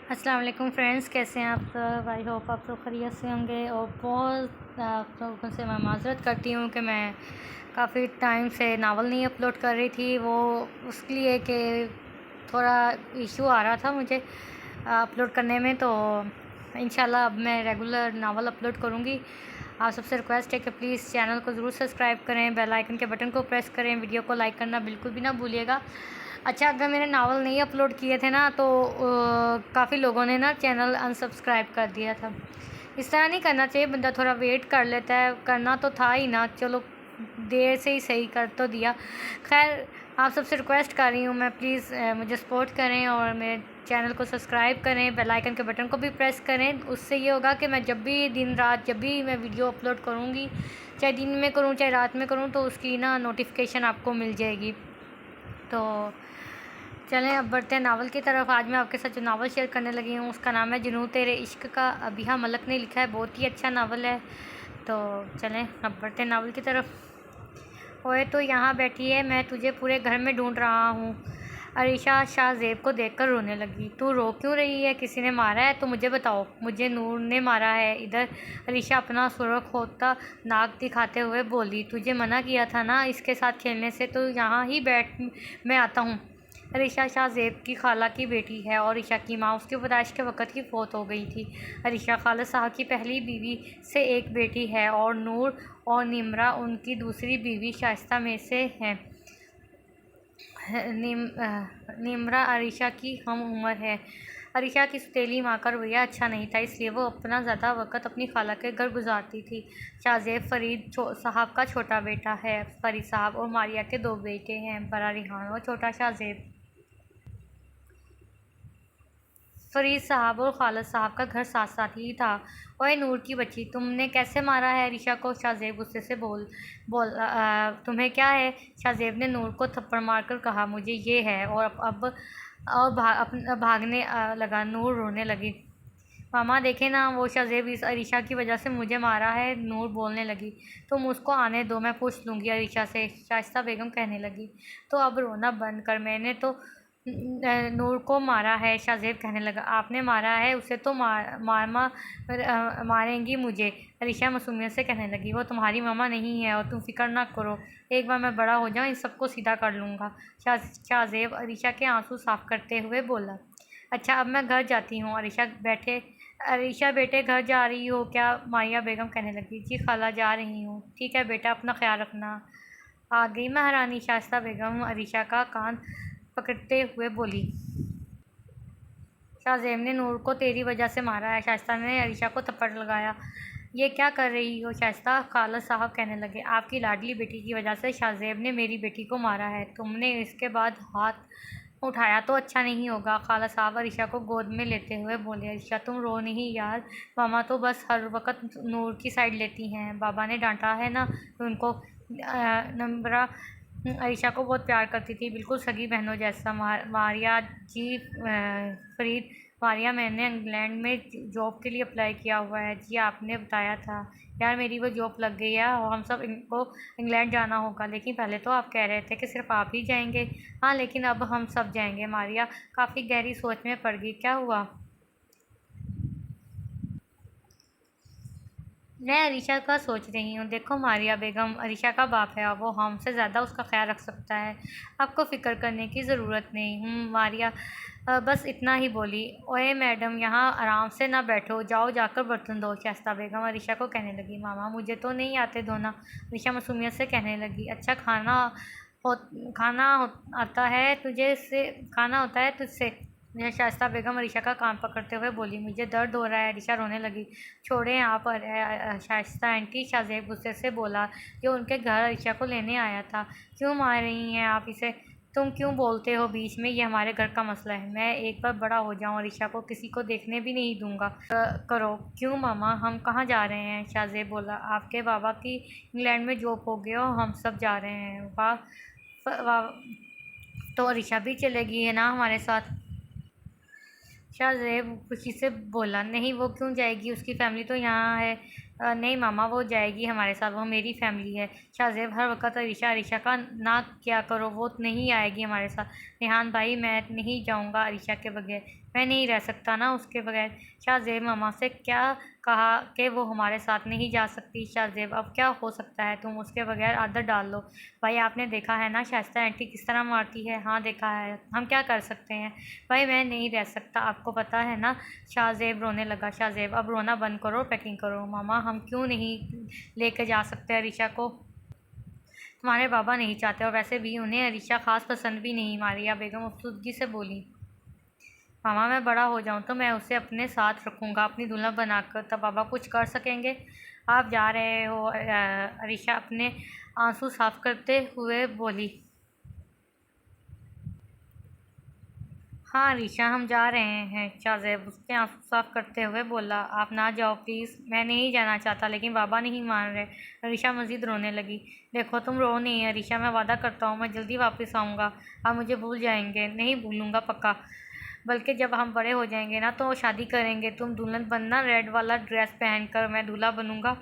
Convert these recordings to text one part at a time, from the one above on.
अस्सलाम वालेकुम फ्रेंड्स, कैसे हैं आप सब। आई होप आप सब खैरियत से होंगे। और बहुत आप लोगों से मैं माज़रत करती हूँ कि मैं काफ़ी टाइम से नावल नहीं अपलोड कर रही थी। वो उसके लिए कि थोड़ा इशू आ रहा था मुझे अपलोड करने में। तो इंशाल्लाह अब मैं रेगुलर नावल अपलोड करूँगी। आप सबसे रिक्वेस्ट है कि प्लीज़ चैनल को ज़रूर सब्सक्राइब करें, बेल आइकन के बटन को प्रेस करें, वीडियो को लाइक करना बिल्कुल भी ना भूलिएगा। अच्छा, अगर मैंने नावल नहीं अपलोड किए थे ना तो काफ़ी लोगों ने ना चैनल अनसब्सक्राइब कर दिया था। इस तरह नहीं करना चाहिए, बंदा थोड़ा वेट कर लेता है। करना तो था ही ना, चलो देर से ही सही कर तो दिया। खैर, आप सबसे रिक्वेस्ट कर रही हूँ मैं, प्लीज़ मुझे सपोर्ट करें और मेरे चैनल को सब्सक्राइब करें, बेल आइकन के बटन को भी प्रेस करें। उससे ये होगा कि मैं जब भी दिन रात जब भी मैं वीडियो अपलोड करूँगी, चाहे दिन में करूँ चाहे रात में करूँ, तो उसकी ना नोटिफिकेशन आपको मिल जाएगी। तो चलें अब बढ़ते हैं नावल की तरफ। आज मैं आपके साथ जो नावल शेयर करने लगी हूँ उसका नाम है जुनून तेरे इश्क का। अबिहा मलक ने लिखा है, बहुत ही अच्छा नावल है। तो चलें अब बढ़ते हैं नावल की तरफ। ओए तो यहाँ बैठी है, मैं तुझे पूरे घर में ढूंढ रहा हूँ। अरीशा शाहजेब को देखकर रोने लगी। तू रो क्यों रही है? किसी ने मारा है तो मुझे बताओ। मुझे नूर ने मारा है। इधर अरीशा अपना सुर्ख होता नाक दिखाते हुए बोली। तुझे मना किया था ना इसके साथ खेलने से, तो यहाँ ही बैठ, मैं आता हूँ। अरीशा शाहजेब की खाला की बेटी है और ईशा की माँ उसकी पैदाइश के वक़्त ही फौत हो गई थी। अरीशा खालिद साहब की पहली बीवी से एक बेटी है और नूर और निमरा उनकी दूसरी बीवी शाइस्ता में से हैं। निमरा अरीशा की हम उम्र है। अरीशा की सौतेली माँ का रवैया अच्छा नहीं था, इसलिए वो अपना ज़्यादा वक़्त अपनी खाला के घर गुजारती थी। शाहजेब फरीद साहब का छोटा बेटा है। फरीद साहब और मारिया के दो बेटे हैं, बड़ा रिहान और छोटा शाहजेब। फरीद साहब और खालिद साहब का घर साथ साथ ही था। ओए नूर की बच्ची, तुमने कैसे मारा है अरीशा को? शाहजेब गुस्से से बोल तुम्हें क्या है? शाहजेब ने नूर को थप्पड़ मारकर कहा, मुझे ये है। और अब और भागने लगा। नूर रोने लगी। मामा देखे ना, वो शाहजेब इस अरीशा की वजह से मुझे मारा है। नूर बोलने लगी। तुम उसको आने दो, मैं पूछ लूँगी अरीशा से, शाइस्ता बेगम कहने लगी। तो अब रोना बंद कर, मैंने तो नूर को मारा है। शाहजेब कहने लगा। आपने मारा है उसे तो मारेंगी मुझे, अरीशा मासूमियत से कहने लगी। वो तुम्हारी मामा नहीं है और तुम फिक्र ना करो, एक बार मैं बड़ा हो जाऊँ इन सबको सीधा कर लूँगा। शाहजेब अरीशा के आंसू साफ करते हुए बोला। अच्छा, अब मैं घर जाती हूँ। अरीशा बेटे घर जा रही हो क्या? मारिया बेगम कहने लगी। जी खाला, जा रही हूँ। ठीक है बेटा, अपना ख्याल रखना। आ गई महारानी, शाइस्ता बेगम अरीशा का कान पकड़ते हुए बोली। शाहजेब ने नूर को तेरी वजह से मारा है। शाइस्ता ने अरीशा को थप्पड़ लगाया। ये क्या कर रही हो शाइस्ता? खालिद साहब कहने लगे। आपकी लाडली बेटी की वजह से शाहजेब ने मेरी बेटी को मारा है। तुमने इसके बाद हाथ उठाया तो अच्छा नहीं होगा। खालिद साहब अरीशा को गोद में लेते हुए बोले। अरीशा तुम रो नहीं यार, मामा तो बस हर वक्त नूर की साइड लेती हैं। बाबा ने डांटा है ना उनको। नम्रा अरीशा को बहुत प्यार करती थी, बिल्कुल सगी बहनों जैसा। मारिया जी फरीद, मारिया, मैंने इंग्लैंड में जॉब के लिए अप्लाई किया हुआ है। जी आपने बताया था यार, मेरी वो जॉब लग गई है और हम सब इनको इंग्लैंड जाना होगा। लेकिन पहले तो आप कह रहे थे कि सिर्फ आप ही जाएंगे। हाँ, लेकिन अब हम सब जाएंगे। मारिया काफ़ी गहरी सोच में पड़ गई। क्या हुआ? मैं अरीशा का सोच रही हूँ। देखो मारिया बेगम अरीशा का बाप है और वो हमसे ज़्यादा उसका ख्याल रख सकता है। आपको फ़िक्र करने की ज़रूरत नहीं। मारिया बस इतना ही बोली। ओए मैडम, यहाँ आराम से ना बैठो, जाओ जाकर बर्तन धो। शाइस्ता बेगम अरीशा को कहने लगी। मामा मुझे तो नहीं आते धोना, अरीशा मासूमियत से कहने लगी। अच्छा, हो आता है तुझे से खाना होता है तुझसे? यह शाइस्ता बेगम अरीशा का कान पकड़ते हुए बोली। मुझे दर्द हो रहा है। अरीशा रोने लगी। छोड़ें आप शाइस्ता आंटी, शाहजेब गुस्से से बोला, जो उनके घर अरीशा को लेने आया था। क्यों मार रही हैं आप इसे? तुम क्यों बोलते हो बीच में? ये हमारे घर का मसला है। मैं एक बार बड़ा हो जाऊं अरीशा को किसी को देखने भी नहीं दूंगा। करो। क्यों मामा, हम कहाँ जा रहे हैं? शाहजेब बोला। आपके बाबा की इंग्लैंड में जॉब हो गई और हम सब जा रहे हैं। वाह वाह, तो अरीशा भी चलेगी है ना हमारे साथ? शाहज़ेब खुशी से बोला। नहीं, वो क्यों जाएगी? उसकी फैमिली तो यहाँ है। नहीं मामा, वो जाएगी हमारे साथ, वो मेरी फैमिली है। शाहज़ेब हर वक्त अरीशा अरीशा का ना क्या करो, वो नहीं आएगी हमारे साथ। रेहान भाई, मैं नहीं जाऊँगा अरीशा के बगैर। मैं नहीं रह सकता ना उसके बगैर। शाहज़ेब मामा से क्या कहा कि वो हमारे साथ नहीं जा सकती। शाहज़ेब अब क्या हो सकता है, तुम उसके बगैर आदत डाल लो। भाई आपने देखा है ना शाइस्ता आंटी किस तरह मारती है। हाँ देखा है, हम क्या कर सकते हैं। भाई मैं नहीं रह सकता, आपको पता है ना। शाहज़ेब रोने लगा। शाहज़ेब अब रोना बंद करो, पैकिंग करो। मामा हम क्यों नहीं लेके जा सकते अरीशा को। तुम्हारे बाबा नहीं चाहते और वैसे भी उन्हें अरीशा खास पसंद भी नहीं। मारिया बेगम अफसुदगी से बोली। मामा मैं बड़ा हो जाऊं तो मैं उसे अपने साथ रखूंगा, अपनी दुल्हन बनाकर, तब बाबा कुछ कर सकेंगे। आप जा रहे हो अरीशा अपने आंसू साफ करते हुए बोली। हाँ अरीशा हम जा रहे हैं। शाहज़ेब उसके आंसू साफ करते हुए बोला। आप ना जाओ प्लीज़। मैं नहीं जाना चाहता लेकिन बाबा नहीं मान रहे। अरीशा मज़ीद रोने लगी। देखो तुम रो नहीं अरीशा, मैं वादा करता हूँ मैं जल्दी वापस आऊँगा। आप मुझे भूल जाएंगे। नहीं भूलूँगा पक्का। बल्कि जब हम बड़े हो जाएंगे ना तो शादी करेंगे। तुम दुल्हन बनना रेड वाला ड्रेस पहनकर, मैं दूल्हा बनूँगा।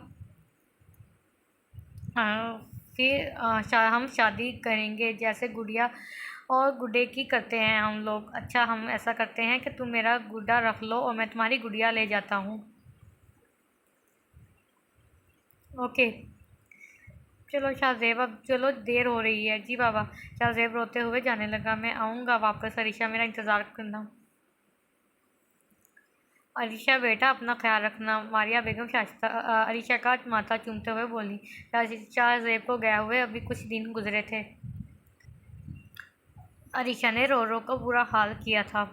फिर हम शादी करेंगे जैसे गुड़िया और गुड्डे की करते हैं हम लोग। अच्छा हम ऐसा करते हैं कि तुम मेरा गुड्डा रख लो और मैं तुम्हारी गुड़िया ले जाता हूँ। ओके। चलो शाहज़ेब अब चलो देर हो रही है। जी बाबा। शाहज़ेब रोते हुए जाने लगा। मैं आऊँगा वापस अरीशा, मेरा इंतज़ार करना। अरीशा बेटा अपना ख्याल रखना। मारिया बेगम अरीशा का माथा चूमते हुए बोली। शाहज़ेब को गए हुए अभी कुछ दिन गुजरे थे। अरीशा ने रो रो कर बुरा हाल किया था।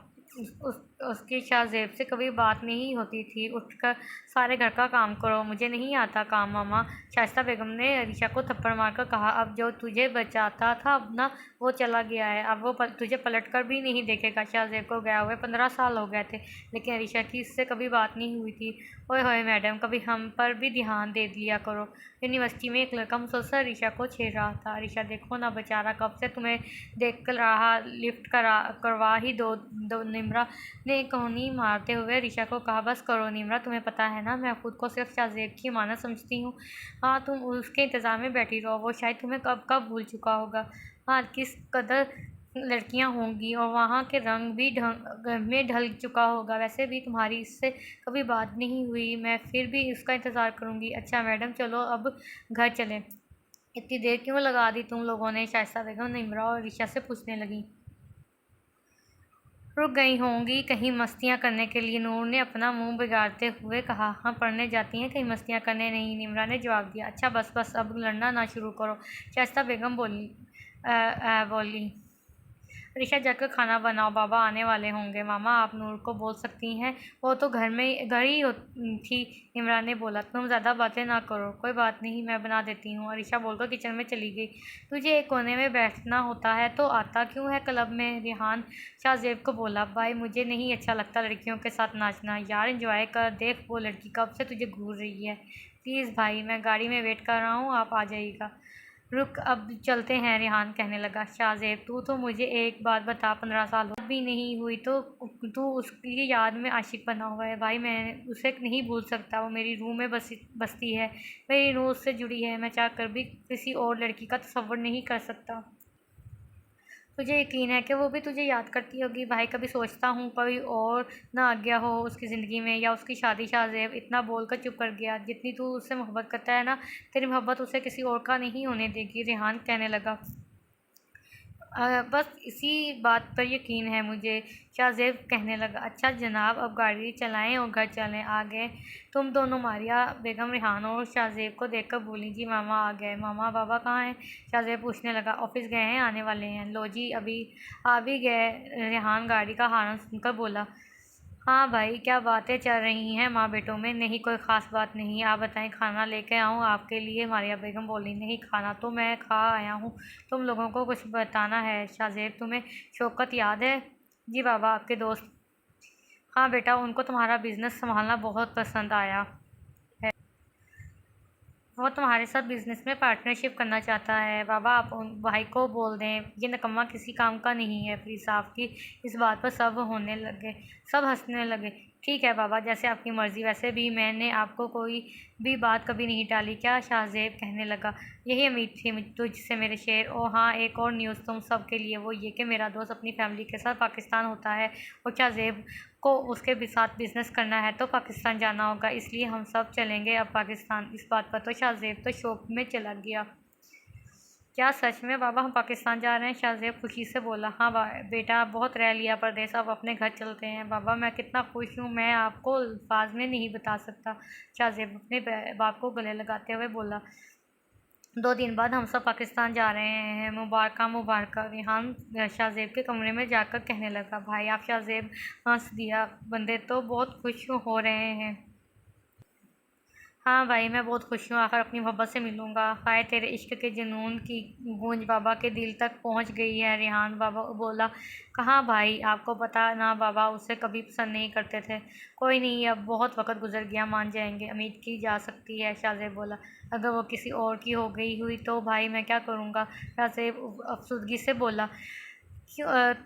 उसकी शाहज़ेब से कभी बात नहीं होती थी। उठकर सारे घर का काम करो, मुझे नहीं आता काम मामा। शाइस्ता बेगम ने अरीशा को थप्पड़ मारकर कहा। अब जो तुझे बचाता था अब ना वो चला गया है, अब वो तुझे पलट कर भी नहीं देखेगा। शाहज़ेब को गया हुए 15 साल हो गए थे लेकिन अरीशा की इससे कभी बात नहीं हुई थी। ओए होए मैडम, कभी हम पर भी ध्यान दे दिया करो। यूनिवर्सिटी में एक लड़का मुसलसल अरीशा को छेड़ रहा था। अरीशा देखो ना बेचारा, कब से तुम्हें देख कर रहा, लिफ्ट करवा ही दो। निम्रा ने कहोनी मारते हुए अरीशा को कहा। बस करो निम्रा, तुम्हें पता है ना मैं खुद को सिर्फ शाहज़ेब की माना समझती हूँ। हाँ तुम उसके इंतज़ार में बैठी रहो, वो शायद तुम्हें कब कब भूल चुका होगा। हाँ किस कदर लड़कियां होंगी और वहाँ के रंग भी ढंग में ढल चुका होगा। वैसे भी तुम्हारी इससे कभी बात नहीं हुई, मैं फिर भी उसका इंतज़ार करूँगी। अच्छा मैडम चलो अब घर चलें। इतनी देर क्यों लगा दी तुम लोगों ने। शाइस्ता बेगम निम्रा और ऋषा से पूछने लगी। रुक गई होंगी कहीं मस्तियाँ करने के लिए, नूर ने अपना मुंह बिगाड़ते हुए कहा। हाँ पढ़ने जाती हैं कहीं मस्तियाँ करने नहीं, निम्रा ने जवाब दिया। अच्छा बस बस अब लड़ना ना शुरू करो। शाइस्ता बेगम बोली। ऋषा जाकर खाना बनाओ, बाबा आने वाले होंगे। मामा आप नूर को बोल सकती हैं, वो तो घर ही थी। इमरान ने बोला। तुम ज़्यादा बातें ना करो। कोई बात नहीं मैं बना देती हूँ। अरीशा बोलकर किचन में चली गई। तुझे एक कोने में बैठना होता है तो आता क्यों है क्लब में। रिहान शाहज़ेब को बोला। भाई मुझे नहीं अच्छा लगता लड़कियों के साथ नाचना। यार एंजॉय कर, देख वो लड़की कब से तुझे घूर रही है। प्लीज़ भाई मैं गाड़ी में वेट कर रहा हूँ, आप आ जाइएगा। रुक अब चलते हैं, रिहान कहने लगा। शाहज़ेब तू तो मुझे एक बात बता, 15 साल भी नहीं हुई तो तू उसकी याद में आशिक बना हुआ है। भाई मैं उसे नहीं भूल सकता, वो मेरी रूह में बसती है, मेरी रूह उससे जुड़ी है। मैं चाह कर भी किसी और लड़की का तसव्वुर नहीं कर सकता। तुझे यकीन है कि वो भी तुझे याद करती होगी। भाई कभी सोचता हूँ कोई और ना आ गया हो उसकी ज़िंदगी में, या उसकी शादी। शाहज़ेब इतना बोलकर चुप कर गया। जितनी तू उससे मोहब्बत करता है ना, तेरी मोहब्बत उसे किसी और का नहीं होने देगी। रेहान कहने लगा। बस इसी बात पर यकीन है मुझे। शाहज़ेब कहने लगा। अच्छा जनाब अब गाड़ी चलाएं और घर चलें। आ गए तुम दोनों। मारिया बेगम रेहान और शाहज़ेब को देखकर बोली। जी मामा आ गए। मामा बाबा कहाँ हैं। शाहज़ेब पूछने लगा। ऑफिस गए हैं, आने वाले हैं। लो जी अभी आ भी गए। रेहान गाड़ी का हॉर्न सुनकर बोला। हाँ भाई क्या बातें चल रही हैं माँ बेटों में। नहीं कोई ख़ास बात नहीं, आप बताएं खाना लेके आऊँ आपके लिए। मारिया बेगम बोली। नहीं खाना तो मैं खा आया हूँ, तुम लोगों को कुछ बताना है। शाहज़ेब तुम्हें शौकत याद है। जी बाबा आपके दोस्त। हाँ बेटा उनको तुम्हारा बिज़नेस संभालना बहुत पसंद आया है, वो तुम्हारे साथ बिजनेस में पार्टनरशिप करना चाहता है। बाबा आप उन भाई को बोल दें ये निकम्मा किसी काम का नहीं है। प्लीज़ आपकी इस बात पर सब हंसने लगे। ठीक है बाबा जैसे आपकी मर्ज़ी, वैसे भी मैंने आपको कोई भी बात कभी नहीं टाली। क्या शाहज़ेब कहने लगा। यही उम्मीद थी तुझसे मेरे शेर। ओ हाँ एक और न्यूज़ तुम सब के लिए, वो ये कि मेरा दोस्त अपनी फैमिली के साथ पाकिस्तान होता है। और शाहज़ेब को उसके भी साथ बिज़नेस करना है तो पाकिस्तान जाना होगा, इसलिए हम सब चलेंगे अब पाकिस्तान। इस बात पर तो शाहज़ेब तो शॉक में चला गया। क्या सच में बाबा हम पाकिस्तान जा रहे हैं? शाहज़ेब खुशी से बोला। हाँ बेटा, बहुत रह लिया परदेस, अब अपने घर चलते हैं। बाबा मैं कितना खुश हूँ, मैं आपको अल्फाज में नहीं बता सकता। शाहज़ेब अपने बाप को गले लगाते हुए बोला। 2 दिन बाद हम सब पाकिस्तान जा रहे हैं, मुबारक मुबारक। रेहान शाहज़ेब के कमरे में जाकर कहने लगा। भाई आप? शाहज़ेब हंस दिया। बंदे तो बहुत खुश हो रहे हैं। हाँ भाई, मैं बहुत खुश हूँ, आखिर अपनी मोहब्बत से मिलूँगा। हाय तेरे इश्क के जुनून की गूंज बाबा के दिल तक पहुँच गई है। रेहान बाबा बोला। कहाँ भाई, आपको पता ना बाबा उसे कभी पसंद नहीं करते थे। कोई नहीं, अब बहुत वक्त गुजर गया, मान जाएंगे, उम्मीद की जा सकती है। शाहज़ेब बोला। अगर वो किसी और की हो गई हुई तो भाई मैं क्या करूँगा? शाहज़ेब अफसुदगी से बोला।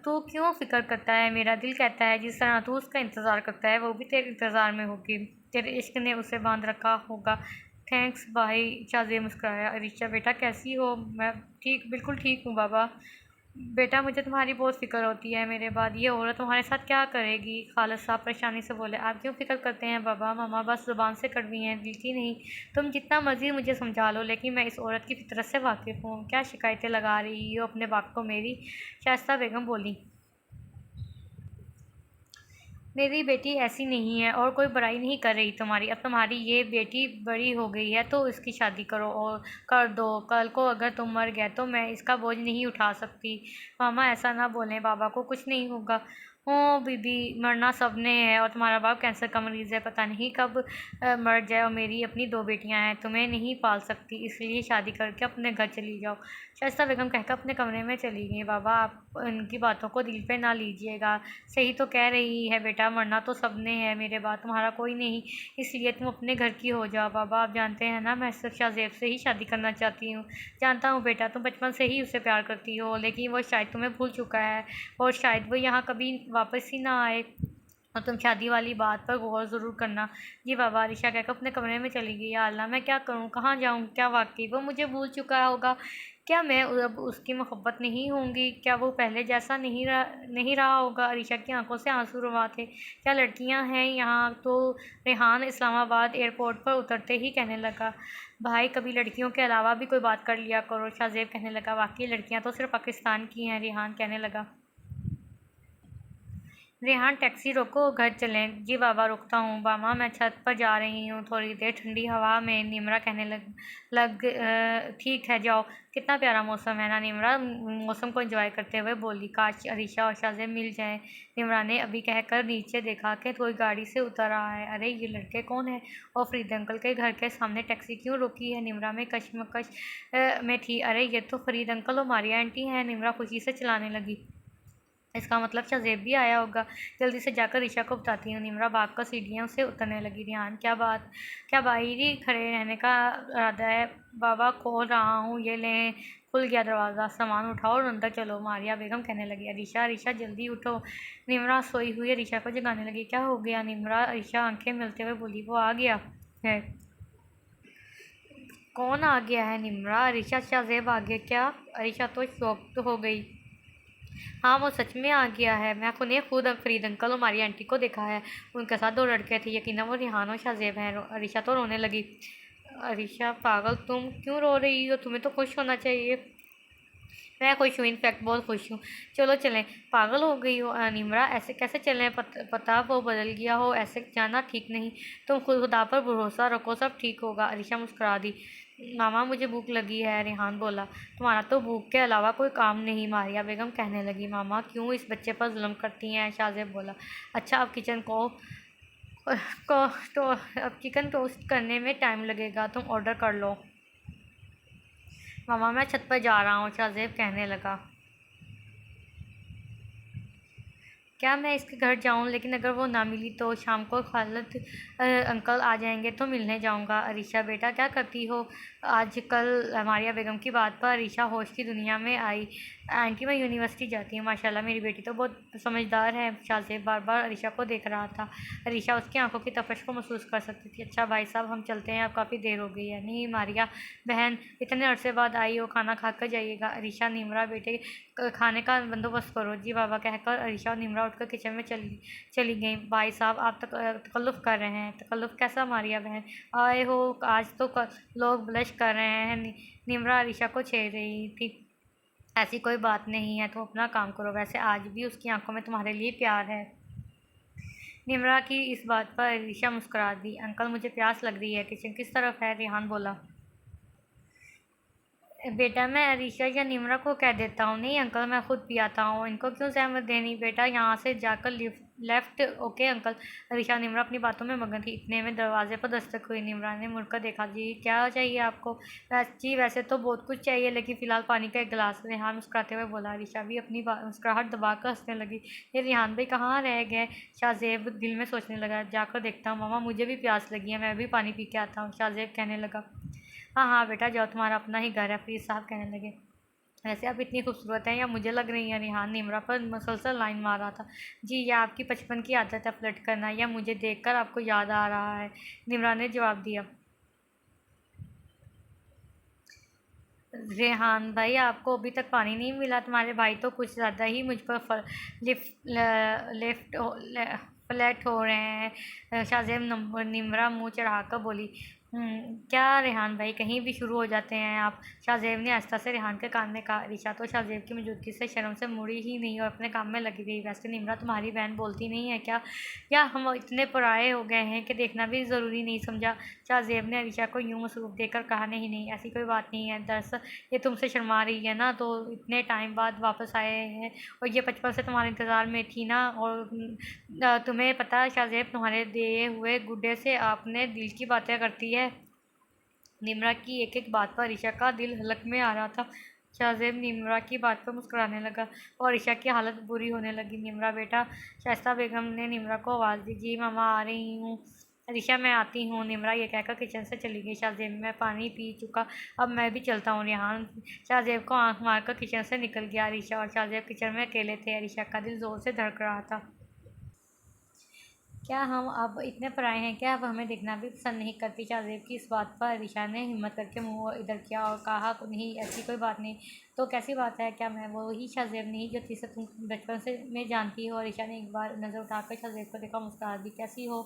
तू क्यों फ़िक्र करता है? मेरा दिल कहता है जिस तरह तू उसका इंतज़ार करता है वो भी तेरे इंतज़ार में होगी। तेरे इश्क ने उसे बांध रखा होगा। थैंक्स भाई। शाहज़ेब मुस्कुराया। अरीशा बेटा कैसी हो? मैं ठीक, बिल्कुल ठीक हूँ बाबा। बेटा मुझे तुम्हारी बहुत फ़िक्र होती है। मेरे बाद ये औरत तुम्हारे साथ क्या करेगी? खालिद साहब परेशानी से बोले। आप क्यों फ़िक्र करते हैं बाबा? मामा बस ज़ुबान से कड़वी हैं, दिल की नहीं। तुम जितना मर्ज़ी मुझे समझा लो, लेकिन मैं इस औरत की फितरत से वाकिफ़ हूँ। क्या शिकायतें लगा रही हो अपने बाप को मेरी? शाइस्ता बेगम बोली। मेरी बेटी ऐसी नहीं है और कोई बुराई नहीं कर रही तुम्हारी। अब तुम्हारी ये बेटी बड़ी हो गई है तो इसकी शादी करो और कर दो। कल को अगर तुम मर गए तो मैं इसका बोझ नहीं उठा सकती। मामा ऐसा ना बोलें, बाबा को कुछ नहीं होगा। ओ बीबी, मरना सबने है और तुम्हारा बाप कैंसर का मरीज़ है, पता नहीं कब मर जाए। और मेरी अपनी 2 बेटियां हैं, तुम्हें नहीं पाल सकती, इसलिए शादी करके अपने घर चली जाओ। शाइस्ता बेगम कहकर अपने कमरे में चली गई। बाबा आप उनकी बातों को दिल पे ना लीजिएगा, सही तो कह रही है बेटा, मरना तो सबने है, मेरे बाद तुम्हारा कोई नहीं, इसलिए तुम अपने घर की हो जाओ। बाबा आप जानते हैं ना मैं सिर्फ शाहज़ेब से ही शादी करना चाहती हूँ। जानता हूँ बेटा, तुम बचपन से ही उसे प्यार करती हो, लेकिन वो शायद तुम्हें भूल चुका है और शायद वो यहाँ कभी वापस ही ना आए। और तुम शादी वाली बात पर गौर ज़रूर करना। जी बाबा। अरीशा कहकर अपने कमरे में चली गई। या अल्लाह, मैं क्या करूँ, कहाँ जाऊँ? क्या वाकई वो मुझे भूल चुका होगा? क्या मैं अब उसकी मोहब्बत नहीं होंगी? क्या वो पहले जैसा नहीं रहा होगा? अरीशा की आंखों से आंसू रवा थे। क्या लड़कियां हैं यहाँ तो? रेहान इस्लामाबाद एयरपोर्ट पर उतरते ही कहने लगा। भाई कभी लड़कियों के अलावा भी कोई बात कर लिया करो। शाहज़ेब कहने लगा। वाकई लड़कियां तो सिर्फ पाकिस्तान की हैं। रेहान कहने लगा। रेहान टैक्सी रोको, घर चलें। जी बाबा रुकता हूँ। मामा मैं छत पर जा रही हूँ थोड़ी देर ठंडी हवा में। निमरा कहने लग ठीक है जाओ। कितना प्यारा मौसम है ना? निमरा मौसम को एंजॉय करते हुए बोली। काश अरीशा और शाहज़ेब मिल जाएं। निमरा ने अभी कहकर नीचे देखा कि कोई गाड़ी से उतर रहा है। अरे ये लड़के कौन है? और फरीद अंकल के घर के सामने टैक्सी क्यों रुकी है? निमरा में कशमकश में थी। अरे ये तो फरीद अंकल और मारिया आंटी हैं। निमरा खुशी से चलाने लगी। इसका मतलब शाहज़ेब भी आया होगा। जल्दी से जाकर ईशा को बताती हूँ। निमरा भागकर सीढ़ियों से उतरने लगी। रेहान क्या बाहर ही खड़े रहने का इरादा है? बाबा खोल रहा हूँ, ये लें। खुल गया दरवाज़ा। सामान उठाओ और अंदर चलो। मारिया बेगम कहने लगी। अरीशा जल्दी उठो। निमरा सोई हुई अरीशा को जगाने लगी। क्या हो गया निमरा? अरीशा आंखें मिलते हुए बोली। वो आ गया है। कौन आ गया है निमरा? अरीशा। शाहज़ेब आ गया क्या? अरीशा तो शॉक हो गई। हाँ वो सच में आ गया है। मैं खुद फरीद अंकल और मारी आंटी को देखा है। उनके साथ 2 लड़के थे, यकीनन वो रेहान और शाहज़ेब हैं। अरीशा तो रोने लगी। अरीशा पागल, तुम क्यों रो रही हो? तुम्हें तो खुश होना चाहिए। मैं खुश हूँ, इनफैक्ट बहुत खुश हूँ। चलो चलें। पागल हो गई हो निमरा? ऐसे कैसे चलें? पता वो बदल गया हो, ऐसे जाना ठीक नहीं। तुम खुदा पर भरोसा रखो, सब ठीक होगा। अरीशा मुस्कुरा दी। मामा मुझे भूख लगी है। रेहान बोला। तुम्हारा तो भूख के अलावा कोई काम नहीं, मारिया बेगम कहने लगी। मामा क्यों इस बच्चे पर जुल्म करती हैं? शाहज़ेब बोला। अच्छा अब चिकन टोस्ट करने में टाइम लगेगा, तुम ऑर्डर कर लो। मामा मैं छत पर जा रहा हूँ। शाहज़ेब कहने लगा। क्या मैं इसके घर जाऊं? लेकिन अगर वो ना मिली तो? शाम को खालिद अंकल आ जाएंगे तो मिलने जाऊंगा। अरीशा बेटा क्या करती हो आजकल? मारिया बेगम की बात पर अरीशा होश की दुनिया में आई। आंटी मैं यूनिवर्सिटी जाती हूँ। माशाल्लाह मेरी बेटी तो बहुत समझदार है। शाहज़ेब बार बार अरीशा को देख रहा था। अरीशा उसकी आंखों की तपश को महसूस कर सकती थी। अच्छा भाई साहब हम चलते हैं, अब काफ़ी देर हो गई है। नहीं मारिया बहन, इतने अरसे बाद आई हो, खाना खा कर जाइएगा। अरीशा निमरा बेटे खाने का बंदोबस्त करो। जी बाबा कहकर अरीशा और निमरा उठकर किचन में चली गई। भाई साहब आप तकल्लुफ़ कर रहे हैं। तकल्लुफ़ कैसा मारिया बहन? आए हो, आज तो लोग ब्लश कर रहे हैं। निम्रा अरीशा को छेड़ रही थी। ऐसी कोई बात नहीं है, तुम अपना काम करो। वैसे आज भी उसकी आंखों में तुम्हारे लिए प्यार है। निम्रा की इस बात पर अरीशा मुस्कुरा दी। अंकल मुझे प्यास लग रही है, किचन किस तरफ है? रेहान बोला। बेटा मैं अरीशा या निम्रा को कह देता हूँ। नहीं अंकल, मैं खुद भी आता हूँ। इनको क्यों सहमत देनी? बेटा यहाँ से जाकर left. Okay uncle. Arisha Nimra अपनी बातों में मगन थी। इतने में दरवाजे पर दस्तक हुई। निम्रा ने मुड़कर देखा। जी क्या चाहिए आपको? जी वैसे तो बहुत कुछ चाहिए, लेकिन फ़िलहाल पानी का एक गिलास। रेहान मुस्कुराते हुए बोला। अरीशा भी अपनी मुस्कुराहट दबा कर हंसने लगी। ये रेहान भाई कहाँ रह गए? शाहजेब दिल में सोचने लगा। जाकर देखता हूँ मामा, मुझे भी प्यास लगी है, मैं भी पानी पी के आता हूँ। शाहजेब कहने लगा। हाँ हाँ बेटा जाओ, तुम्हारा अपना ही घर है। फरीद साहब कहने लगे। वैसे आप इतनी खूबसूरत हैं या मुझे लग रही हैं? रिहान निम्रा पर मसलसल लाइन मार रहा था। जी यह आपकी बचपन की आदत है फ्लर्ट करना, या मुझे देखकर आपको याद आ रहा है? निम्रा ने जवाब दिया। रेहान भाई आपको अभी तक पानी नहीं मिला? तुम्हारे भाई तो कुछ ज़्यादा ही मुझ पर लिफ्ट फ्लैट हो रहे हैं। शाहजेब निम्रा मुँह चढ़ाकर बोली। क्या रेहान भाई कहीं भी शुरू हो जाते हैं आप? शाहजेब ने आहिस्ता से रेहान के कान में कहा। अरीशा तो शाहजेब की मौजूदगी से शर्म से मुड़ी ही नहीं और अपने काम में लगी रही। वैसे निम्रा तुम्हारी बहन बोलती नहीं है क्या, या हम इतने पराए हो गए हैं कि देखना भी ज़रूरी नहीं समझा? शाहजेब ने अरीशा को यूँ मसरूफ़ देखकर कहा। नहीं नहीं ऐसी कोई बात नहीं है। दरअसल ये तुमसे शर्मा रही है ना, तो इतने टाइम बाद वापस आए हैं और ये बचपन से तुम्हारे इंतज़ार में थी ना। और तुम्हें पता है शाहजेब, तुम्हारे दिए हुए गुड्डे से आपने दिल की बातें करती है। निम्रा की एक एक बात पर अरीशा का दिल हलक में आ रहा था। शाहजेब निम्रा की बात पर मुस्कुराने लगा और अरीशा की हालत बुरी होने लगी। निम्रा बेटा। शाइस्ता बेगम ने निम्रा को आवाज़ दी। जी मामा आ रही हूँ। अरीशा मैं आती हूँ। निम्रा ये कहकर किचन से चली गई। शाहजेब मैं पानी पी चुका, अब मैं भी चलता हूँ। रेहान शाहजेब को आंख मारकर किचन से निकल गया। अरीशा और शाहजेब किचन में अकेले थे। अरीशा का दिल ज़ोर से धड़क रहा था। क्या हम अब इतने पराए हैं क्या? अब हमें देखना भी पसंद नहीं करती? शाहजेब की इस बात पर अरीशा ने हिम्मत करके मुंह इधर किया और कहा। नहीं ऐसी कोई बात नहीं। तो कैसी बात है? क्या मैं वो ही शाहजेब नहीं जो जिसे तुम बचपन से में जानती हो? अरीशा ने एक बार नज़र उठाकर शाहजेब को देखा, मुस्कुरा दी। कैसी हो?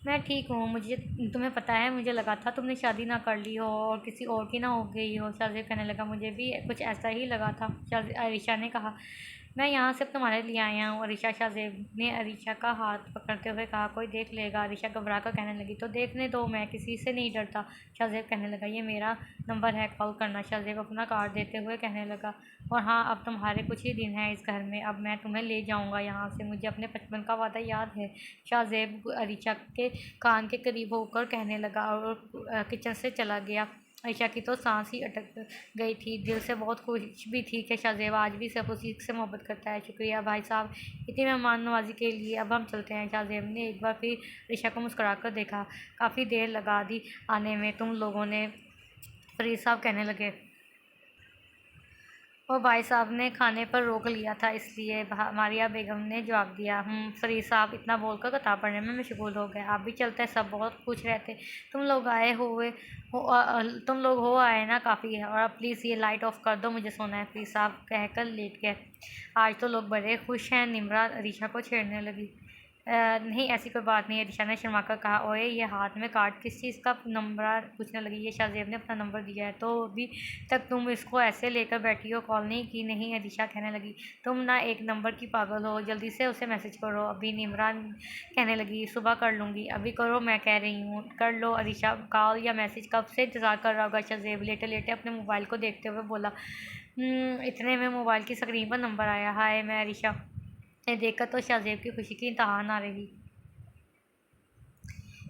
मैं ठीक हूँ। मुझे तुम्हें पता है, मुझे लगा था तुमने शादी ना कर ली हो और किसी और की ना हो गई हो। शाहजेब कहने लगा। मुझे भी कुछ ऐसा ही लगा था। अरीशा ने कहा। मैं यहाँ सिर्फ तुम्हारे लिए आया हूँ। अरीशा शाहजेब ने अरीशा का हाथ पकड़ते हुए कहा। कोई देख लेगा? अरीशा घबरा कर कहने लगी। तो देखने दो, मैं किसी से नहीं डरता। शाहजेब कहने लगा। ये मेरा नंबर है, कॉल करना। शाहजेब अपना कार्ड देते हुए कहने लगा। और हाँ अब तुम्हारे कुछ ही दिन हैं इस घर में, अब मैं तुम्हें ले जाऊँगा यहाँ से। मुझे अपने बचपन का वादा याद है। शाहजेब अरीशा के कान के करीब होकर कहने लगा और किचन से चला गया। आयशा की तो सांस ही अटक गई थी। दिल से बहुत खुश भी थी कि शाहजेब आज भी सब उसी से मोहब्बत करता है। शुक्रिया भाई साहब इतनी मेहमान नवाजी के लिए। अब हम चलते हैं। शाहजेब ने एक बार फिर आयशा को मुस्कुरा कर देखा। काफ़ी देर लगा दी आने में तुम लोगों ने, फरीद साहब कहने लगे। और भाई साहब ने खाने पर रोक लिया था इसलिए, मारिया बेगम ने जवाब दिया। फरीद साहब इतना बोलकर किताब पढ़ने में मशगूल हो गए। आप भी चलते हैं, सब बहुत पूछ रहे थे। तुम लोग आए हुए हो तुम लोग हो आए ना, काफ़ी है। और अब प्लीज़ ये लाइट ऑफ कर दो, मुझे सोना है। फरीद साहब कहकर लेट गए। आज तो लोग बड़े खुश हैं। निम्रा अरीशा को छेड़ने लगी। नहीं ऐसी कोई बात नहीं है, अरीशा ने शर्मा कर कहा। ओए ये हाथ में कार्ड किस चीज़ का? नंबर पूछने लगी। ये शाहजेब ने अपना नंबर दिया है। तो अभी तक तुम इसको ऐसे लेकर बैठी हो, कॉल नहीं की? नहीं अरीशा कहने लगी। तुम ना एक नंबर की पागल हो, जल्दी से उसे मैसेज करो अभी। निम्रा कहने लगी। सुबह कर लूँगी। अभी करो, मैं कह रही हूँ कर लो। अरीशा कॉल या मैसेज कब से इंतज़ार कर रहा होगा? शाहजेब लेटे लेटे अपने मोबाइल को देखते हुए बोला। इतने में मोबाइल की स्क्रीन पर नंबर आया। हाय मैं अरीशा ने देखकर तो शाहजेब की खुशी की इंतहा ना रही।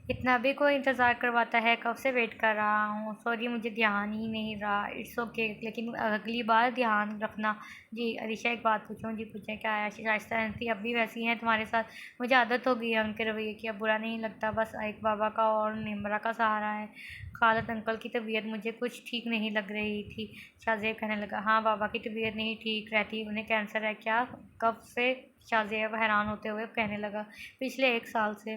इतना भी कोई इंतज़ार करवाता है? कब से वेट कर रहा हूँ। सॉरी मुझे ध्यान ही नहीं रहा। इट्स ओके लेकिन अगली बार ध्यान रखना। जी अरीशा एक बात पूछूं? जी पूछें। क्या है? शाइस्ता थी अब भी वैसी हैं तुम्हारे साथ? मुझे आदत हो गई है उनके रवैये की, अब बुरा नहीं लगता। बस एक बाबा का और निम्रा का सहारा है। खालद अंकल की तबीयत मुझे कुछ ठीक नहीं लग रही थी। शाहजेब कहने लगा। हाँ बाबा की तबीयत नहीं ठीक रहती, उन्हें कैंसर है क्या? कब से? शाहजेब हैरान होते हुए कहने लगा। पिछले 1 साल से।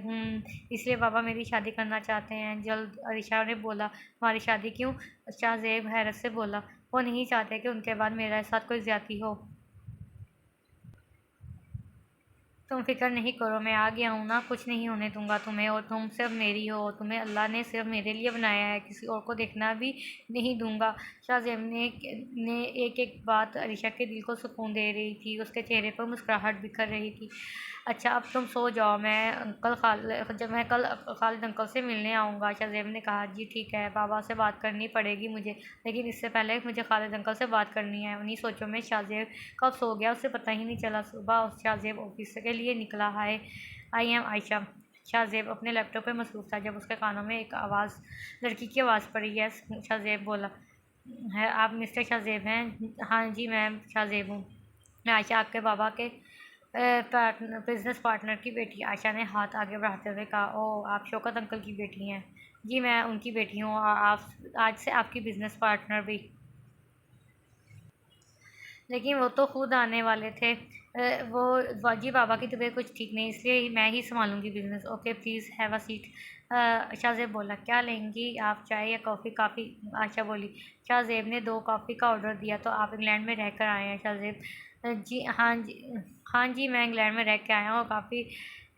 इसलिए बाबा मेरी शादी करना चाहते हैं जल्द। अरीशा ने बोला। तुम्हारी शादी क्यों? शाहजेब हैरत से बोला। वो नहीं चाहते कि उनके बाद मेरे साथ कोई ज्यादती हो। तुम फ़िक्र नहीं करो, मैं आ गया हूँ ना, कुछ नहीं होने दूँगा तुम्हें, और तुम सिर्फ मेरी हो, तुम्हें अल्लाह ने सिर्फ मेरे लिए बनाया है, किसी और को देखना भी नहीं दूँगा। शाहज़ेब ने एक-एक बात अरीशा के दिल को सुकून दे रही थी, उसके चेहरे पर मुस्कुराहट बिखर रही थी। अच्छा, अब तुम सो जाओ, मैं कल खालिद अंकल से मिलने आऊँगा। शाहज़ेब ने कहा, जी ठीक है, बाबा से बात करनी पड़ेगी मुझे, लेकिन इससे पहले मुझे खालिद अंकल से बात करनी है। उन्हीं सोचों में शाहज़ेब कब सो गया उसे पता ही नहीं चला। सुबह शाहज़ेब ऑफिस के लिए निकला। हाय, आई एम आयशा। शाहज़ेब अपने लैपटॉप पे मसरूफ़ था जब उसके कानों में एक आवाज़, लड़की की आवाज़ पड़ी। यस, शाहज़ेब बोला। है आप मिस्टर शाहज़ेब हैं? हाँ जी, मैं शाहज़ेब हूँ। मैं आयशा, आपके बाबा के बिज़नेस पार्टनर की बेटी। आयशा ने हाथ आगे बढ़ाते हुए कहा, ओह, आप शौकत अंकल की बेटी हैं? जी, मैं उनकी बेटी हूँ, और आप आज से आपकी बिज़नेस पार्टनर भी। लेकिन वो तो खुद आने वाले थे। वो वाजी बाबा की तबीयत कुछ ठीक नहीं, इसलिए मैं ही संभालूंगी business. Okay, please have a seat. Shahzeb बोला, क्या लेंगी आप, चाय या कॉफ़ी? काफ़ी, आयशा बोली। शाहज़ेब ने 2 कॉफ़ी का ऑर्डर दिया। तो आप इंग्लैंड में रहकर आए हैं? शाहज़ेब, जी हाँ जी, हाँ जी, मैं इंग्लैंड में रह के आया हूँ और काफ़ी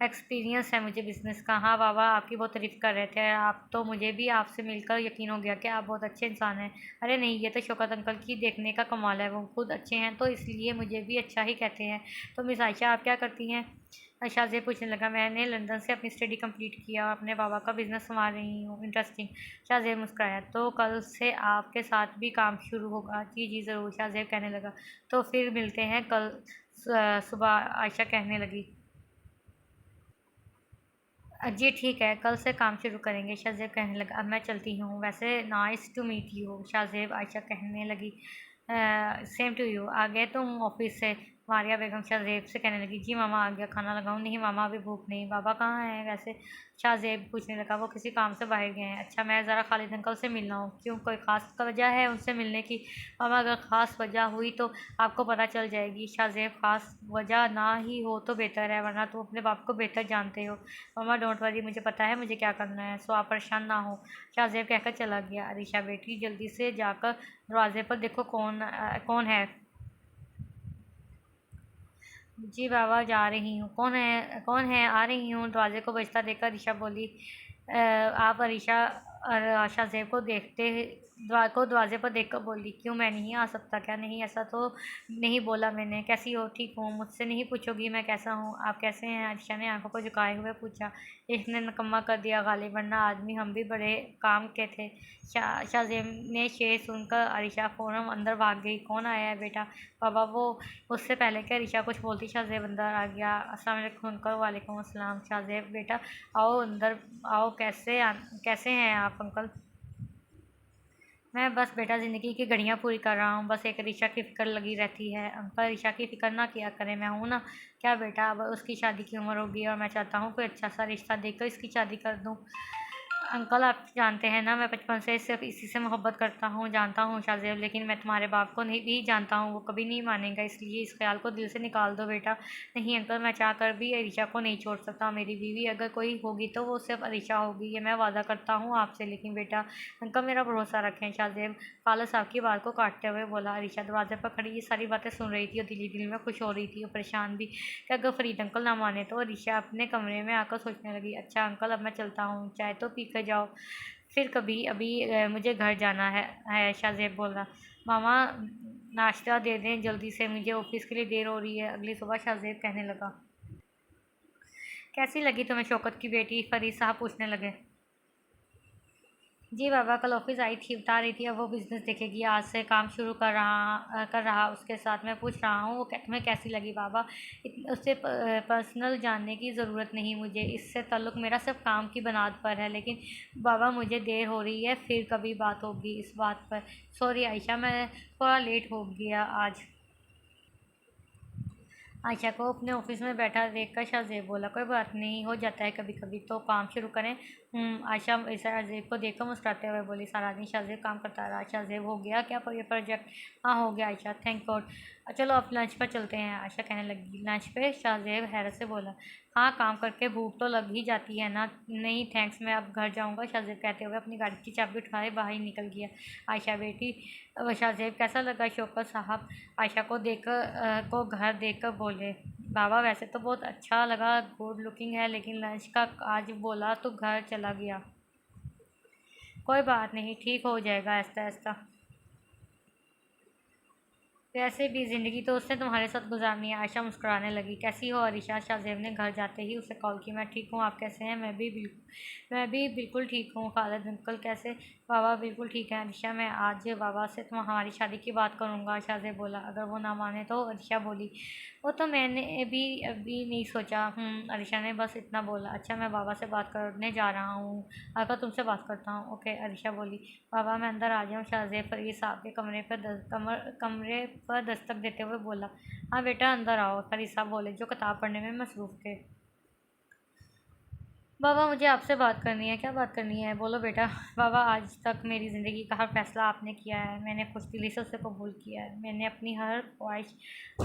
एक्सपीरियंस है मुझे बिज़नेस का। हाँ, बाबा आपकी बहुत तारीफ़ कर रहे थे आप, तो मुझे भी आपसे मिलकर यकीन हो गया कि आप बहुत अच्छे इंसान हैं। अरे नहीं, ये तो शौकत अंकल की देखने का कमाल है, वो खुद अच्छे हैं तो इसलिए मुझे भी अच्छा ही कहते हैं। तो मिस आयशा, आप क्या करती हैं? शाहज़ेब पूछने लगा। मैंने लंदन से अपनी स्टडी कंप्लीट किया और अपने बाबा का बिज़नेस संभाल रही हूँ। इंटरेस्टिंग। शाहज़ेब मुस्कुराया। तो कल से आपके साथ भी काम शुरू होगा? जी जी ज़रूर, शाहज़ेब कहने लगा। तो फिर मिलते हैं कल सुबह, आयशा कहने लगी। जी ठीक है, कल से काम शुरू करेंगे। शाहज़ेब कहने लगा, अब मैं चलती हूँ। वैसे nice to meet you. Shahzeb, Ayesha कहने लगी, सेम टू यू। आ गए तुम ऑफिस से? मारिया बेगम शाहज़ेब से कहने लगी, जी मामा आ गया, खाना लगाऊँ? नहीं मामा, अभी भूख नहीं। बाबा कहाँ हैं वैसे? शाहज़ेब पूछने लगा, वो किसी काम से बाहर गए हैं। अच्छा, मैं ज़रा खालिद अंकल से मिलना हूँ। क्यों, कोई ख़ास वजह है उनसे मिलने की? मामा, अगर ख़ास वजह हुई तो आपको पता चल जाएगी। शाहज़ेब, ख़ास वजह ना ही हो तो बेहतर है, वरना तुम अपने बाप को बेहतर जानते हो। मम्मा डोंट वरी, मुझे पता है मुझे क्या करना है, सो आप परेशान ना हो। शाहज़ेब कहकर चला गया। अरीशा बेटी, जल्दी से जाकर दरवाज़े पर देखो कौन है। जी बाबा, जा रही हूँ। कौन है, आ रही हूँ। दरवाजे को बजता देखकर अरीशा बोली। आप अरीशा शाहज़ेब को दरवाजे पर देखकर बोली, क्यों, मैं नहीं आ सकता क्या? नहीं, ऐसा तो नहीं बोला मैंने। कैसी हो? ठीक हूँ। मुझसे नहीं पूछोगी मैं कैसा हूँ? आप कैसे हैं? अरीशा ने आंखों को झुकाए हुए पूछा। इसने निकम्मा कर दिया गालिब, वरना आदमी हम भी बड़े काम के थे। शाहज़ेब ने शेर सुनकर अरीशा फ़ौरन अंदर भाग गई। कौन आया है बेटा? बाबा, वो। उससे पहले कि अरीशा कुछ बोलती, शाहज़ेब अंदर आ गया। अस्सलाम वालेकुम अंकल। वालेकुम अस्सलाम। शाहज़ेब, बेटा आओ अंदर आओ। कैसे हैं आप अंकल? मैं बस बेटा ज़िंदगी की घड़ियाँ पूरी कर रहा हूँ, बस एक अरीशा की फ़िक्र लगी रहती है। अंकल, अरीशा की फ़िक्र ना किया करें, मैं हूँ ना। क्या बेटा, अब उसकी शादी की उम्र होगी और मैं चाहता हूँ कोई अच्छा सा रिश्ता देखकर इसकी शादी कर दूँ। अंकल, आप जानते हैं ना, मैं बचपन से सिर्फ इसी से मोहब्बत करता हूँ। जानता हूँ शाहज़ेब, लेकिन मैं तुम्हारे बाप को नहीं भी जानता हूँ, वो कभी नहीं मानेगा, इसलिए इस ख्याल को दिल से निकाल दो बेटा। नहीं अंकल, मैं चाह कर भी अरीशा को नहीं छोड़ सकता। मेरी बीवी अगर कोई होगी तो वो सिर्फ अरीशा होगी, ये मैं वादा करता हूँ आपसे। लेकिन बेटा, अंकल मेरा भरोसा रखें। शाहज़ेब खाला साहब की बात को काटते हुए बोला। अरीशा दरवाजे पर खड़ी ये सारी बातें सुन रही थी और दिल में खुश हो रही थी और परेशान भी कि अगर फरीद अंकल ना माने तो। अरीशा अपने कमरे में आकर सोचने लगी, अच्छा अंकल, अब मैं चलता हूँ, चाय तो पी कर जाओ, फिर कभी। अभी मुझे घर जाना है। शाहज़ेब बोला। मामा, नाश्ता दे दें जल्दी से, मुझे ऑफिस के लिए देर हो रही है। अगली सुबह शाहज़ेब कहने लगा, कैसी लगी तुम्हें शौकत की बेटी? फरीद साहब पूछने लगे। जी बाबा, कल ऑफिस आई थी, बता रही थी अब वो बिज़नेस देखेगी, आज से काम शुरू कर रहा उसके साथ। मैं पूछ रहा हूँ वो तुम्हें कैसी लगी बाबा? उससे पर्सनल जानने की ज़रूरत नहीं मुझे, इससे ताल्लुक़ मेरा सिर्फ काम की बुनियाद पर है। लेकिन बाबा, मुझे देर हो रही है, फिर कभी बात होगी इस बात पर। सॉरी आयशा, मैं थोड़ा लेट हो गया आज। आयशा को अपने ऑफिस में बैठा देखकर शाहज़ेब बोला, कोई बात नहीं, हो जाता है कभी कभी, तो काम शुरू करें। आयशा शाहज़ेब को देखकर मुस्कुराते हुए बोली। सारा दिन शाहज़ेब काम करता रहा। शाहज़ेब, हो गया क्या ये प्रोजेक्ट? हाँ हो गया आयशा, थैंक गॉड। चलो अब लंच पर चलते हैं, आयशा कहने लगी। लंच पे? शाहज़ेब हैरत से बोला। हाँ, काम करके भूख तो लग ही जाती है ना। नहीं थैंक्स, मैं अब घर जाऊँगा, शाहज़ेब कहते हुए अपनी गाड़ी की चाबी उठाए बाहर निकल गया। आयशा बेटी, शाहज़ेब कैसा लगा शौकत साहब? आयशा को घर देखकर बोले। बाबा वैसे तो बहुत अच्छा लगा, गुड लुकिंग है, लेकिन लंच का आज बोला तो घर चला गया। कोई बात नहीं, ठीक हो जाएगा आहिस्ता आहिस्ता। वैसे भी ज़िंदगी तो उसने तुम्हारे साथ गुजारनी है। आयशा मुस्कुराने लगी। कैसी हो अरीशा? शाहज़ेब ने घर जाते ही उसे कॉल की। मैं ठीक हूँ, आप कैसे हैं? मैं भी बिल्कुल ठीक हूँ। खालिद अंकल कैसे? बाबा बिल्कुल ठीक है। अरीशा, मैं आज बाबा से हमारी शादी की बात करूँगा। शाहज़ेब बोला। अगर वो ना माने तो? अरीशा बोली। वो तो मैंने भी अभी नहीं सोचा। अरीशा ने बस इतना बोला। अच्छा, मैं बाबा से बात करने जा रहा हूँ, आकर तुमसे बात करता हूँ। ओके, अरीशा बोली। बाबा, मैं अंदर आ जाऊँ? शाहज़ेब फरीद साहब के कमरे पर दस्तक देते हुए बोला। हाँ बेटा, अंदर आओ, फरीद साहब बोले, जो किताब पढ़ने में मसरूफ़ थे। बाबा, मुझे आपसे बात करनी है। क्या बात करनी है? बोलो बेटा। बाबा, आज तक मेरी ज़िंदगी का हर फैसला आपने किया है। मैंने खुशदिली से उसे कबूल किया है। मैंने अपनी हर ख्वाहिश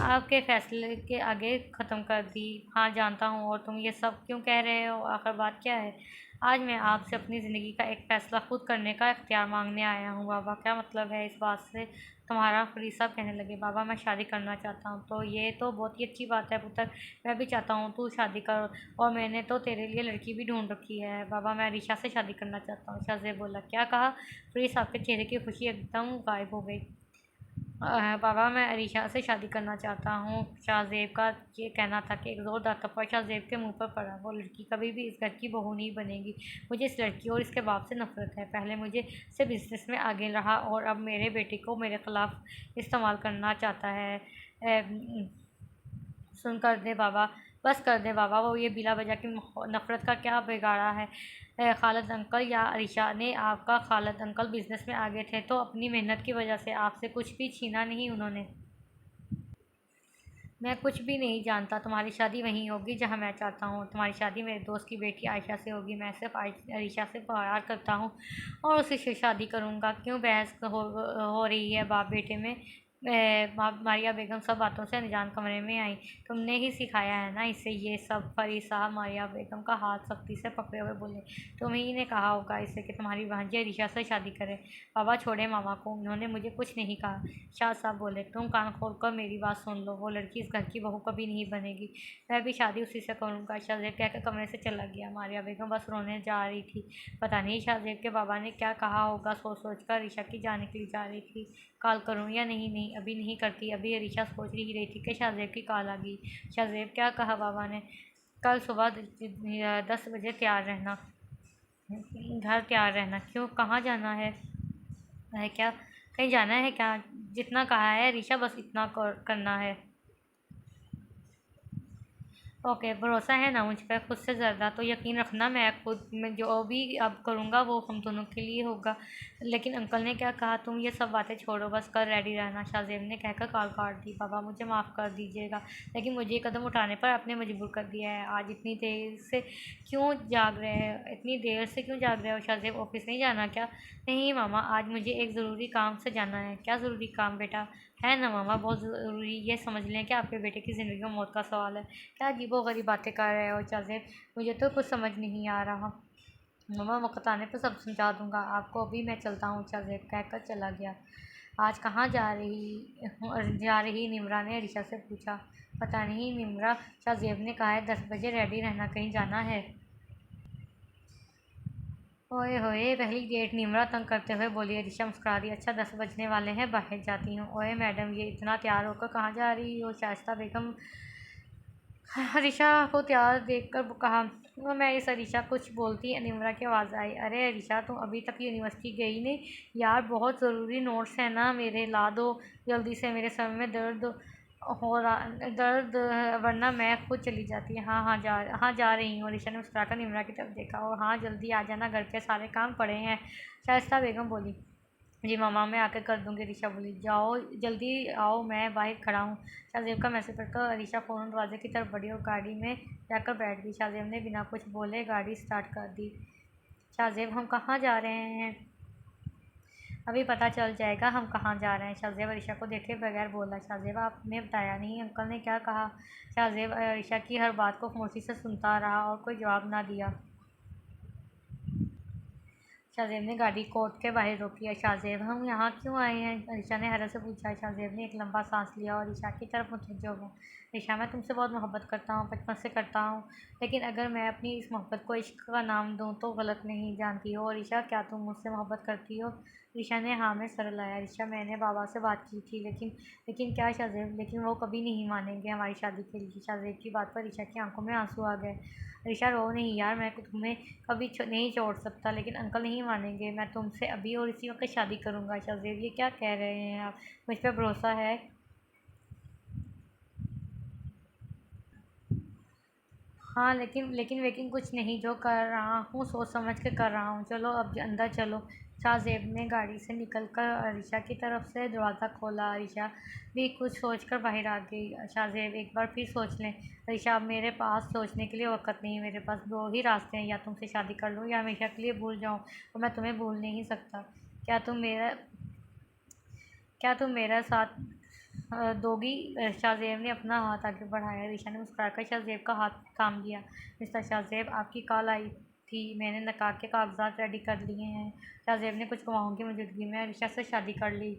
आपके फैसले के आगे ख़त्म कर दी। हाँ, जानता हूँ। और तुम ये सब क्यों कह रहे हो? आखिर बात क्या है? आज मैं आपसे अपनी ज़िंदगी का एक फ़ैसला खुद करने का इख्तियार मांगने आया हूँ। बाबा, क्या मतलब है इस बात से तुम्हारा? फरीद साहब कहने लगे। बाबा, मैं शादी करना चाहता हूँ। तो ये तो बहुत ही अच्छी बात है पुत्र। मैं भी चाहता हूँ तू शादी कर, और मैंने तो तेरे लिए लड़की भी ढूंढ रखी है। बाबा, मैं अरीशा से शादी करना चाहता हूँ। शाहज़ेब बोला। क्या कहा? फरीद साहब के चेहरे की खुशी एकदम गायब हो गई। बाबा, मैं अरीशा से शादी करना चाहता हूँ। शाहज़ेब का ये कहना था कि एक ज़ोरदार थप्पड़ शाहज़ेब के मुंह पर पड़ा। वो लड़की कभी भी इस घर की बहू नहीं बनेगी। मुझे इस लड़की और इसके बाप से नफरत है। पहले मुझे से बिजनेस में आगे रहा, और अब मेरे बेटे को मेरे ख़िलाफ़ इस्तेमाल करना चाहता है। सुन कर दे बाबा, बस कर दे बाबा। वो ये बिला वजह की नफ़रत का क्या बिगाड़ा है? खालिद अंकल या अरीशा ने? आपका खालिद अंकल बिजनेस में आगे थे तो अपनी मेहनत की वजह से आपसे कुछ भी छीना नहीं उन्होंने। मैं कुछ भी नहीं जानता। तुम्हारी शादी वहीं होगी जहाँ मैं चाहता हूँ। तुम्हारी शादी मेरे दोस्त की बेटी आयशा से होगी। मैं सिर्फ अरीशा से प्यार करता हूँ और उसी से शादी करूँगा। क्यों बहस हो रही है बाप बेटे में? मारिया बेगम सब बातों से अनजान कमरे में आई। तुमने ही सिखाया है ना इसे ये सब? फरीद साहब मारिया बेगम का हाथ सख्ती से पकड़े हुए बोले। तुम ही ने कहा होगा इसे कि तुम्हारी भांजी अरीशा से शादी करे। बाबा, छोड़े मामा को, उन्होंने मुझे कुछ नहीं कहा। शाह साहब बोले। तुम कान खोलकर मेरी बात सुन लो। वो लड़की इस घर की बहू कभी नहीं बनेगी। मैं भी शादी उसी से करूँगा। शाहजेब कहकर कमरे से चला गया। मारिया बेगम बस रोने जा रही थी। पता नहीं शाहजेब के बाबा ने क्या कहा होगा। सोच सोच कर अरीशा की जान निकली जा रही थी। कॉल करूँ या नहीं? नहीं, अभी नहीं करती। अभी अरीशा सोच ही रही थी कि शाहजेब की कॉल आ गई। शाहजेब, क्या कहा बाबा ने? कल सुबह 10 बजे तैयार रहना, घर तैयार रहना। क्यों, कहाँ जाना है क्या? कहीं जाना है क्या? जितना कहा है ऋषा, बस इतना करना है। ओके, भरोसा है ना मुझ पर? खुद से ज़्यादा तो यकीन रखना। मैं जो भी अब करूँगा वो हम दोनों के लिए होगा। लेकिन अंकल ने क्या कहा? तुम ये सब बातें छोड़ो, बस कर रेडी रहना। शाहजेब ने कहकर कॉल काट दी। बाबा, मुझे माफ़ कर दीजिएगा, लेकिन मुझे ये कदम उठाने पर आपने मजबूर कर दिया है। आज इतनी देर से क्यों जाग रहे हो? शाहजेब, ऑफिस नहीं जाना क्या? नहीं मामा, आज मुझे एक ज़रूरी काम से जाना है। क्या ज़रूरी काम बेटा? है ना मामा, बहुत ज़रूरी। ये समझ लें कि आपके बेटे की ज़िंदगी में मौत का सवाल है। क्या अजीबो-गरीब बातें कर रहे हो शाहज़ेब? मुझे तो कुछ समझ नहीं आ रहा। मम्मा, वक़्त आने पर सब समझा दूँगा आपको। अभी मैं चलता हूँ। शाहज़ेब कहकर चला गया। आज कहाँ जा रही निम्रा ने अरीशा से पूछा। पता नहीं निम्रा, शाहज़ेब ने कहा है 10 बजे रेडी रहना, कहीं जाना है। ओए होए, पहली डेट? निम्रा तंग करते हुए बोली। अरीशा मुस्कुरा दी। अच्छा, 10 बजने वाले हैं, बाहर जाती हूँ। ओए मैडम, ये इतना तैयार होकर कहाँ जा रही हो? शाइस्ता बेगम अरीशा को तैयार देखकर कहा। मैं इस अरीशा, कुछ बोलती निम्रा की आवाज़ आई। अरे अरीशा, तुम अभी तक यूनिवर्सिटी गई नहीं? यार, बहुत ज़रूरी नोट्स हैं ना मेरे, ला दो जल्दी से। मेरे सर में दर्द वरना मैं खुद चली जाती। हाँ, जा रही हूँ। अरीशा ने मुस्कुराकर निम्रा की तरफ देखा। और हाँ, जल्दी आ जाना, घर के सारे काम पड़े हैं। शाइस्ता बेगम बोली। जी मामा, मैं आकर कर दूँगी। अरीशा बोली। जाओ, जल्दी आओ, मैं बाहर खड़ा हूँ। शाहज़ेब का मैसेज पढ़कर अरीशा फ़ौरन दरवाजे की तरफ बढ़ी और गाड़ी में जाकर बैठ गई। शाहज़ेब ने बिना कुछ बोले गाड़ी स्टार्ट कर दी। शाहज़ेब, हम कहाँ जा रहे हैं? अभी पता चल जाएगा हम कहाँ जा रहे हैं। शाहज़ेब अरीशा को देखे बगैर बोला। शाहज़ेब, आपने बताया नहीं, अंकल ने क्या कहा? शाहज़ेब अरीशा की हर बात को खामोशी से सुनता रहा और कोई जवाब ना दिया। शाहज़ेब ने गाड़ी कोर्ट के बाहर रोकी। शाहज़ेब, हम यहाँ क्यों आए हैं? ईशा ने हैरत से पूछा। शाहज़ेब ने एक लंबा सांस लिया और ईशा की तरफ मुतवज्जो हुआ। ईशा, मैं तुमसे बहुत मोहब्बत करता हूँ, बचपन से करता हूँ, लेकिन अगर मैं अपनी इस मोहब्बत को इश्क का नाम दूँ तो गलत नहीं जानती हो? और ईशा, क्या तुम मुझसे मोहब्बत करती हो? ईशा ने हाँ में सर हिलाया। ईशा, मैंने बाबा से बात की थी, लेकिन क्या शाहज़ेब? लेकिन वो कभी नहीं मानेंगे हमारी शादी के लिए। शाहज़ेब की बात पर ईशा की आंखों में आंसू आ गए। ईशा, रो नहीं यार, मैं तुम्हें कभी नहीं छोड़ सकता, लेकिन अंकल नहीं मानेंगे। मैं तुमसे अभी और इसी वक्त शादी करूँगा। शाहज़ेब, ये क्या कह रहे हैं आप? मुझ पर भरोसा है? हाँ, लेकिन कुछ नहीं, जो कर रहा हूँ सोच समझ के कर रहा हूँ। चलो अब अंदर चलो। शाहज़ेब ने गाड़ी से निकलकर अरीशा की तरफ से दरवाज़ा खोला। अरीशा भी कुछ सोचकर बाहर आ गई। शाहज़ेब, एक बार फिर सोच लें। अरीशा, अब मेरे पास सोचने के लिए वक़्त नहीं। मेरे पास दो ही रास्ते हैं, या तुमसे शादी कर लूँ या हमेशा के लिए भूल जाऊँ, और मैं तुम्हें भूल नहीं सकता। क्या तुम मेरा क्या तुम मेरा साथ दोगी? शाहज़ेब ने अपना हाथ आगे बढ़ाया। रीशा ने मुस्कुराकर शाहज़ेब का हाथ थाम लिया। मिस्टर शाहज़ेब, आपकी कॉल आई थी, मैंने निकाह के कागजात रेडी कर लिए हैं। शाहज़ेब ने कुछ गवाहों की मौजूदगी में अरीशा से शादी कर ली।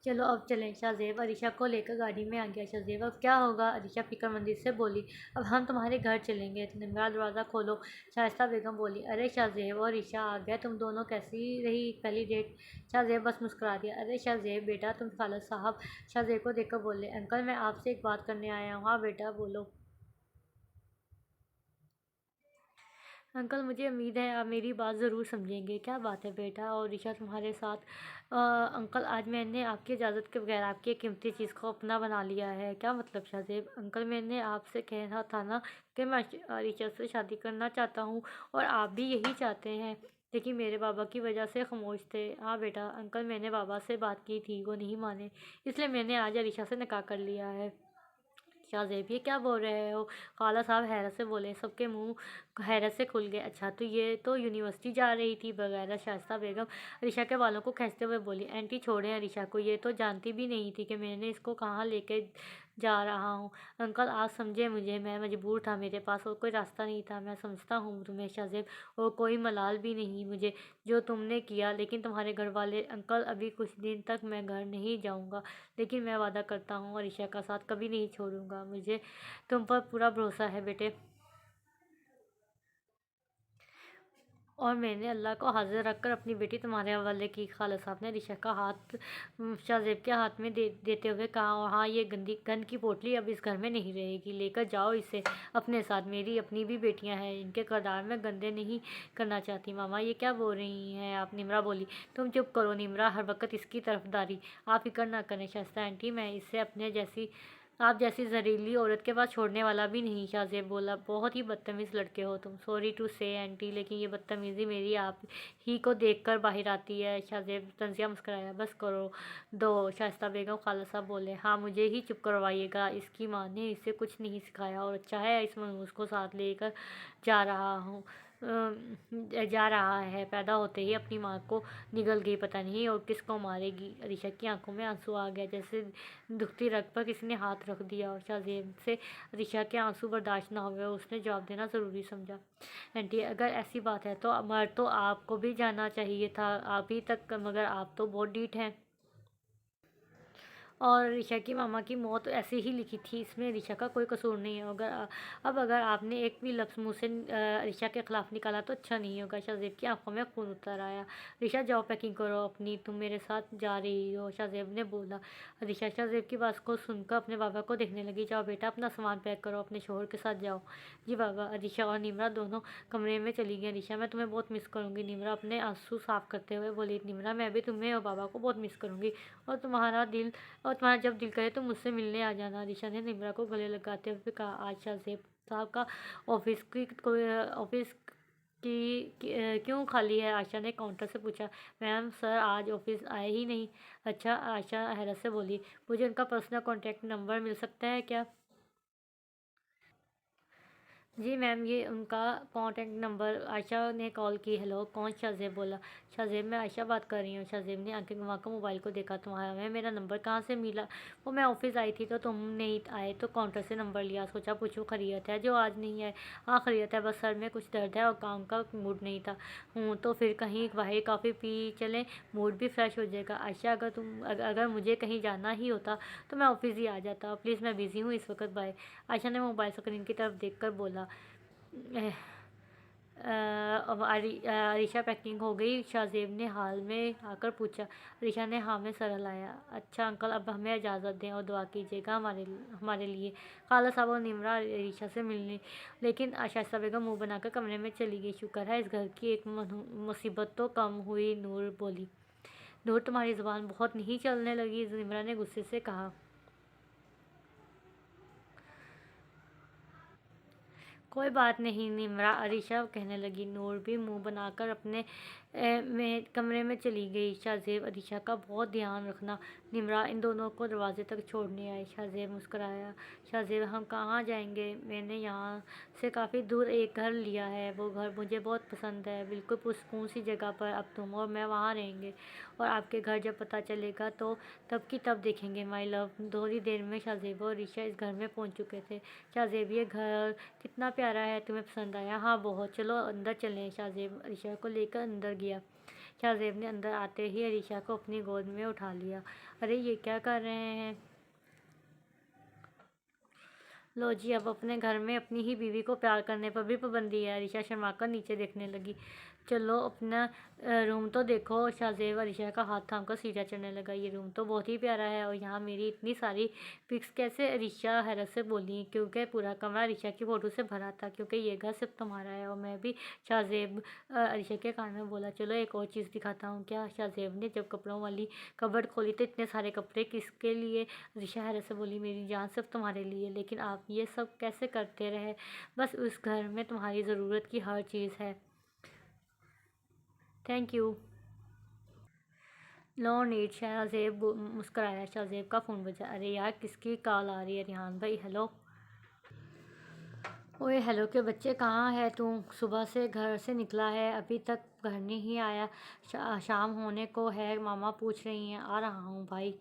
चलो अब चलें। शाहज़ेब अरीशा को लेकर गाड़ी में आ गया। शाहज़ेब, अब क्या होगा? अरीशा फ़िक्रमंदी से बोली। अब हम तुम्हारे घर चलेंगे। निम्रा, दरवाज़ा खोलो। शाइस्ता बेगम बोली। अरे शाहज़ेब और ईशा आ गए, तुम दोनों कैसी रही पहली डेट? शाहज़ेब बस मुस्कुरा दिया। अरे शाहज़ेब बेटा, तुम खाला साहब शाहज़ेब को देखकर बोले। अंकल, मैं आपसे एक बात करने आया हूँ। हाँ बेटा, बोलो। अंकल, मुझे उम्मीद है आप मेरी बात ज़रूर समझेंगे। क्या बात है बेटा? और ऋषा तुम्हारे साथ? अंकल, आज मैंने आपकी इजाज़त के बगैर आपकी एक कीमती चीज़ को अपना बना लिया है। क्या मतलब शाहज़ेब? अंकल, मैंने आपसे कहना था ना कि मैं ऋषा से शादी करना चाहता हूँ, और आप भी यही चाहते हैं, लेकिन मेरे बाबा की वजह से खामोश थे। हाँ बेटा, अंकल मैंने बाबा से बात की थी, वो नहीं माने, इसलिए मैंने आज ऋषा से निकाह कर लिया है। शाहज़ेब, ये क्या बोल रहे हो? खाला साहब हैरत से बोले। सबके मुंह हैरत से खुल गए। अच्छा, तो ये तो यूनिवर्सिटी जा रही थी वगैरह। शाइस्ता बेगम अरीशा के बालों को खींचते हुए बोली। आंटी छोड़ें अरीशा को, ये तो जानती भी नहीं थी कि मैंने इसको कहाँ लेके जा रहा हूँ। अंकल, आप समझे मुझे, मैं मजबूर था, मेरे पास और कोई रास्ता नहीं था। मैं समझता हूँ तुम्हें शाहज़ेब, और कोई मलाल भी नहीं मुझे जो तुमने किया, लेकिन तुम्हारे घर वाले। अंकल, अभी कुछ दिन तक मैं घर नहीं जाऊँगा, लेकिन मैं वादा करता हूँ अरीशा का साथ कभी नहीं छोड़ूंगा। मुझे तुम पर पूरा भरोसा है बेटे, और मैंने अल्लाह को हाजिर रखकर अपनी बेटी तुम्हारे हवाले की। खाला साहब ने ऋषा का हाथ शाहज़ेब के हाथ में देते हुए कहा। और हाँ, ये गंदी गन की पोटली अब इस घर में नहीं रहेगी, लेकर जाओ इसे अपने साथ। मेरी अपनी भी बेटियां हैं, इनके किरदार में गंदे नहीं करना चाहती। मामा, ये क्या बोल रही हैं आप? निम्रा बोली। तुम चुप करो निम्रा, हर वक्त इसकी तरफदारी आप फिक्र ना करें शाइस्ता आंटी, मैं इससे अपने जैसी आप जैसी जहरीली औरत के पास छोड़ने वाला भी नहीं। शाहज़ेब बोला। बहुत ही बदतमीज़ लड़के हो तुम। सॉरी टू से आंटी, लेकिन ये बदतमीज़ी मेरी आप ही को देखकर बाहर आती है। शाहज़ेब तंजिया मुस्कुराया। बस करो दो शाइस्ता बेगम। खाला साहब बोले। हाँ, मुझे ही चुप करवाइएगा, इसकी माँ ने इसे कुछ नहीं सिखाया, और अच्छा है इस मनहूस को साथ लेकर जा रहा हूँ जा रहा है। पैदा होते ही अपनी माँ को निगल गई, पता नहीं और किसको मारेगी। अरीशा की आंखों में आंसू आ गया, जैसे दुखती रग पर किसी ने हाथ रख दिया। और शाहज़ेब से अरीशा के आंसू बर्दाश्त ना हुए, उसने जवाब देना ज़रूरी समझा। आंटी, अगर ऐसी बात है तो मर तो आपको भी जाना चाहिए था अभी तक, मगर आप तो बहुत ढीठ हैं। और ऋषा की मामा की मौत ऐसे ही लिखी थी, इसमें ऋषा का कोई कसूर नहीं है। अगर आपने एक भी लफ्ज़ मुँह से ऋषा के ख़िलाफ़ निकाला तो अच्छा नहीं होगा। शाहज़ेब की आंखों में खून उतर आया। ऋषा, जाओ पैकिंग करो अपनी, तुम मेरे साथ जा रही हो, शाहज़ेब ने बोला। ऋषा शाहज़ेब की बात को सुनकर अपने बाबा को देखने लगी। जाओ बेटा, अपना सामान पैक करो, अपने शोहर के साथ जाओ। जी बाबा। ऋषा और निम्रा दोनों कमरे में चली गई। ऋषा, मैं तुम्हें बहुत मिस करूँगी। निम्रा अपने आंसू साफ करते हुए बोली। निम्रा, मैं भी तुम्हें और बाबा को बहुत मिस करूँगी, और तुम्हारा जब दिल करे तो मुझसे मिलने आ जाना। ऋषा ने निम्रा को गले लगाते हुए कहा। आज शाहज़ेब साहब का ऑफिस क्यों खाली है? आशा ने काउंटर से पूछा। मैम, सर आज ऑफिस आए ही नहीं। अच्छा, आशा हैरत से बोली। मुझे उनका पर्सनल कॉन्टैक्ट नंबर मिल सकता है क्या? जी मैम, ये उनका कॉन्टैक्ट नंबर। आयशा ने कॉल की। हेलो, कौन? शाहज़ेब बोला। शाहज़ेब, मैं आयशा बात कर रही हूँ। शाहज़ेब ने आंखें घुमाकर मोबाइल को देखा। तुम्हारा मेरा नंबर कहाँ से मिला? वो मैं ऑफिस आई थी तो तुम नहीं आए तो काउंटर से नंबर लिया। सोचा पूछूं खैरियत है, जो आज नहीं है। हाँ खैरियत है, बस सर में कुछ दर्द है और काम का मूड नहीं था। तो फिर कहीं बाहर कॉफ़ी पी चलें, मूड भी फ्रेश हो जाएगा। आयशा, अगर मुझे कहीं जाना ही होता तो मैं ऑफिस ही आ जाता। प्लीज़, मैं बिज़ी हूँ इस वक्त, बाय। आयशा ने मोबाइल स्क्रीन की तरफ देखकर बोला। एह, अब अरीशा पैकिंग हो गई? शाहज़ेब ने हाल में आकर पूछा। अरीशा ने हाँ में सर हिलाया। अच्छा अंकल, अब हमें इजाज़त दें और दुआ कीजिएगा हमारे हमारे लिए। खाला साहब और निमरा अरीशा से मिलने, लेकिन शाइस्ता बेगम मुंह बनाकर कमरे में चली गई। शुक्र है इस घर की एक मुसीबत तो कम हुई, नूर बोली। नूर, तुम्हारी ज़ुबान बहुत नहीं चलने लगी? निमरा ने गुस्से से कहा। कोई बात नहीं निमरा, अरीशा कहने लगी। नूर भी मुंह बनाकर अपने में कमरे में चली गई। शाहज़ेब, अरीशा का बहुत ध्यान रखना। निमरा इन दोनों को दरवाजे तक छोड़ने आई। शाहज़ेब मुस्कुराया। शाहज़ेब, हम कहाँ जाएंगे? मैंने यहाँ से काफ़ी दूर एक घर लिया है। वो घर मुझे बहुत पसंद है, बिल्कुल पुरसकून सी जगह पर। अब तुम और मैं वहाँ रहेंगे और आपके घर जब पता चलेगा तो तब की तब देखेंगे माई लव। थोड़ी देर में शाहज़ेब और अरीशा इस घर में पहुँच चुके थे। शाहज़ेब, ये घर कितना प्यारा है, तुम्हें पसंद आया? हाँ बहुत, चलो अंदर चलें। शाहज़ेब अरीशा को लेकर अंदर गया। शाहज़ेब ने अंदर आते ही अरीशा को अपनी गोद में उठा लिया। अरे ये क्या कर रहे हैं? लो जी, अब अपने घर में अपनी ही बीवी को प्यार करने पर भी पाबंदी है। अरीशा शर्मा कर नीचे देखने लगी। चलो अपना रूम तो देखो। शाहज़ेब अरीशा का हाथ थामकर सीढ़ियाँ चढ़ने लगा। ये रूम तो बहुत ही प्यारा है और यहाँ मेरी इतनी सारी पिक्स कैसे? अरीशा हैरत से बोली, क्योंकि पूरा कमरा अरीशा की फ़ोटो से भरा था। क्योंकि ये घर सिर्फ तुम्हारा है और मैं भी। शाहज़ेब अरीशा के कान में बोला। चलो एक और चीज़ दिखाता हूँ क्या? शाहज़ेब ने जब कपड़ों वाली कबर्ड खोली तो इतने सारे कपड़े किसके लिए? अरीशा हैरत से बोली, मेरी जान, सिर्फ तुम्हारे लिए। लेकिन आप ये सब कैसे करते रहे? बस उस घर में तुम्हारी ज़रूरत की हर चीज़ है। Thank you. No need. Shahzeb मुस्कराया। शाहज़ेब का फ़ोन बजा। अरे यार, किसकी कॉल आ रही है? रिहान भाई। हेलो। ओए हेलो के बच्चे, कहाँ है तू? सुबह से घर से निकला है, अभी तक घर नहीं आया। शाम होने को है, मामा पूछ रही हैं। आ रहा हूँ भाई।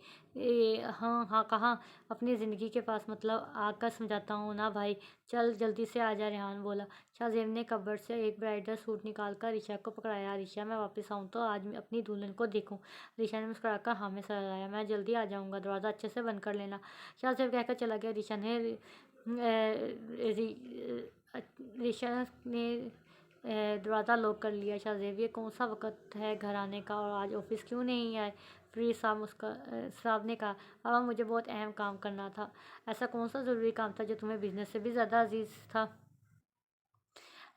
हाँ हाँ, कहाँ? अपनी ज़िंदगी के पास, मतलब आकर समझाता हूँ ना भाई। चल जल्दी से आ जा, रेहान बोला। शाहज़ेब ने कबर्ड से एक ब्राइडल सूट निकाल कर ऋषा को पकड़ाया। ऋषा, मैं वापस आऊँ तो आज मैं अपनी दुल्हन को देखूँ? ऋषा ने मुस्कुराकर हाँ में सर हिलाया। मैं जल्दी आ जाऊँगा, दरवाज़ा अच्छे से बंद कर लेना। शाहज़ेब कहकर चला गया। ऋषा ने ऋषा ने दरवाज़ा लॉक कर लिया। शाहज़ेब, ये कौन सा वक्त है घर आने का और आज ऑफिस क्यों नहीं आए? फ्री साहब साहब ने कहा। पापा, मुझे बहुत अहम काम करना था। ऐसा कौन सा ज़रूरी काम था जो तुम्हें बिजनेस से भी ज़्यादा अजीज़ था?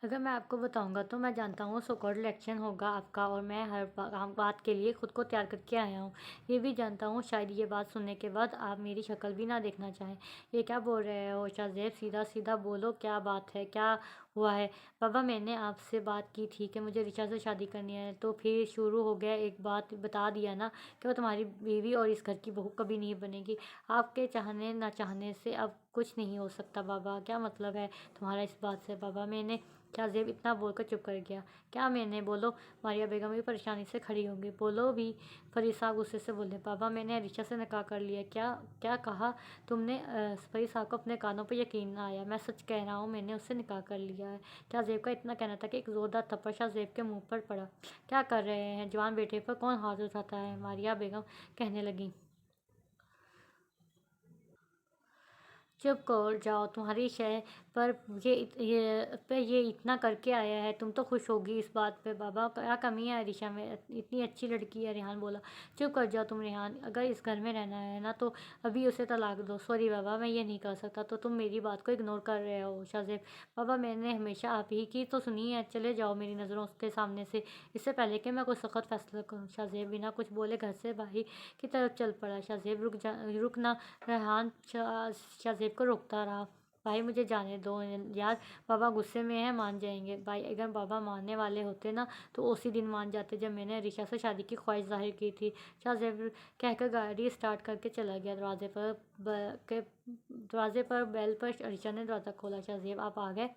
अगर मैं आपको बताऊंगा तो मैं जानता हूँ सुकॉर्ड इलेक्शन होगा आपका और मैं हर बात के लिए खुद को तैयार करके आया हूँ। ये भी जानता हूँ शायद ये बात सुनने के बाद आप मेरी शक्ल भी ना देखना चाहें। ये क्या बोल रहे हो शाहज़ेब? सीधा सीधा बोलो, क्या बात है, क्या हुआ है? पापा, मैंने आपसे बात की थी कि मुझे ऋचा से शादी करनी है, तो फिर शुरू हो गया। एक बात बता दिया ना कि वो तुम्हारी बीवी और इस घर की बहू कभी नहीं बनेगी। आपके चाहने ना चाहने से अब कुछ नहीं हो सकता। बाबा, क्या मतलब है तुम्हारा इस बात से? बाबा, मैंने। शाहज़ेब इतना बोलकर चुप कर गया। क्या मैंने? बोलो। मारिया बेगम भी परेशानी से खड़ी होंगी। बोलो भी। फरीद साहब गुस्से से बोले। बाबा, मैंने अरीशा से निकाह कर लिया। क्या? क्या कहा तुमने? फरीद साहब को अपने कानों पर यकीन ना आया। मैं सच कह रहा हूँ, मैंने उससे निकाह कर लिया है। शाहज़ेब का इतना कहना था कि एक ज़ोरदार थप्पड़ शाहज़ेब के मुंह पर पड़ा। क्या कर रहे हैं? जवान बेटे पर कौन हाथ उठाता है? मारिया बेगम कहने लगी। चुप कर जाओ, तुम्हारी शय पर ये इतना करके आया है, तुम तो खुश होगी इस बात पे। बाबा, क्या कमी है अरीशा में? इतनी अच्छी लड़की है। रेहान बोला। चुप कर जाओ तुम रेहान, अगर इस घर में रहना है ना तो अभी उसे तलाक दो। सॉरी बाबा, मैं ये नहीं कर सकता। तो तुम मेरी बात को इग्नोर कर रहे हो शाहज़ेब? बाबा, मैंने हमेशा आप ही की तो सुनी है। चले जाओ मेरी नज़रों के सामने से, इससे पहले कि मैं कोई सख्त फैसला करूँ। शाहज़ेब बिना कुछ बोले घर से बाहर की तरफ चल पड़ा। शाहज़ेब, रुक ना। रेहान शाहज़ेब को रोकता रहा। भाई, मुझे जाने दो यार, बाबा गुस्से में है, मान जाएंगे। भाई, अगर बाबा मानने वाले होते ना तो उसी दिन मान जाते जब मैंने ऋचा से शादी की ख्वाहिश जाहिर की थी। शाहज़ेब कहकर गाड़ी स्टार्ट करके चला गया। दरवाजे पर बेल पर ऋचा ने दरवाज़ा खोला। शाहज़ेब, आप आ गए?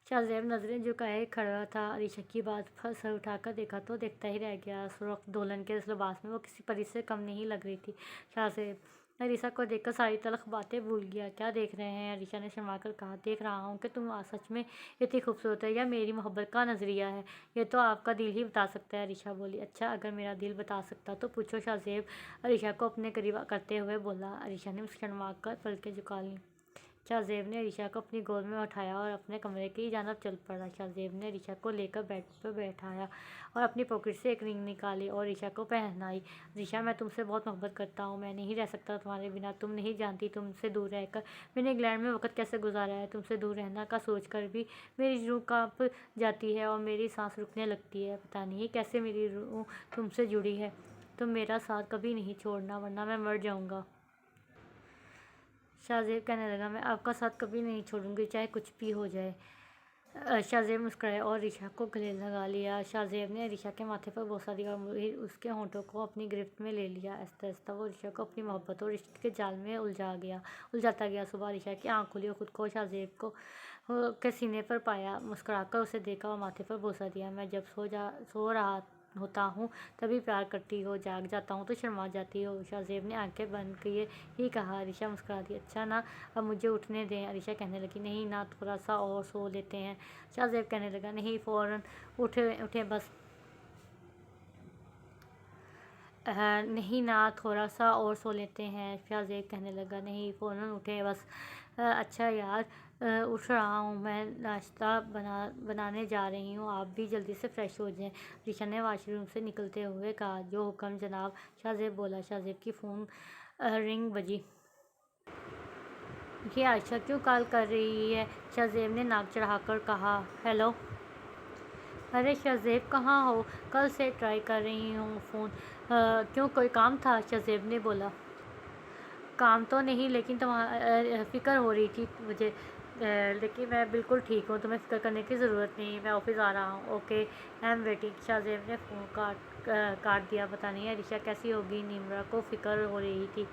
शाहज़ेब नज़रें झुकाए खड़ा था। अरीशा की बात पर सर उठाकर देखा तो देखता ही रह गया। सुर्ख दुल्हन के लिबास में वो किसी परी से कम नहीं लग रही थी। शाहज़ेब अरीशा को देखकर सारी तलख बातें भूल गया। क्या देख रहे हैं? अरीशा ने शर्मा कर कहा। देख रहा हूँ कि तुम सच में इतनी खूबसूरत है या मेरी मोहब्बत का नज़रिया है, ये तो आपका दिल ही बता सकता है। अरीशा बोली। अच्छा, अगर मेरा दिल बता सकता तो पूछो। शाहज़ेब अरीशा को अपने करीब करते हुए बोला। अरीशा ने शर्मा कर पलकें झुका लीं। शाहज़ेब ने अरीशा को अपनी गोद में उठाया और अपने कमरे की जानब चल पड़ा। शाहज़ेब ने अरीशा को लेकर बेड पर बैठाया और अपनी पॉकेट से एक रिंग निकाली और अरीशा को पहनाई। अरीशा, मैं तुमसे बहुत मोहब्बत करता हूँ, मैं नहीं रह सकता तुम्हारे बिना। तुम नहीं जानती तुमसे दूर रहकर मैंने इंग्लैंड में वक्त कैसे गुजारा है। तुमसे दूर रहना का सोच कर भी मेरी रूह काँप जाती है और मेरी सांस रुकने लगती है। पता नहीं कैसे मेरी रूह तुमसे जुड़ी है। तुम मेरा साथ कभी नहीं छोड़ना, वरना मैं मर जाऊँगा। शाहज़ेब कहने लगा। मैं आपका साथ कभी नहीं छोड़ूंगी, चाहे कुछ भी हो जाए। शाहज़ेब मुस्कुराया और अरीशा को गले लगा लिया। शाहज़ेब ने अरीशा के माथे पर बोसा दिया और उसके होंठों को अपनी गिरफ्त में ले लिया। आहिस्ता आहिस्ता वो अरीशा को अपनी मोहब्बत और इश्क के जाल में उलझाता गया। सुबह अरीशा की आँख खुली और खुद को शाहज़ेब को के सीने पर पाया। मुस्कुराकर उसे देखा और माथे पर बोसा दिया। मैं जब सो रहा होता हूँ तभी प्यार करती हो, जाग जाता हूँ तो शर्मा जाती हो। शाहज़ेब ने आंखें बंद किए ही कहा। अरीशा मुस्कुरा दी। अच्छा ना, अब मुझे उठने दें। अरीशा कहने लगी। नहीं ना, थोड़ा सा और सो लेते हैं। शाहज़ेब कहने लगा। नहीं, फ़ौरन उठे बस। नहीं ना, थोड़ा सा और सो लेते हैं। शाहज़ेब कहने लगा। नहीं, फ़ौरन उठे बस। अच्छा यार, उठ रहा हूँ मैं, नाश्ता बनाने जा रही हूँ, आप भी जल्दी से फ्रेश हो जाएं। ऋषा ने वाशरूम से निकलते हुए कहा। जो हुक्म जनाब। शाहज़ेब बोला। शाहज़ेब की फ़ोन रिंग बजी। ये आयशा क्यों कॉल कर रही है? शाहज़ेब ने नाक चढ़ाकर कहा। हेलो। अरे शाहज़ेब, कहाँ हो? कल से ट्राई कर रही हूँ फ़ोन। क्यों, कोई काम था? शाहज़ेब ने बोला। काम तो नहीं, लेकिन तुम्हारा फ़िक्र हो रही थी मुझे। लेकिन मैं बिल्कुल ठीक हूँ, तुम्हें फ़िक्र करने की ज़रूरत नहीं। मैं ऑफ़िस आ रहा हूँ। Okay, I am waiting. Shahzeb ने फ़ोन काट दिया। पता नहीं अरीशा कैसी होगी। निम्रा को फ़िक्र हो रही थी।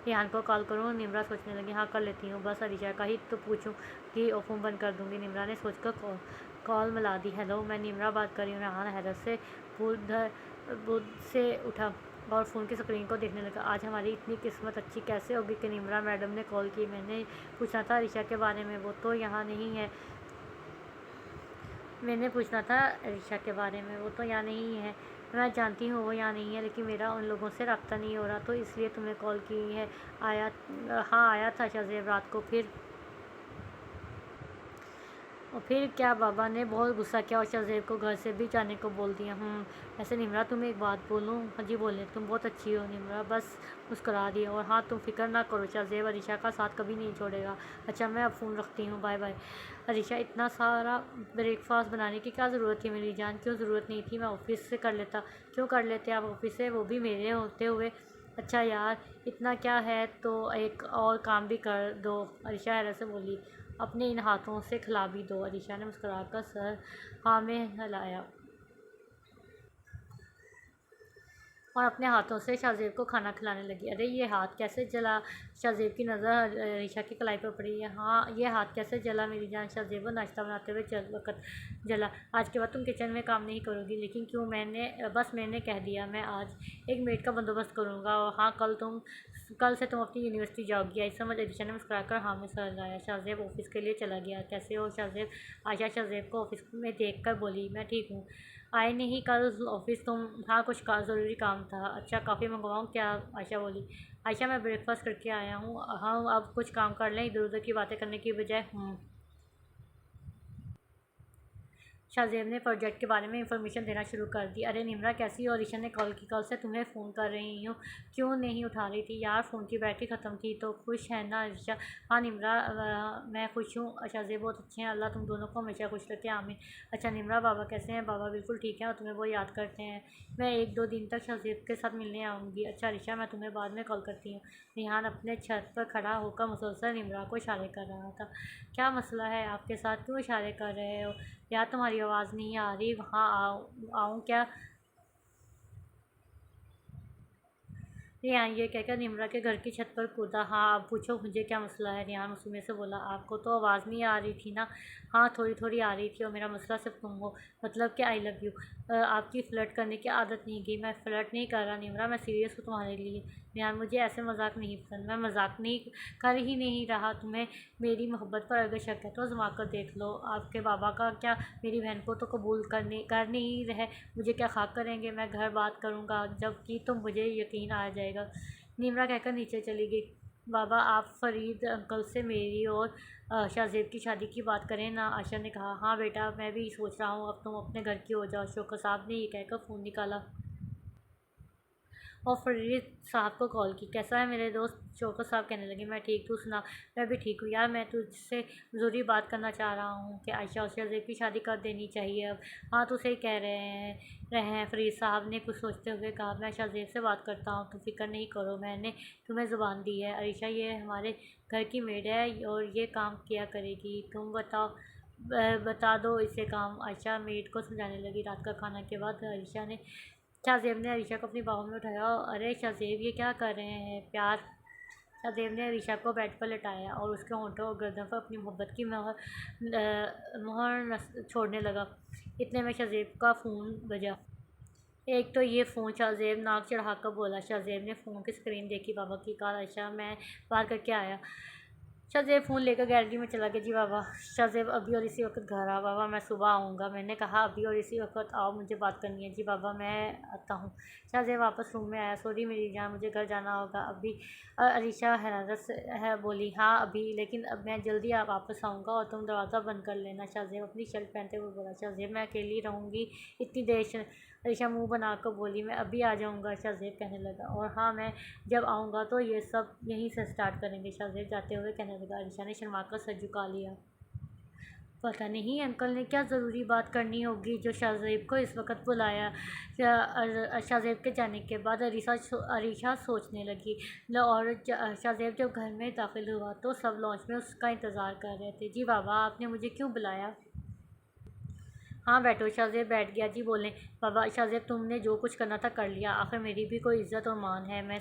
रेहान को कॉल करूँ? निम्रा सोचने लगी। हाँ, कर लेती हूँ। बस अरीशा का ही तो पूछूँ कि फ़ोन बंद कर दूँगी। निम्रा ने सोचकर कॉल मिला दी। हेलो, मैं निम्रा बात कर रही हूँ। रेहान हैरत से बुध से उठा और फ़ोन की स्क्रीन को देखने लगा। आज हमारी इतनी किस्मत अच्छी कैसे होगी कि निम्रा मैडम ने कॉल की। मैंने पूछना था अरीशा के बारे में, वो तो यहाँ नहीं है। मैंने पूछना था अरीशा के बारे में, वो तो यहाँ नहीं है। मैं जानती हूँ वो यहाँ नहीं है, लेकिन मेरा उन लोगों से रब्ता नहीं हो रहा, तो इसलिए तुम्हें कॉल की है। हाँ, आया था शाहज़ेब रात को। और फिर क्या? बाबा ने बहुत गुस्सा किया और शाहज़ेब को घर से भी जाने को बोल दिया। ऐसे निम्रा, तुम्हें एक बात बोलूँ? हाँ जी बोले। तुम बहुत अच्छी हो। निम्रा बस मुस्कुरा दिया। और हाँ, तुम फिक्र ना करो, शाहज़ेब अरीशा का साथ कभी नहीं छोड़ेगा। अच्छा, मैं अब फ़ोन रखती हूँ, बाय बाय। अरीशा, इतना सारा ब्रेकफास्ट बनाने की क्या ज़रूरत थी मेरी जान? क्यों ज़रूरत नहीं थी? मैं ऑफिस से कर लेता। क्यों कर लेते आप ऑफिस से, वो भी मेरे होते हुए? अच्छा यार, इतना क्या है तो एक और काम भी कर दो। अरीशा हैरत से बोली। अपने इन हाथों से खिला भी दो। अरीशा ने मुस्कुराकर सर हाँ में हिलाया और अपने हाथों से शाहज़ेब को खाना खिलाने लगी। अरे ये हाथ कैसे जला? शाहज़ेब की नज़र अरीशा की कलाई पर पड़ी है। हाँ, ये हाथ कैसे जला मेरी जान? शाहज़ेब को नाश्ता बनाते हुए वक़्त जला। आज के बाद तुम किचन में काम नहीं करोगी। लेकिन क्यों? मैंने कह दिया। मैं आज एक मेड का बंदोबस्त करूँगा। और हाँ, कल से तुम अपनी यूनिवर्सिटी जाओगी। आई समझ? अरीशा ने मुस्कुराकर हाँ में सर हिलाया। शाहज़ेब ऑफिस के लिए चला गया। कैसे हो शाहज़ेब? आयशा शाहज़ेब को ऑफिस में देखकर बोली। मैं ठीक हूँ। आए नहीं कल ऑफिस तुम? हाँ, कुछ ज़रूरी काम था। अच्छा, कॉफ़ी मंगवाऊँ क्या? आयशा बोली। आयशा, मैं ब्रेकफास्ट करके आया हूँ। हाँ, अब कुछ काम कर लें, इधर उधर की बातें करने की बजाय। शाहज़ेब ने प्रोजेक्ट के बारे में इंफॉर्मेशन देना शुरू कर दी। अरे निम्रा कैसी हो? अरीशा ने कॉल की। कल से तुम्हें फ़ोन कर रही हूँ, क्यों नहीं उठा रही थी? यार फ़ोन की बैटरी ख़त्म थी। तो खुश है ना अरीशा? हाँ निम्रा, मैं खुश हूँ। शाहज़ेब बहुत अच्छे हैं, अल्लाह तुम दोनों को हमेशा खुश रखे, आमीन। अच्छा निम्रा, बाबा कैसे हैं? बाबा बिल्कुल ठीक है और तुम्हें वो याद करते हैं। मैं 1-2 दिन तक शाहज़ेब के साथ मिलने आऊँगी। अच्छा अरीशा, मैं तुम्हें बाद में कॉल करती हूँ। रेहान अपने छत पर खड़ा होकर मुसलसल निम्रा को इशारे कर रहा था। क्या मसला है आपके साथ? क्यों इशारे कर रहे हो यार? तुम्हारी आवाज़ नहीं आ रही। वहाँ आऊँ क्या? रेहान ये कहकर निम्रा के घर की छत पर कूदा। हाँ अब पूछो मुझे क्या मसला है। रेहान उसी में से बोला। आपको तो आवाज़ नहीं आ रही थी ना। हाँ थोड़ी थोड़ी आ रही थी और मेरा मसला सिर्फ तुम हो, मतलब कि आई लव यू। आपकी फ़्लर्ट करने की आदत नहीं गई। मैं फ़्लर्ट नहीं कर रहा निम्रा, मैं सीरियस हूँ तुम्हारे लिए। रेहान मुझे ऐसे मजाक नहीं पसंद। मैं मजाक नहीं कर ही नहीं रहा। तुम्हें मेरी मोहब्बत पर अगर शक है तो आजमा कर देख लो। आपके बाबा का क्या, मेरी बहन को तो कबूल कर नहीं रहे, मुझे क्या खाक करेंगे। मैं घर बात करूँगा जबकि तो मुझे यकीन आ जाएगा। निम्रा कहकर नीचे चली गई। बाबा आप फरीद अंकल से मेरी और शाहजेब की शादी की बात करें ना, आशा ने कहा। हाँ बेटा मैं भी सोच रहा हूँ, अब तुम अपने घर की हो जाओ। शौकत साहब ने ये कहकर फ़ोन निकाला और फरीद साहब को कॉल की। कैसा है मेरे दोस्त, शौकत साहब कहने लगे। मैं ठीक, तू सुना। मैं भी ठीक हूँ यार, मैं तुझसे ज़रूरी बात करना चाह रहा हूँ कि आयशा और शाहजेब की शादी कर देनी चाहिए अब। हाँ तो सही कह रहे हैं फरीद साहब ने कुछ सोचते हुए कहा। मैं शाहजेब से बात करता हूँ, तुम फिक्र नहीं करो, मैंने तुम्हें ज़ुबान दी है। आयशा ये हमारे घर की मेड है और ये काम किया करेगी, तुम बताओ बता दो इसे काम। आयशा मेड को समझाने लगी। रात का खाना के बाद शाहजेब ने अरीशा को अपनी बाहों में उठाया। अरे शाहजेब ये क्या कर रहे हैं प्यार। शाहजेब ने अरीशा को बेड पर लेटाया और उसके होंठों और गर्दन पर अपनी मोहब्बत की मोहर छोड़ने लगा। इतने में शाहजेब का फ़ोन बजा। एक तो ये फ़ोन, शाहजेब नाक चढ़ाकर बोला। शाहजेब ने फ़ोन की स्क्रीन देखी। बाबा की कॉल। आयशा मैं बात करके आया। शाहजेब फ़ोन लेकर गैलरी में चला गया। जी बाबा। शाहजेब अभी और इसी वक्त घर आ। बाबा मैं सुबह आऊँगा, मैंने कहा अभी और इसी वक्त आओ, मुझे बात करनी है। जी बाबा मैं आता हूँ। शाहजेब वापस रूम में आया। सॉरी मेरी जान, मुझे घर जाना होगा अभी। अरीशा हैरानत से है बोली। हाँ अभी, लेकिन अब मैं जल्दी वापस आऊँगा और तुम दरवाज़ा बंद कर लेना। शाहजेब अपनी शर्ट पहनते हुए बोला। शाहजेब मैं अकेली रहूँगी इतनी देर। अरीशा मुंह बनाकर बोली। मैं अभी आ जाऊँगा। शाहजेब कहने लगा। और हाँ मैं जब आऊँगा तो ये सब यहीं से स्टार्ट करेंगे। शाहजेब जाते हुए कहने लगा। अरीशा ने शर्मा कर सर झुका लिया। पता नहीं अंकल ने क्या ज़रूरी बात करनी होगी जो शाहजेब को इस वक्त बुलाया। शाहजेब के जाने के बाद अरीशा सोचने लगी। और शाहजेब जब घर में दाखिल हुआ तो सब लॉन्च में उसका इंतज़ार कर रहे थे। जी बाबा आपने मुझे क्यों बुलाया। हाँ बैठो। शाहजेब बैठ गया। जी बोलें बाबा। शाहजेब तुमने जो कुछ करना था कर लिया, आखिर मेरी भी कोई इज्जत और मान है। मैं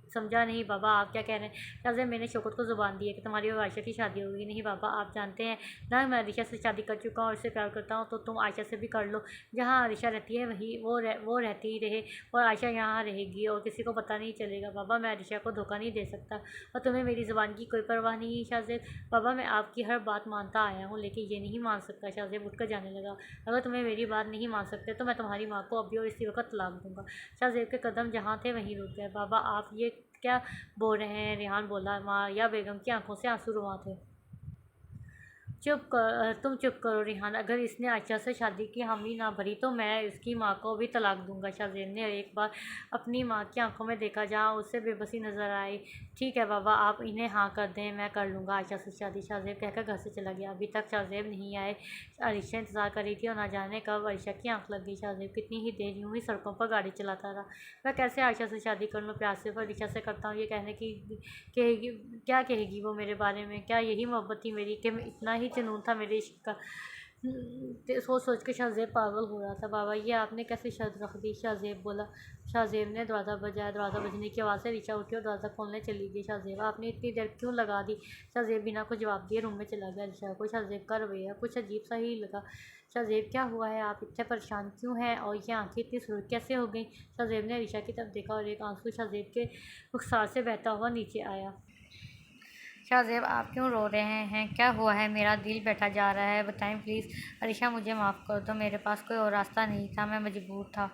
समझा नहीं बाबा, आप क्या कह रहे हैं। शाहजेब मैंने शौकत को ज़ुबान दी है कि तुम्हारी और आयशा की शादी होगी। नहीं बाबा आप जानते हैं ना मैं आयशा से शादी कर चुका हूँ और उससे प्यार करता हूँ, तो तुम आयशा से भी कर लो। जहाँ आयशा रहती है वहीं वो रहती ही रहे और आयशा यहाँ रहेगी और किसी को पता नहीं चलेगा। बाबा मैं आयशा को धोखा नहीं दे सकता और तुम्हें मेरी ज़ुबान की कोई परवाह नहीं है। शाहजेब बाबा मैं आपकी हर बात मानता आया हूँ लेकिन ये नहीं मान सकता। शाहजेब उठकर जाने लगा। अगर तुम्हें मेरी बात नहीं मान सकते तो मैं तुम्हारी माँ को अभी और इसी वक्त तलाक दूंगा। शाहजेब के कदम जहाँ थे वहीं रुक गए। बाबा आप ये क्या बोल रहे हैं। रेहान बोला। माँ या बेगम की आंखों से आंसू रुआ थे। तुम चुप करो रेहान, अगर इसने आयशा से शादी की हामी ना भरी तो मैं इसकी माँ को भी तलाक दूंगा। शाहजेब ने एक बार अपनी माँ की आंखों में देखा जहाँ उसे बेबसी नजर आई। ठीक है बाबा आप इन्हें हाँ कर दें, मैं कर लूँगा आयशा से शादी। शाहजेब कहकर घर से चला गया। अभी तक शाहजेब नहीं आए। अरीशा इंतज़ार कर रही थी और ना जाने कब अरीशा की आंख लग गई। शाहजेब कितनी ही देर यूँ ही सड़कों पर गाड़ी चलाता रहा। मैं कैसे आयशा से शादी कर लूँ, प्यार सिर्फ अरीशा से करता हूँ। ये कहने की कहेगी, क्या कहेगी वो मेरे बारे में। क्या यही मोहब्बत थी मेरी कि इतना ही जुनून था मेरे इश्क का। सोच सोच के शाहजेब पागल हो रहा था। बाबा ये आपने कैसी शर्त रख दी। शाहजेब बोला। शाहजेब ने दरवाज़ा बजाया। दरवाज़ा बजने की आवाज़ से रीचा उठी और दरवाज़ा खोलने चली गई। शाहजेब आपने इतनी देर क्यों लगा दी। शाहजेब बिना कुछ जवाब दिए रूम में चला गया। रीचा को शाहजेब का रवैया कुछ अजीब सा ही लगा। शाहजेब क्या हुआ है, आप इतने परेशान क्यों हैं और ये आंखें इतनी सुर्ख कैसे हो गई। शाहजेब ने रीचा की तरफ देखा और एक आंसू शाहजेब के रुखसार से बहता हुआ नीचे आया। शाहजेब आप क्यों रो रहे हैं, क्या हुआ है, मेरा दिल बैठा जा रहा है, बताएं प्लीज़। अरीशा मुझे माफ़ कर दो, मेरे पास कोई और रास्ता नहीं था, मैं मजबूर था।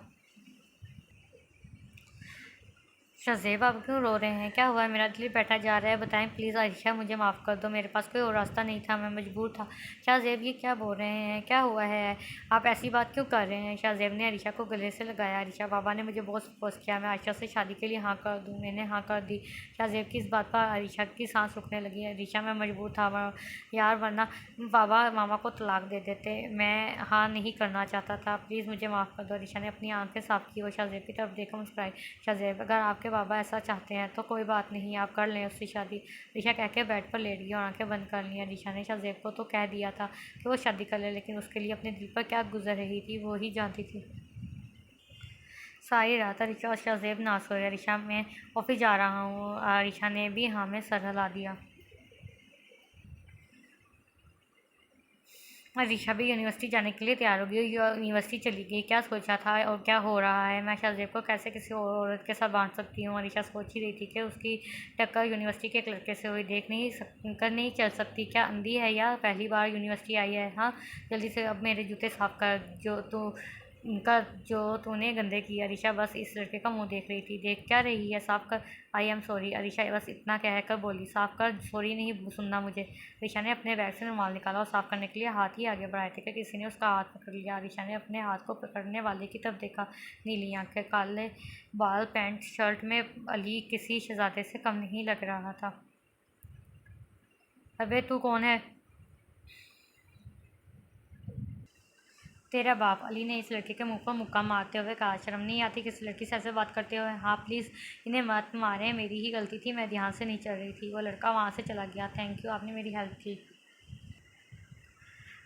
शाहजेब आप क्यों रो रहे हैं, क्या हुआ है, मेरा दिल बैठा जा रहा है, बताएं प्लीज़। आयशा मुझे माफ़ कर दो, मेरे पास कोई और रास्ता नहीं था, मैं मजबूर था। शाहजेब ये क्या बोल रहे हैं, क्या हुआ है, आप ऐसी बात क्यों कर रहे हैं। शाहजेब ने अरीशा को गले से लगाया। अरीशा बाबा ने मुझे बहुत फोर्स किया, मैं आयशा से शादी के लिए हाँ कर दूँ, मैंने हाँ कर दी। शाहजेब की इस बात पर अरीशा की सांस रुकने लगी। अरीशा मैं मजबूर था यार, वरना बाबा मामा को तलाक दे देते, मैं हाँ नहीं करना चाहता था, प्लीज़ मुझे माफ़ कर दो। अरीशा ने अपनी आंखें साफ की और शाहजेब की तरफ देखकर मुस्कुराई। शाहजेब अगर आपके बाबा ऐसा चाहते हैं तो कोई बात नहीं, आप कर लें उससे शादी। रीशा कह के बेड पर लेट गई और आंखें बंद कर ली। रीशा ने शाहजेब को तो कह दिया था कि वो शादी कर ले, लेकिन उसके लिए अपने दिल पर क्या गुजर रही थी वो ही जानती थी। सारी रात अरीशा और शाहज़ेब ना सोए। अरीशा, मैं ऑफिस जा रहा हूँ। अरीशा ने भी हाँ में सर हिला दिया। अरीशा भी यूनिवर्सिटी जाने के लिए तैयार हो गई। यूनिवर्सिटी चली गई। क्या सोचा था और क्या हो रहा है? मैं शाहज़ेब को कैसे किसी और औरत के साथ बांध सकती हूँ? अरीशा सोच ही रही थी कि उसकी टक्कर यूनिवर्सिटी के एक लड़के से हुई। कर नहीं चल सकती। क्या अंधी है या पहली बार यूनिवर्सिटी आई है? हाँ, जल्दी से अब मेरे जूते साफ कर जो तूने गंदे किए। अरीशा बस इस लड़के का मुंह देख रही थी। देख क्या रही है? साफ कर। I am sorry. अरीशा बस इतना कहकर बोली। साफ कर। सॉरी नहीं सुनना मुझे। अरीशा ने अपने बैग से रुमाल निकाला और साफ करने के लिए हाथ ही आगे बढ़ाए थे कि किसी ने उसका हाथ पकड़ लिया। अरीशा ने अपने हाथ को पकड़ने वाले की तरफ देखा। नीली आंखें, काले बाल, पैंट शर्ट में अली किसी शहजादे से कम नहीं लग रहा था। अबे तू कौन है? तेरा बाप। अली ने इस लड़के के मुंह पर मुक्का मारते हुए कहा। शर्म नहीं आती किसी लड़की से ऐसे बात करते हुए? हाँ प्लीज़ इन्हें मत मारें, मेरी ही गलती थी, मैं ध्यान से नहीं चल रही थी। वो लड़का वहाँ से चला गया। थैंक यू, आपने मेरी हेल्प की।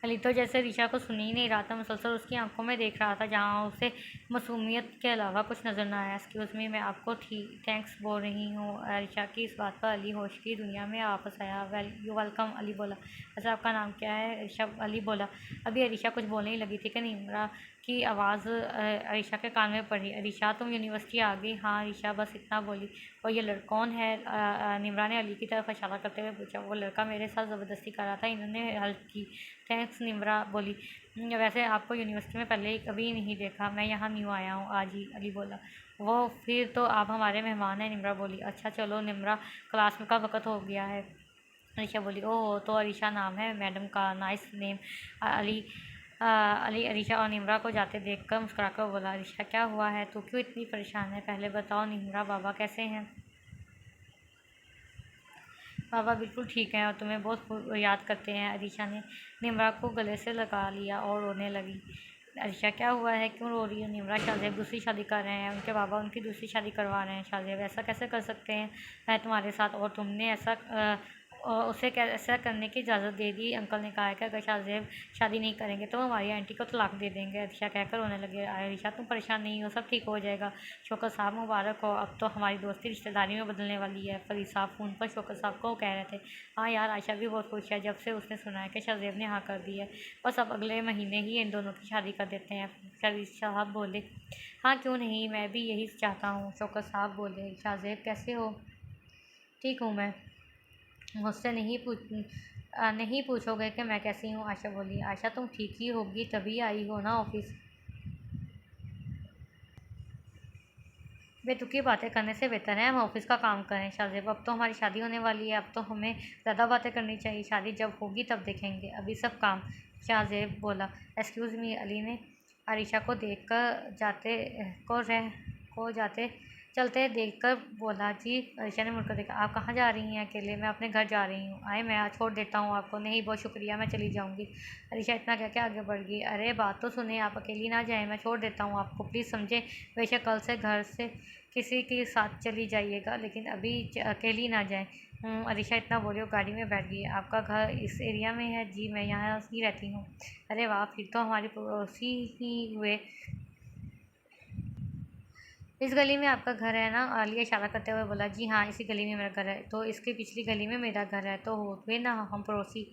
अली तो जैसे ऋषा को सुन ही नहीं रहा था, मुसलसल उसकी आंखों में देख रहा था जहाँ उसे मासूमियत के अलावा कुछ नज़र न आया। एक्सक्यूज़ मी, मैं आपको थैंक्स बोल रही हूँ। ऋषा की इस बात पर अली होश की दुनिया में वापस आया। You welcome. अली बोला। अच्छा आपका नाम क्या है? ऋषभ। अली बोला। अभी अरीशा कुछ बोलने ही लगी थी कि निम्रा की आवाज़ अरीशा के कान में पड़ी। अरीशा तुम यूनिवर्सिटी आ गई? हाँ अरीशा बस इतना बोली। और ये लड़का कौन है? निम्रा ने अली की तरफ इशारा करते हुए पूछा। वो लड़का मेरे साथ ज़बरदस्ती कर रहा था, इन्होंने हेल्प की। थैंक्स निम्रा बोली। वैसे आपको यूनिवर्सिटी में पहले ही कभी नहीं देखा, मैं यहाँ न्यू आया हूँ आज ही। अली बोला। वो फिर तो आप हमारे मेहमान हैं। निम्रा बोली। अच्छा चलो निम्रा, क्लास में का वक़्त हो गया है। अरीशा बोली। ओह तो अरीशा नाम है मैडम का, नाइस नेम। अली अरीशा और निम्रा को जाते देखकर मुस्कुराकर बोला। अरीशा क्या हुआ है? तू क्यों इतनी परेशान है? पहले बताओ निम्रा, बाबा कैसे हैं? बाबा बिल्कुल ठीक हैं और तुम्हें बहुत याद करते हैं। अरीशा ने निम्रा को गले से लगा लिया और रोने लगी। अरीशा क्या हुआ है, क्यों रो रही हो? निम्रा, शाहज़ेब दूसरी शादी कर रहे हैं, उनके बाबा उनकी दूसरी शादी करवा रहे हैं। शाहज़ेब ऐसा कैसे कर सकते हैं? मैं तुम्हारे साथ, और तुमने उसे ऐसा करने की इजाज़त दे दी। अंकल ने कहा है कि अगर शाहज़ेब शादी नहीं करेंगे तो हमारी आंटी को तलाक दे देंगे। अरीशा कहकर रोने लगे। अरीशा तुम परेशान नहीं हो, सब ठीक हो जाएगा। शौकत साहब मुबारक हो, अब तो हमारी दोस्ती रिश्तेदारी में बदलने वाली है। फरीद साहब फ़ोन पर शौकत साहब को कह रहे थे। हाँ यार, आयशा भी बहुत खुश है जब से उसने सुना है कि शाहज़ेब ने हाँ कर दी है। बस अब अगले महीने ही इन दोनों की शादी कर देते हैं। फरीद साहब बोले। हाँ क्यों नहीं, मैं भी यही चाहता हूँ। शौकत साहब बोले। शाहज़ेब कैसे हो? ठीक हूँ मैं। मुझसे नहीं पूछोगे कि मैं कैसी हूँ? आयशा बोली। आयशा तुम ठीक ही होगी, तभी आई हो ना ऑफिस। बेतुकी बातें करने से बेहतर है हम ऑफिस का काम करें। शाहज़ेब अब तो हमारी शादी होने वाली है, अब तो हमें ज़्यादा बातें करनी चाहिए। शादी जब होगी तब देखेंगे, अभी सब काम। शाहज़ेब बोला। Excuse me. अली ने आरिशा को देखकर जाते चलते देखकर बोला। जी। आरिशा ने मुड़कर देखा। आप कहाँ जा रही हैं? अकेले? मैं अपने घर जा रही हूँ। आए मैं आज छोड़ देता हूँ आपको। नहीं बहुत शुक्रिया, मैं चली जाऊँगी। आरिशा इतना कह के आगे बढ़ गई। अरे बात तो सुने, आप अकेली ना जाएं, मैं छोड़ देता हूँ आपको, प्लीज़ समझे। बेशक कल से घर से किसी के साथ चली जाइएगा, लेकिन अभी अकेली ना जाएं। अरीशा इतना बोली और गाड़ी में बैठ गई। आपका घर इस एरिया में है? जी मैं यहाँ ही रहती हूँ। अरे वाह, फिर तो हमारी पड़ोसी ही हुए। इस गली में आपका घर है ना? आलिया इशारा करते हुए बोला। जी हाँ, इसी गली में मेरा घर है। तो इसके पिछली गली में मेरा घर है, तो हुए ना हम पड़ोसी।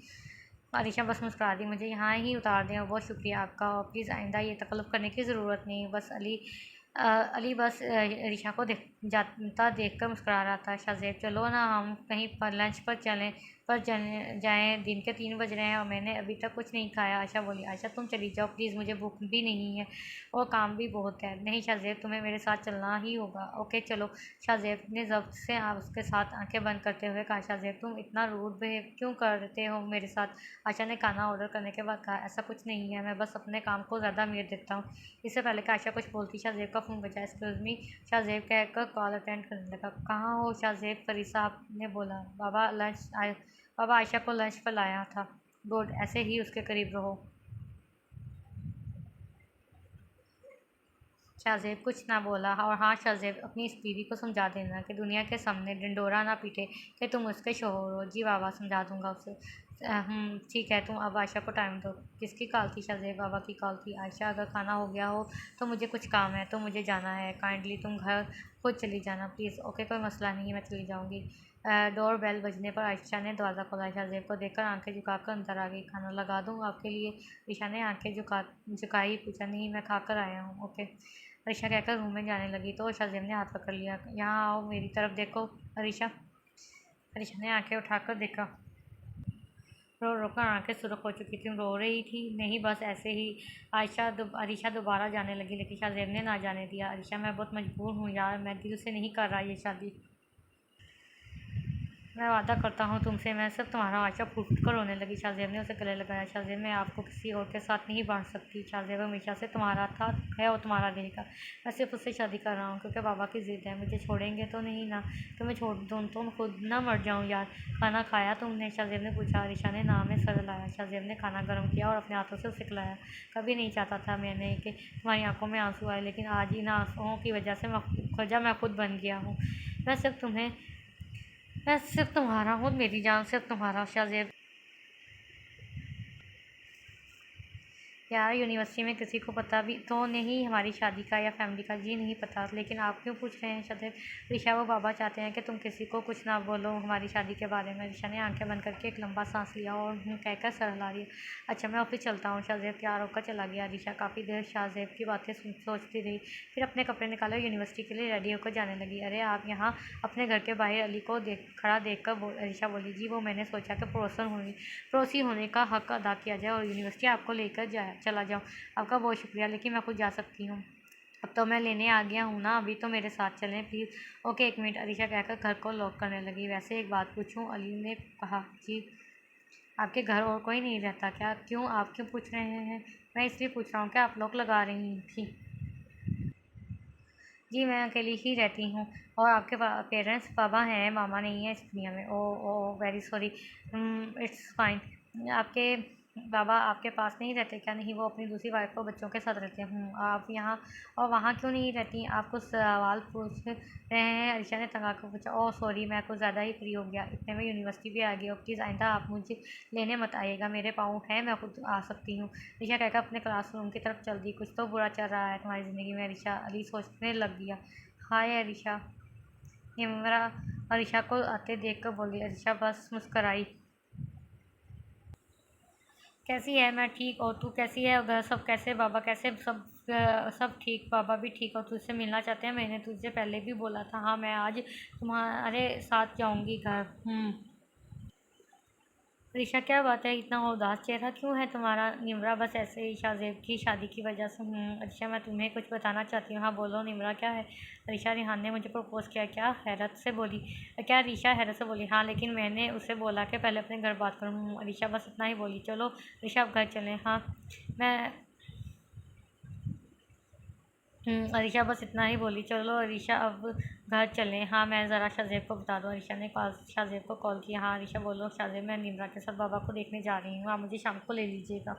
आलिशा बस मुस्कुरा दी। मुझे यहाँ ही उतार दें और बहुत शुक्रिया आपका, और प्लीज़ आइंदा ये तकल्लुफ़ करने की ज़रूरत नहीं। बस अली बस अरीशा को जाता देखकर मुस्कुरा रहा था। शाहज़ेब चलो ना हम कहीं पर लंच पर जाएं, दिन के 3 बज रहे हैं और मैंने अभी तक कुछ नहीं खाया। आयशा बोली। आयशा तुम चली जाओ प्लीज़, मुझे भूख भी नहीं है और काम भी बहुत है। नहीं शाहज़ेब, तुम्हें मेरे साथ चलना ही होगा। ओके चलो। शाहज़ेब ने ज़ब्त से उसके साथ आंखें बंद करते हुए कहा। शाहज़ेब तुम इतना रूड बिहेव क्यों करते हो मेरे साथ? आयशा ने खाना ऑर्डर करने के बाद कहा। ऐसा कुछ नहीं है, मैं बस अपने काम को ज़्यादा अहमियत देता हूँ। इससे पहले कि आयशा कुछ बोलती, शाहज़ेब का फ़ोन बजा। Excuse me. शाहज़ेब कहकर कॉल अटेंड करने लगा। कहाँ हो शाहज़ेब? फरीद साहब ने बोला। बाबा आयशा को लंच पर लाया था। गुड, ऐसे ही उसके करीब रहो। शाहज़ेब कुछ ना बोला। और हाँ शाहज़ेब, अपनी इस बीवी को समझा देना कि दुनिया के सामने ढिंढोरा ना पीटे कि तुम उसके शोहर हो। जी बाबा, समझा दूँगा उसे। ठीक है, तुम अब आयशा को टाइम दो। किसकी कॉल थी? शाहज़ेब बाबा की कॉल थी। आयशा, अगर खाना हो गया हो तो मुझे कुछ काम है, तो मुझे जाना है। काइंडली तुम घर खुद चली जाना प्लीज़। ओके, कोई मसला नहीं है, मैं चली जाऊँगी। डोर बेल बजने पर आयशा ने दरवाज़ा खोला। शाहज़ेब को देखकर आंखें झुकाकर अंदर आ गई। खाना लगा दूँ आपके लिए? ईशा ने आंखें झुकाई, पूछा। नहीं, मैं खाकर आया हूँ। ओके, अरीशा कहकर रूम में जाने लगी तो शाहज़ेब ने हाथ पकड़ लिया। यहाँ आओ, मेरी तरफ देखो अरीशा। अरीशा ने आंखें उठाकर देखा। रो रो कर आंखें सुर्ख हो चुकी थी। रो रही थी? नहीं, बस ऐसे ही। अरीशा दोबारा जाने लगी, लेकिन शाहज़ेब ने ना जाने दिया। अरीशा, मैं बहुत मजबूर हूँ यार, मैं दिल से नहीं कर रहा ये शादी। मैं वादा करता हूँ तुमसे, मैं सिर्फ तुम्हारा। आयशा फूट कर रोने लगी। शाहज़ेब ने उसे गले लगाया। शाहज़ेब, मैं आपको किसी और के साथ नहीं बांध सकती। शाहज़ेब हमेशा से तुम्हारा था, है और तुम्हारा रहेगा। मैं सिर्फ उससे शादी कर रहा हूँ क्योंकि बाबा की ज़िद है। मुझे छोड़ेंगे तो नहीं ना? तो मैं छोड़ दूँ तो मैं खुद ना मर जाऊँ यार। खाना खाया तुमने? शाहज़ेब ने पूछा। अरीशा ने नाम में सर हिलाया। शाहज़ेब ने खाना गर्म किया और अपने हाथों से उसे खिलाया। कभी नहीं चाहता था मैंने कि तुम्हारी आंखों में आंसू आए, लेकिन आज इन आंसुओं की वजह मैं खुद बन गया हूँ। मैं सिर्फ तुम्हारा हूँ, मेरी जान सिर्फ तुम्हारा। शाहज़ेब, यार यूनिवर्सिटी में किसी को पता भी तो नहीं हमारी शादी का या फैमिली का? जी नहीं पता, लेकिन आप क्यों पूछ रहे हैं शायद? ऋषा, वो बाबा चाहते हैं कि तुम किसी को कुछ ना बोलो हमारी शादी के बारे में। ऋषा ने आंखें बंद करके एक लंबा सांस लिया और कहकर सर हिला रही है। अच्छा, मैं ऑफिस चलता हूँ। शाहज़ेब तैयार होकर चला गया। ऋषा काफ़ी देर शाहज़ेब की बातें सोचती रही, फिर अपने कपड़े निकाले और यूनिवर्सिटी के लिए रेडी होकर जाने लगी। अरे आप यहाँ? अपने घर के बाहर अली को खड़ा देख कर ऋषा बोली। जी, वो मैंने सोचा कि पड़ोसी होने का हक अदा किया जाए और यूनिवर्सिटी आपको लेकर चला जाऊँ। आपका बहुत शुक्रिया, लेकिन मैं खुद जा सकती हूँ। अब तो मैं लेने आ गया हूँ ना, अभी तो मेरे साथ चलें प्लीज़। ओके, एक मिनट। अरीशा कहकर घर को लॉक करने लगी। वैसे एक बात पूछूँ? अली ने कहा। जी, आपके घर और कोई नहीं रहता क्या? क्यों, आप क्यों पूछ रहे हैं? मैं इसलिए पूछ रहा हूँ कि आप लॉक लगा रही थी। जी, मैं अकेली ही रहती हूँ। और आपके पेरेंट्स? पापा हैं, मामा नहीं है इस दुनिया में। ओ ओ, वेरी सॉरी। It's fine. आपके बाबा आपके पास नहीं रहते क्या? नहीं, वो अपनी दूसरी वाइफ को बच्चों के साथ रहते हैं। आप यहाँ और वहाँ क्यों नहीं रहती? आप कुछ सवाल पूछ रहे हैं? अरीशा ने तंग आकर पूछा। ओह सॉरी, मैं कुछ ज़्यादा ही फ्री हो गया। इतने में यूनिवर्सिटी भी आ गई। और प्लीज़ आइंदा आप मुझे लेने मत आइएगा, मेरे पाँव हैं, मैं खुद आ सकती हूँ। ऋषा कहकर अपने क्लासरूम की तरफ चल दी। कुछ तो बुरा चल रहा है तुम्हारी ज़िंदगी में ऋषा, अली सोचने लग गया। हाय ऋषा, निम्रा ऋषा को आते देख कर बोली। ऋषा बस मुस्कराई। कैसी है? मैं ठीक। और तू कैसी है? घर सब कैसे? बाबा कैसे? सब ठीक, बाबा भी ठीक। और तुझसे मिलना चाहते हैं, मैंने तुझसे पहले भी बोला था। हाँ, मैं आज तुम्हारे साथ जाऊँगी घर। ऋषा, क्या बात है, इतना उदास चेहरा क्यों है तुम्हारा? निम्रा, बस ऐसे ही, शाहज़ेब की शादी की वजह से। ऋषा, मैं तुम्हें कुछ बताना चाहती हूँ। हाँ बोलो निम्रा, क्या है? ऋषा, रिहान ने मुझे प्रपोज़ किया। क्या? हैरत से बोली। क्या? ऋषा हैरत से बोली। हाँ, लेकिन मैंने उसे बोला कि पहले अपने घर बात करूँ। ऋषा बस इतना ही बोली। चलो ऋषा, अब घर चलें। हाँ, मैं अरीशा बस इतना ही बोली। चलो अरीशा, अब घर चलें। हाँ, मैं ज़रा शाहज़ेब को बता दूँ। अरीशा ने शाहज़ेब को कॉल किया। हाँ अरीशा बोलो। शाहज़ेब, मैं निम्रा के साथ बाबा को देखने जा रही हूँ, आप मुझे शाम को ले लीजिएगा।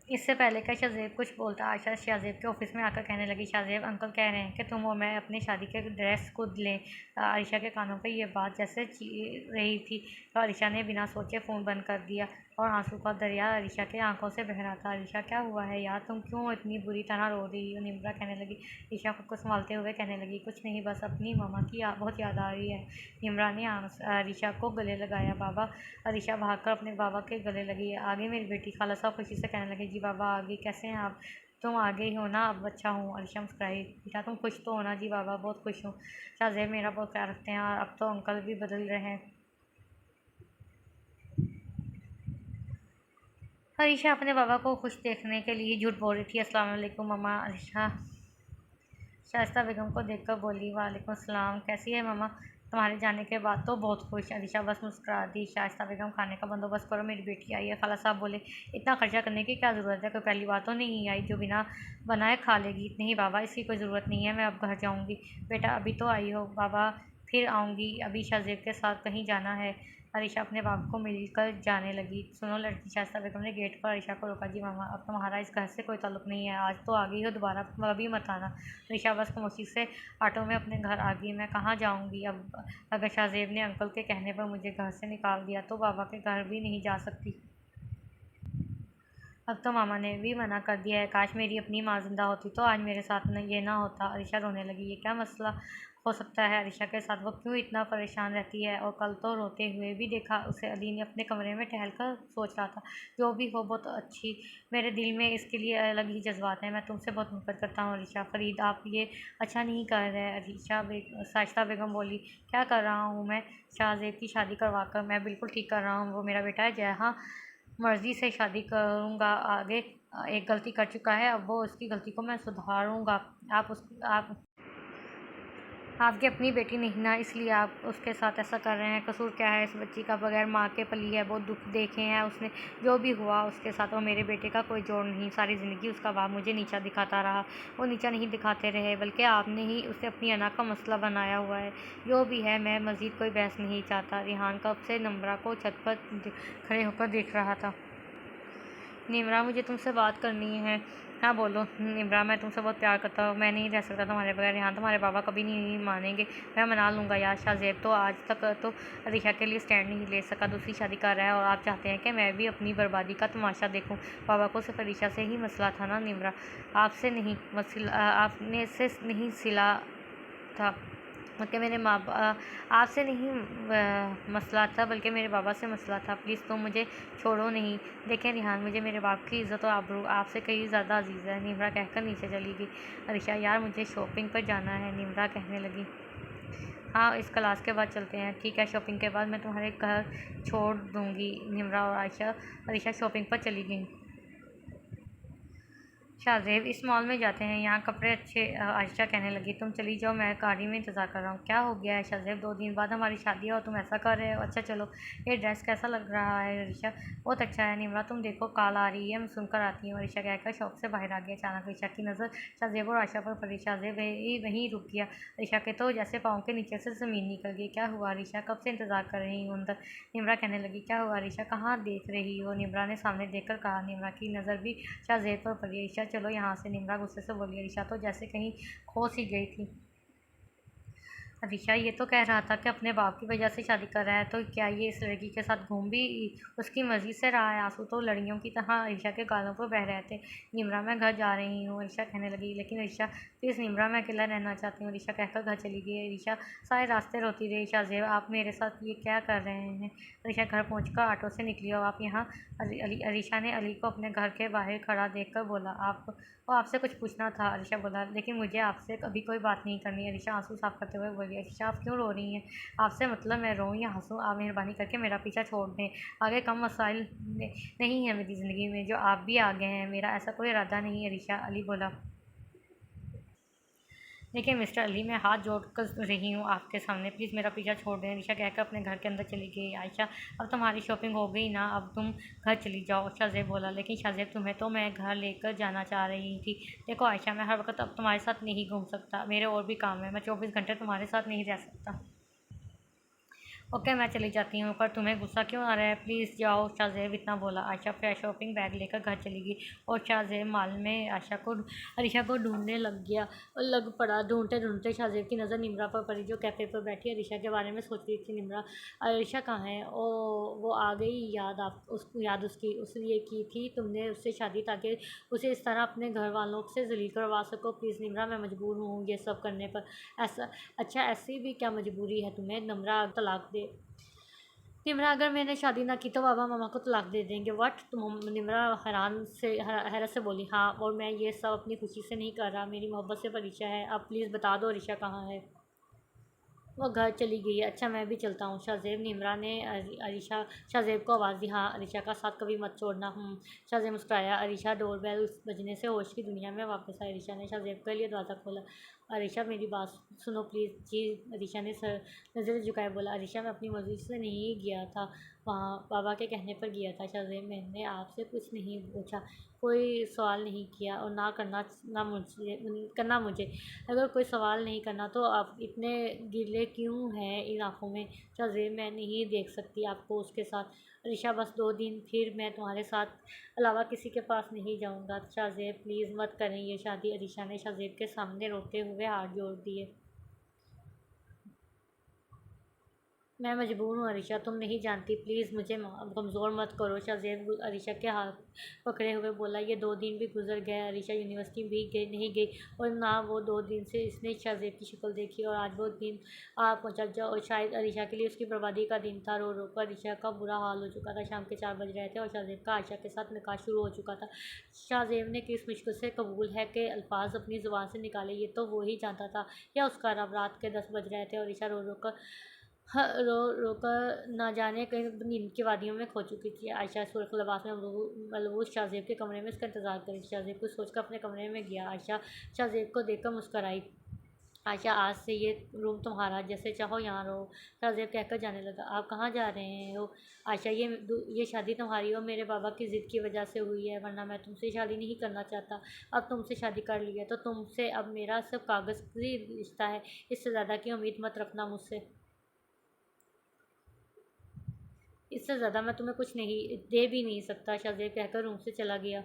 इससे पहले कि शाहज़ेब कुछ बोलता, आयशा शाहज़ेब के ऑफिस में आकर कहने लगी। शाहज़ेब अंकल कह रहे हैं कि तुम और मैं अपनी शादी के ड्रेस खुद लें। आयशा के कानों पे ये बात जैसे रही थी तो आयशा ने बिना सोचे फ़ोन बंद कर दिया और आंसू का दरिया आयशा के आंखों से बह रहा था। आयशा, क्या हुआ है यार, तुम क्यों इतनी बुरी तरह रो रही हो? निम्रा कहने लगी। आयशा खुद को संभालते हुए कहने लगी, कुछ नहीं, बस अपनी मामा की बहुत याद आ रही है। निम्रा ने आयशा को गले लगाया। बाबा? अरीशा भागकर अपने बाबा के गले लगी। आगे मेरी बेटी, खाला साहब खुशी से कहने लगे। जी बाबा आगे, कैसे हैं आप? तुम आ गई हो ना, अब अच्छा हूँ। अरीशा मुस्कुराई। बेटा तुम खुश तो हो ना? जी बाबा, बहुत खुश हूँ। शाहज़ेब मेरा बहुत ख्याल रखते हैं और अब तो अंकल भी बदल रहे हैं। अरीशा अपने बाबा को खुश देखने के लिए झूठ बोल रही थी। अस्सलाम वालेकुम मम्मा। अरीशा शाइस्ता बेगम को देखकर बोली। वालेकुम सलाम, कैसी है मम्मा? तुम्हारे जाने के बाद तो बहुत खुश। अलीशा बस मुस्कुरा दी। शाइस्ता बेगम, खाने का बंदोबस्त करो, मेरी बेटी आई है। खाला साहब बोले, इतना खर्चा करने की क्या ज़रूरत है? कोई पहली बार तो नहीं आई जो बिना बनाए खा लेगी। नहीं बाबा, इसकी कोई ज़रूरत नहीं है, मैं अब घर जाऊँगी। बेटा अभी तो आई हो। बाबा फिर आऊँगी, अभी शाहज़ेब के साथ कहीं जाना है। अरीशा अपने बाप को मिलकर जाने लगी। सुनो लड़की, शाइस्ता बेगम ने गेट पर अरीशा को रोका। जी मामा, अब तुम्हारा इस घर से कोई ताल्लुक नहीं है, आज तो आ गई हो, दोबारा कभी मत आना। अरीशा बस खामोशी से ऑटो में अपने घर आ गई। मैं कहाँ जाऊँगी अब? अगर शाहजेब ने अंकल के कहने पर मुझे घर से निकाल दिया तो बाबा के घर भी नहीं जा सकती। अब तो मामा ने भी मना कर दिया है। काश मेरी अपनी माँ जिंदा होती तो आज मेरे साथ ये ना होता। अरीशा रोने लगी। ये क्या मसला हो सकता है अरीशा के साथ? वो क्यों इतना परेशान रहती है? और कल तो रोते हुए भी देखा उसे। अली ने अपने कमरे में टहल कर सोच रहा था। जो भी हो बहुत अच्छी, मेरे दिल में इसके लिए अलग ही जज्बात हैं। मैं तुमसे बहुत मोहब्बत करता हूँ अरीशा। फरीद, आप ये अच्छा नहीं कर रहे। शाइस्ता बेगम बोली। क्या कर रहा हूँ मैं? शाहजेब की शादी करवा कर मैं बिल्कुल ठीक कर रहा हूँ। वो मेरा बेटा है, जहाँ मर्ज़ी से शादी करूँगा। आगे एक गलती कर चुका है, अब वो उसकी गलती को मैं सुधारूँगा। आप आपकी अपनी बेटी नहीं ना, इसलिए आप उसके साथ ऐसा कर रहे हैं। कसूर क्या है इस बच्ची का? बगैर माँ के पली है, बहुत दुख देखे हैं उसने। जो भी हुआ उसके साथ, और मेरे बेटे का कोई जोड़ नहीं। सारी ज़िंदगी उसका बाप मुझे नीचा दिखाता रहा। वो नीचा नहीं दिखाते रहे, बल्कि आपने ही उसे अपनी अना का मसला बनाया हुआ है। जो भी है, मैं मज़ीद कोई बहस नहीं चाहता। रिहान कब से निम्रा को छत पर खड़े होकर देख रहा था। निम्रा, मुझे तुमसे बात करनी है। हाँ बोलो। निम्रा, मैं तुमसे बहुत प्यार करता हूँ, मैं नहीं रह सकता तुम्हारे बगैर। यहाँ तुम्हारे बाबा कभी नहीं मानेंगे। मैं मना लूँगा यार। शाहजेब तो आज तक तो अरीशा के लिए स्टैंड नहीं ले सका, दूसरी शादी कर रहा है, और आप चाहते हैं कि मैं भी अपनी बर्बादी का तमाशा देखूँ। बाबा को सिर्फ अरीशा से ही मसला था ना निम्रा, आपसे नहीं। आपने से नहीं सिला था, बल्कि मेरे आपसे नहीं मसला था, बल्कि मेरे बाबा से मसला था। प्लीज़ तुम मुझे छोड़ो नहीं। देखें रिहान, मुझे मेरे बाप की इज़्ज़त और आबरू आपसे कहीं ज़्यादा अजीज़ है। निम्रा कहकर नीचे चली गई। अरीशा, यार मुझे शॉपिंग पर जाना है, निम्रा कहने लगी। हाँ, इस क्लास के बाद चलते हैं। ठीक है, शॉपिंग के बाद मैं तुम्हारे घर छोड़ दूँगी। निम्रा और अरीशा शॉपिंग पर चली गई। शाहजेब, इस मॉल में जाते हैं, यहाँ कपड़े अच्छे। आयशा कहने लगी। तुम चली जाओ, मैं गाड़ी में इंतज़ार कर रहा हूँ। क्या हो गया है शाहजेब? 2 दिन बाद हमारी शादी है और तुम ऐसा कर रहे हो? अच्छा चलो। ये ड्रेस कैसा लग रहा है अरीशा? बहुत अच्छा है। निम्रा, तुम देखो काल आ रही है, मैं सुनकर आती हूँ। अरीशा कहकर शौक से बाहर आ गया। अचानक अरीशा की नज़र शाहजेब और आयशा पर पड़ी। शाहजेब वहीं रुक गया। अरीशा के तो जैसे पाँव के नीचे से ज़मीन निकल गई। क्या हुआ अरीशा? कब से इंतज़ार कर रही हूँ अंदर। निम्रा कहने लगी। क्या हुआ अरीशा? कहाँ देख रही हो? निम्रा ने सामने देखकर कहा। निम्रा की नज़र भी शाहजेब पर पड़ी। अरीशा, चलो यहाँ से। निम्रा गुस्से से बोली। अरीशा तो जैसे कहीं खो सी गई थी। अरीशा, ये तो कह रहा था कि अपने बाप की वजह से शादी कर रहा है, तो क्या ये इस लड़की के साथ घूम भी उसकी मर्जी से रहा है? आंसू तो लड़ियों की तरह अरीशा के गालों पर बह रहे थे। निम्रा, मैं घर जा रही हूँ, अरीशा कहने लगी। लेकिन अरीशा प्लीज़ निम्रा, मैं अकेला रहना चाहती हूँ। अरीशा कहकर घर चली गई। अरीशा सारे रास्ते रोती रही। शाहजेब, आप मेरे साथ ये क्या कर रहे हैं? अरीशा घर पहुँचकर ऑटो से निकली। और आप यहाँ? अरीशा ने अली को अपने घर के बाहर खड़ा देख कर बोला। वो आपसे कुछ पूछना था। अरीशा बोला। लेकिन मुझे आपसे अभी कोई बात नहीं करनी। अरीशा आंसू साफ करते हुए बोली। अरीशा, आप क्यों रो रही हैं? आपसे मतलब मैं रोऊँ या हंसूँ? आप मेहरबानी करके मेरा पीछा छोड़ दें। आगे कम मसाइल नहीं है मेरी ज़िंदगी में, जो आप भी आगे हैं। मेरा ऐसा कोई इरादा नहीं। अरीशा। अली बोला। देखिए मिस्टर अली, मैं हाथ जोड़ कर रही हूँ आपके सामने, प्लीज़ मेरा पीछा छोड़ दें। अरीशा कहकर अपने घर के अंदर चली गई। आयशा, अब तुम्हारी शॉपिंग हो गई ना, अब तुम घर चली जाओ। शाहजेब बोला। लेकिन शाहजेब, तुम्हें तो मैं घर लेकर जाना चाह रही थी। देखो आयशा, मैं हर वक्त अब तुम्हारे साथ नहीं घूम सकता, मेरे और भी काम है। मैं 24 घंटे तुम्हारे साथ नहीं रह सकता। ओके, मैं चली जाती हूँ, पर तुम्हें गुस्सा क्यों आ रहा है? प्लीज़ जाओ। शाहजेब इतना बोला। आयशा फ्रेश शॉपिंग बैग लेकर घर चली गई और शाहजेब मॉल में अरीशा को ढूंढने लग पड़ा। ढूंढते ढूंढते शाहजेब की नज़र निम्रा पर पड़ी, जो कैफ़े पर बैठी अरीशा के बारे में सोच रही थी। निम्रा, अरीशा कहाँ है? वो आ गई याद। याद उसने ये की थी तुमने उससे शादी, ताकि उसे इस तरह अपने घर वालों से जलील करवा सको। प्लीज़ निम्रा, मैं मजबूर हूँ ये सब करने पर। ऐसा अच्छा, ऐसी भी क्या मजबूरी है तुम्हें? निम्रा, तलाक दे। निम्रा, अगर मैंने शादी ना की तो बाबा मामा को तलाक दे देंगे। व्हाट? तुम? निम्रा हैरत से बोली। हाँ, और मैं ये सब अपनी खुशी से नहीं कर रहा, मेरी मोहब्बत से अरीशा है। अब प्लीज़ बता दो अरीशा कहाँ है। वो घर चली गई है। अच्छा, मैं भी चलता हूँ। शाहजेब। निम्रा ने अरीशा शाहजेब को आवाज़ दी। हाँ, अरीशा का साथ कभी मत छोड़ना। शाहजेब मुस्कुराया। अरीशा डोरबेल बजने से होश की दुनिया में वापस आई। अरीशा ने शाहजेब के लिए दरवाज़ा खोला। अरीशा मेरी बात सुनो प्लीज़। जी, अरीशा ने सर नज़रें झुकाए बोला। अरीशा, मैं अपनी मर्ज़ी से नहीं गया था, वहाँ बाबा के कहने पर गया था। शाज़ेब, मैंने आपसे कुछ नहीं पूछा, कोई सवाल नहीं किया और ना मुझे अगर कोई सवाल नहीं करना तो आप इतने गिले क्यों हैं इन आँखों में? शाज़ेब, मैं नहीं देख सकती आपको उसके साथ। अरीशा, बस 2 दिन, फिर मैं तुम्हारे साथ अलावा किसी के पास नहीं जाऊँगा। शाज़ेब, प्लीज़ मत करें ये शादी। अरीशा ने शाज़ेब के सामने रोते हुए हाथ जोड़ दिए। मैं मजबूर हूँ अरीशा, तुम नहीं जानती, प्लीज़ मुझे कमज़ोर मत करो। शाज़ेब अरीशा के हाथ पकड़े हुए बोला। ये 2 दिन भी गुजर गए, अरीशा यूनिवर्सिटी भी नहीं गई और ना वो 2 दिन से इसने शाज़ेब की शक्ल देखी, और आज वो दिन आ पहुँचा और शायद अरीशा के लिए उसकी बर्बादी का दिन था। रो रो कर अरीशा का बुरा हाल हो चुका था। शाम के 4 बज रहे थे और शाज़ेब का आयशा के साथ निकाह शुरू हो चुका था। शाज़ेब ने किस मुश्किल से कबूल है के अल्फाज अपनी ज़ुबान से निकाले, ये तो वो ही जानता था। या उसका रब। रात के 10 बज रहे थे और अरीशा रो रो कर रो कर ना जाने कहीं नींद की वादियों में खो चुकी थी। आयशा सुर्ख लिबास में मलबूस शाज़ेब के कमरे में उसका इंतज़ार कर रही थी। शाज़ेब कुछ सोचकर अपने कमरे में गया। आयशा शाज़ेब को देखकर मुस्कराई। आयशा, आज से ये रूम तुम्हारा, जैसे चाहो यहाँ रहो, शाज़ेब कहकर जाने लगा। आप कहाँ जा रहे हो? आयशा, ये शादी तुम्हारी और मेरे बाबा की ज़िद की वजह से हुई है, वरना मैं तुमसे शादी नहीं करना चाहता। अब तुमसे शादी कर ली है तो तुमसे अब मेरा सब कागज़ी रिश्ता है, इससे ज़्यादा की उम्मीद मत रखना मुझसे। इससे ज़्यादा मैं तुम्हें कुछ नहीं दे भी नहीं सकता, शाज़ेब कहकर रूम से चला गया।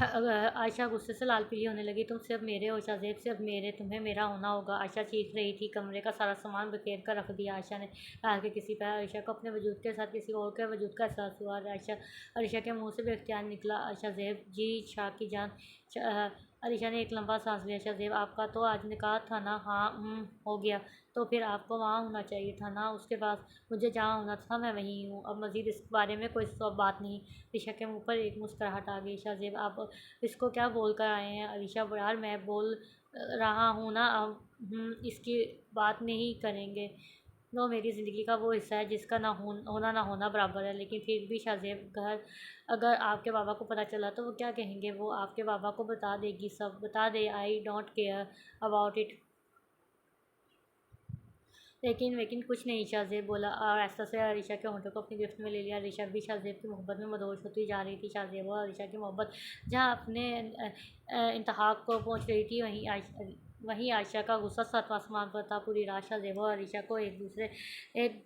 आयशा गुस्से से लाल पीली होने लगी। तुम सिर्फ मेरे हो शाज़ेब, सिर्फ मेरे, तुम्हें मेरा होना होगा। आयशा चीख रही थी। कमरे का सारा सामान बिखेर कर रख दिया आयशा ने आगे किसी पर। आयशा को अपने वजूद के साथ किसी और के वजूद का एहसास हुआ। आयशा अरीशा के मुंह से बेख्तियार निकला, शाज़ेब जी, शाह की जान। अरीशा ने एक लंबा सांस लिया। शाज़ेब, आपका तो आज निकाह था ना? हाँ। हो गया। तो फिर आपको वहाँ होना चाहिए था ना? उसके बाद मुझे जहाँ होना था मैं वहीं हूँ। अब मज़ीद इस बारे में कोई सब बात नहीं। अरीशा के मुंह पर एक मुस्कुराहट आ गई। शाज़ेब, आप इसको क्या बोल कर आए हैं? अरीशा, यार मैं बोल रहा हूँ ना, अब इसकी बात नहीं करेंगे। वो मेरी ज़िंदगी का वो हिस्सा है जिसका होना ना होना बराबर है। लेकिन फिर भी शाज़ेब, घर अगर आपके बाबा को पता चला तो वो क्या कहेंगे? वो आपके बाबा को बता देगी, सब बता दे। I don't care about it. लेकिन लेकिन कुछ नहीं, शाज़ेब बोला और ऐसा से अरीशा के होंठों को अपनी गिरफ्त में ले लिया। अरीशा भी शाज़ेब की मोहब्बत में मदहोश होती जा रही थी। शाज़ेब और अरीशा की मोहब्बत जहाँ अपने इंतहा को पहुँच रही थी, वहीं आयशा का गुस्सा सातवां आसमान पर था। पूरी रात शाज़ेब और अरीशा को एक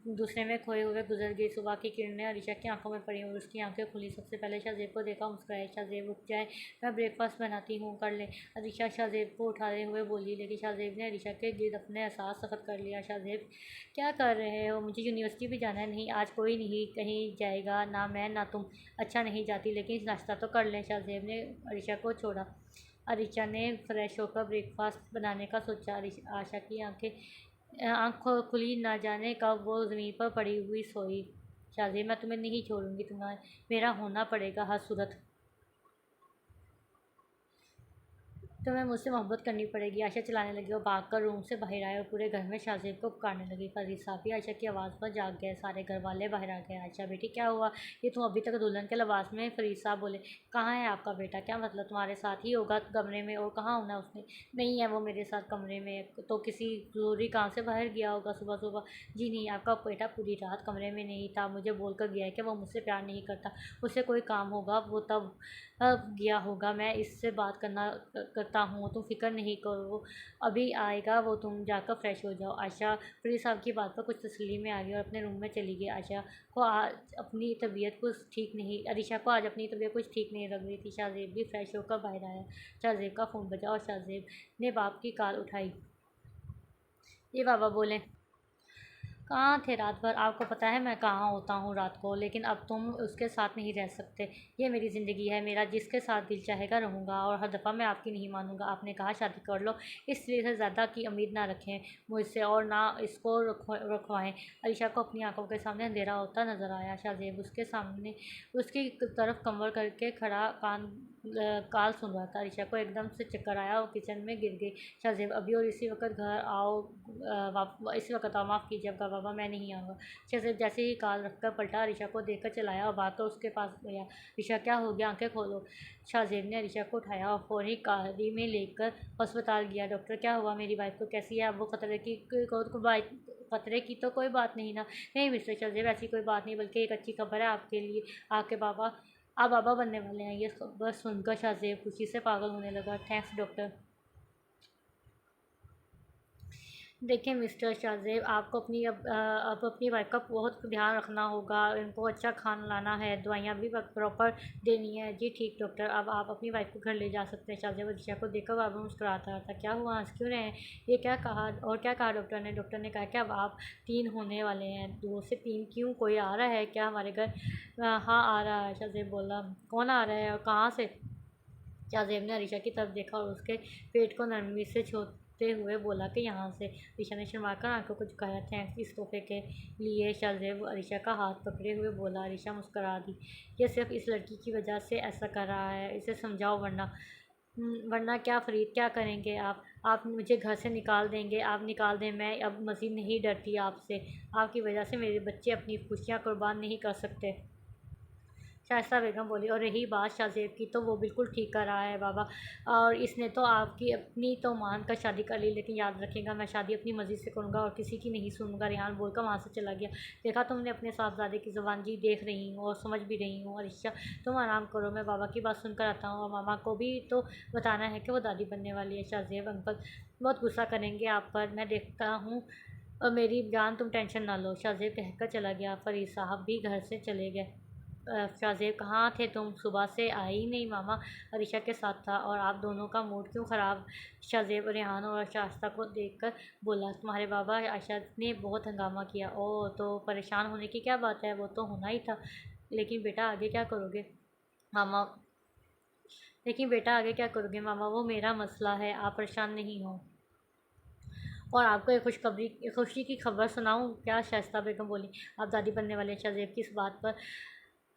दूसरे में खोए हुए गुजर गई। सुबह की किरणें अरीशा की आंखों में पड़ी और उसकी आंखें खुली। सबसे पहले शाज़ेब को देखा, मुस्कुराए। शाज़ेब, रुक जाए, मैं ब्रेकफास्ट बनाती हूँ, कर ले। अरीशा शाज़ेब को उठाते हुए बोली, लेकिन शाज़ेब ने अरीशा के गिर्द अपने एहसास सख्त कर लिया। शाज़ेब, क्या कर रहे हो? मुझे यूनिवर्सिटी भी जाना है। नहीं, आज कोई नहीं कहीं जाएगा, ना मैं ना तुम। अच्छा, नहीं जाती, लेकिन नाश्ता तो कर लें। शाज़ेब ने अरीशा को छोड़ा। अरीशा ने फ्रेश होकर ब्रेकफास्ट बनाने का सोचा। आशा की आँख खुली, ना जाने कब वो ज़मीन पर पड़ी हुई सोई। शाज़ेब, मैं तुम्हें नहीं छोड़ूंगी, तुम्हें मेरा होना पड़ेगा हर सूरत। तुम्हें मुझसे मोहब्बत करनी पड़ेगी। आयशा चिल्लाने लगी और भागकर रूम से बाहर आए और पूरे घर में शाज़ेब को पुकारने लगी। फरीद साहब भी आयशा की आवाज़ पर जाग गए। सारे घर वाले बाहर आ गए। आयशा, बेटी क्या हुआ? ये तुम अभी तक दुल्हन के लिबास में? फरीद साहब बोले। कहाँ है आपका बेटा? क्या मतलब? तुम्हारे साथ ही होगा कमरे में, और कहाँ होना उसने? नहीं है वो मेरे साथ कमरे में, तो किसी ज़रूरी काम से बाहर गया होगा सुबह सुबह। जी नहीं, आपका बेटा पूरी रात कमरे में नहीं था। मुझे बोल कर गया है कि वो मुझसे प्यार नहीं करता, उससे कोई काम होगा वो तब गया होगा। मैं इससे बात करता हूँ, तुम फिक्र नहीं करो, अभी आएगा वो, तुम जाकर फ्रेश हो जाओ। आयशा फरीद साहब की बात पर कुछ तसल्ली में आ गई और अपने रूम में चली गई। आयशा को आज अपनी तबीयत कुछ ठीक नहीं अरीशा को आज अपनी तबीयत कुछ ठीक नहीं लग रही थी। शाज़ेब भी फ्रेश होकर बाहर आया। शाज़ेब का फ़ोन बजा और शाज़ेब ने बाप की कॉल उठाई। ये बाबा बोले। कहाँ थे रात भर? आपको पता है मैं कहाँ होता हूँ रात को, लेकिन अब तुम उसके साथ नहीं रह सकते। ये मेरी ज़िंदगी है, मेरा जिसके साथ दिल चाहेगा रहूँगा, और हर दफ़ा मैं आपकी नहीं मानूँगा। आपने कहा शादी कर लो, इसलिए से ज़्यादा की उम्मीद ना रखें मुझसे और ना इसको रखवाएं। अलीशा को अपनी आंखों के सामने अंधेरा होता नज़र आया। शाज़ेब उसके सामने उसकी तरफ कमर करके खड़ा, कान कॉल सुन रहा था। अरीशा को एकदम से चक्कर आया और किचन में गिर गई। शाहजेब अभी और इसी वक्त घर आओ, इसी वक्त आओ, माफ़ कीजिए आपका बाबा, मैं नहीं आऊँगा। शाहजेब जैसे ही कॉल रखकर पलटा, अरीशा को देखकर चलाया और भाग कर उसके पास गया। अरीशा क्या हो गया, आंखें खोलो। शाहजेब ने अरीशा को उठाया और फौरी गाड़ी में लेकर अस्पताल गया। डॉक्टर क्या हुआ, मेरी वाइफ को कैसी है? अब वो खतरे की तो कोई बात नहीं ना? नहीं मिस्टर शाहजेब, ऐसी कोई बात नहीं, बल्कि एक अच्छी खबर है आपके लिए। आपके बाबा आप बाबा बनने वाले हैं। ये खबर सुनकर शाहजेब खुशी से पागल होने लगा। Thanks doctor. देखिए मिस्टर शाहजेब, आपको अब अपनी वाइफ का बहुत ध्यान रखना होगा। इनको अच्छा खाना लाना है, दवाइयाँ भी प्रॉपर देनी है। जी ठीक डॉक्टर, अब आप अपनी वाइफ को घर ले जा सकते हैं। शाहजेब अरीशा को देखकर बाबा मुस्कुराता था। क्या हुआ, हंस क्यों रहे हैं? ये क्या कहा और क्या कहा डॉक्टर ने? डॉक्टर ने कहा कि अब आप 3 होने वाले हैं। 2 से 3 क्यों? कोई आ रहा है क्या हमारे घर? हाँ आ रहा है, शाहजेब बोला। कौन आ रहा है और कहाँ से? शाहजेब ने अरीशा की तरफ देखा और उसके पेट को नरमी से छूते हुए बोला कि यहाँ से। अरीशा ने शर्मा कर आंखों को झुकाया। थैंक्स इस तोहफे के लिए। शाहजेब अरीशा का हाथ पकड़े हुए बोला। अरीशा मुस्करा दी। ये सिर्फ इस लड़की की वजह से ऐसा कर रहा है, इसे समझाओ, वरना क्या फरीद, क्या करेंगे आप मुझे घर से निकाल देंगे? आप निकाल दें, मैं अब मज़ीद नहीं डरती आपसे। आपकी वजह से मेरे बच्चे अपनी खुशियाँ कुर्बान नहीं कर सकते। शाइस्ता बेगम बोली। और रही बात शाहजेब की, तो वो बिल्कुल ठीक कर रहा है बाबा। और इसने तो आपकी अपनी तो मान कर शादी कर ली, लेकिन याद रखेगा मैं शादी अपनी मर्ज़ी से करूँगा और किसी की नहीं सुनूंगा। रेहान बोलकर वहाँ से चला गया। देखा तुमने अपने साहबजादे की ज़ुबान, जी देख रही हूँ और समझ भी रही हूँ। अरिशा तुम आराम करो, मैं बाबा की बात सुनकर आता हूँ। और मामा को भी तो बताना है कि वो दादी बनने वाली है। शाहजेब अंकल बहुत गुस्सा करेंगे आप पर, मैं देखता हूँ। और मेरी जान तुम टेंशन ना लो, शाहजेब कहकर चला गया। फरीद साहब भी घर से चले गए। शाहजेब कहाँ थे तुम? सुबह से आई ही नहीं। मामा अरीशा के साथ था। और आप दोनों का मूड क्यों ख़राब? शाहजेब रेहान और शाइस्ता को देखकर बोला। तुम्हारे बाबा आयशा ने बहुत हंगामा किया। ओह, तो परेशान होने की क्या बात है, वो तो होना ही था। लेकिन बेटा आगे क्या करोगे मामा? मामा, वो मेरा मसला है, आप परेशान नहीं हो। और आपको एक खुशी की खबर सुनाऊं क्या? शाइस्ता बेगम बोली। आप दादी बनने वाले हैं। शाहजेब की इस बात पर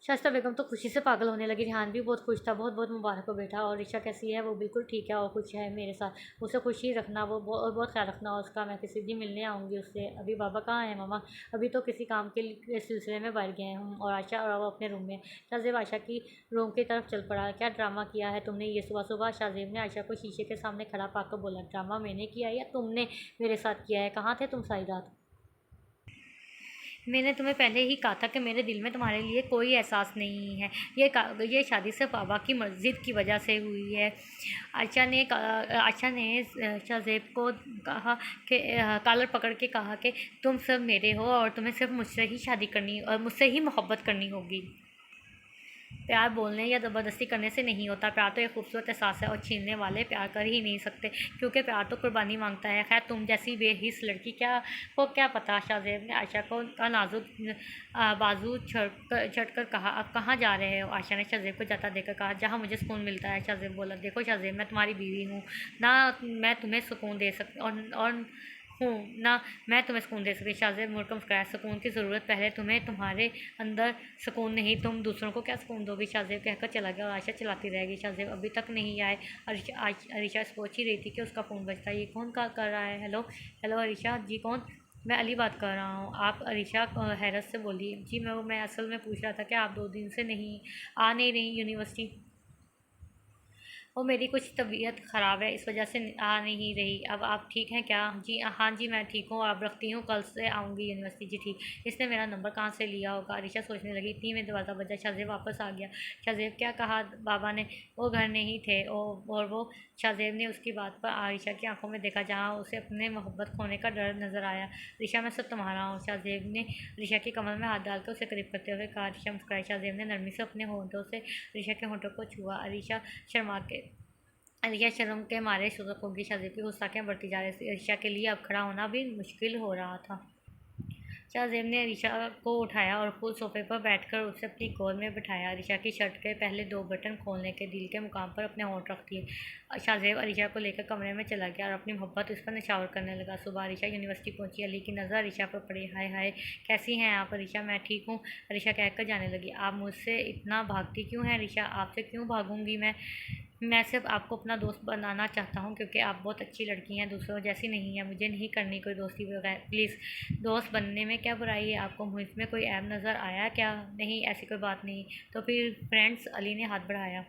शाइस्ता बेगम तो खुशी से पागल होने लगी। रिहान भी बहुत खुश था। बहुत बहुत मुबारक हो बेटा। और ऋचा कैसी है? वो बिल्कुल ठीक है और खुश है मेरे साथ। उसे खुश ही रखना, वो बहुत ख्याल रखना उसका। मैं किसी दिन मिलने आऊँगी उससे। अभी बाबा कहाँ हैं मामा? अभी तो किसी काम के सिलसिले में बाहर गए हम। और आयशा और वो अपने रूम में। शाहजेब आयशा की रूम की तरफ चल पड़ा। क्या ड्रामा किया है तुमने ये सुबह सुबह? शाहजेब ने आयशा को शीशे के सामने खड़ा पाकर बोला। ड्रामा मैंने किया या तुमने मेरे साथ किया है? कहाँ थे तुम सारी रात? मैंने तुम्हें पहले ही कहा था कि मेरे दिल में तुम्हारे लिए कोई एहसास नहीं है। ये शादी सिर्फ बाबा की मस्जिद की वजह से हुई है। आयशा ने शाहजेब को कहा कि कॉलर पकड़ के कहा कि तुम सब मेरे हो और तुम्हें सिर्फ मुझसे ही शादी करनी और मुझसे ही मोहब्बत करनी होगी। प्यार बोलने या ज़बरदस्ती करने से नहीं होता। प्यार तो एक खूबसूरत एहसास है और छीनने वाले प्यार कर ही नहीं सकते, क्योंकि प्यार तो कुर्बानी मांगता है। खैर तुम जैसी बेहिस लड़की को क्या पता। शाहजेब ने आयशा का नाजुक बाजू झट कर कहा। अब कहाँ जा रहे हो? आयशा ने शाहजेब को जाता देखकर कहा। जहाँ मुझे सुकून मिलता है। शाहजेब बोला। देखो शाहजेब, मैं तुम्हारी बीवी हूँ ना, मैं तुम्हें सुकून दे सकती और हूँ ना मैं तुम्हें सुकून दे सकती। शाहजेब मुड़कर मुस्कुराया। सुकून की ज़रूरत पहले तुम्हारे अंदर सुकून नहीं, तुम दूसरों को क्या सुकून दोगी? शाहजेब कहकर चला गया और आयशा चलाती रहेगी। शाहजेब अभी तक नहीं आए। अरीशा सोच ही रही थी कि उसका फ़ोन बजता। ये कौन कर रहा है? हेलो हेलो अरीशा जी, कौन? मैं अली बात कर रहा हूँ। आप? अरीशा हैरत से बोली। जी मैं असल में पूछ रहा था कि आप 2 दिन से आ नहीं रही यूनिवर्सिटी। वो मेरी कुछ तबीयत ख़राब है, इस वजह से आ नहीं रही। अब आप ठीक हैं क्या? जी हाँ जी, मैं ठीक हूँ। आप रखती हूँ, कल से आऊँगी यूनिवर्सिटी। जी ठीक। इसने मेरा नंबर कहाँ से लिया होगा? अरीशा सोचने लगी। इतनी में दरवाज़ा बजा। शाहजेब वापस आ गया। शाहजेब क्या कहा बाबा ने? वो घर नहीं थे। और वो शाहजेब ने उसकी बात पर आयशा की आंखों में देखा, जहाँ उसे अपने मोहब्बत खोने का डर नज़र आया। ऋषा मैं सब तुम्हारा हूँ। शाहजेब ने ऋषा के कमर में हाथ डालकर उसे करीब करते हुए कहा। ऋषा मुस्कुराई। शाहजेब ने नरमी से अपने होंठों से ऋषा के होंठों को छुआ। अरीशा शर्म के मारे शुरुआत होगी। शाहजेब की गुस्ताखियाँ बढ़ती जा रही थी। अरीशा के लिए अब खड़ा होना भी मुश्किल हो रहा था। शाहजेब ने अरीशा को उठाया और खुद सोफे पर बैठकर उसे अपनी गोद में बिठाया। अरीशा की शर्ट के पहले 2 बटन खोलने के दिल के मुकाम पर अपने होंठ रख दिए। शाहजेब अरीशा को लेकर कमरे में चला गया और अपनी मोहब्बत उस पर निछावर करने लगा। सुबह अरीशा यूनिवर्सिटी पहुंची। अली की नज़र अरीशा पर पड़ी। हाय हाय, कैसी हैं आप अरीशा? मैं ठीक हूँ, अरीशा कहकर जाने लगी। आप मुझसे इतना भागती क्यों हैं अरीशा? आपसे क्यों भागूंगी मैं सिर्फ आपको अपना दोस्त बनाना चाहता हूँ, क्योंकि आप बहुत अच्छी लड़की हैं, दूसरों जैसी नहीं है। मुझे नहीं करनी कोई दोस्ती वगैरह, प्लीज़। दोस्त बनने में क्या बुराई है? आपको मुझमें कोई ऐब नज़र आया क्या? नहीं, ऐसी कोई बात नहीं। तो फिर फ्रेंड्स? अली ने हाथ बढ़ाया।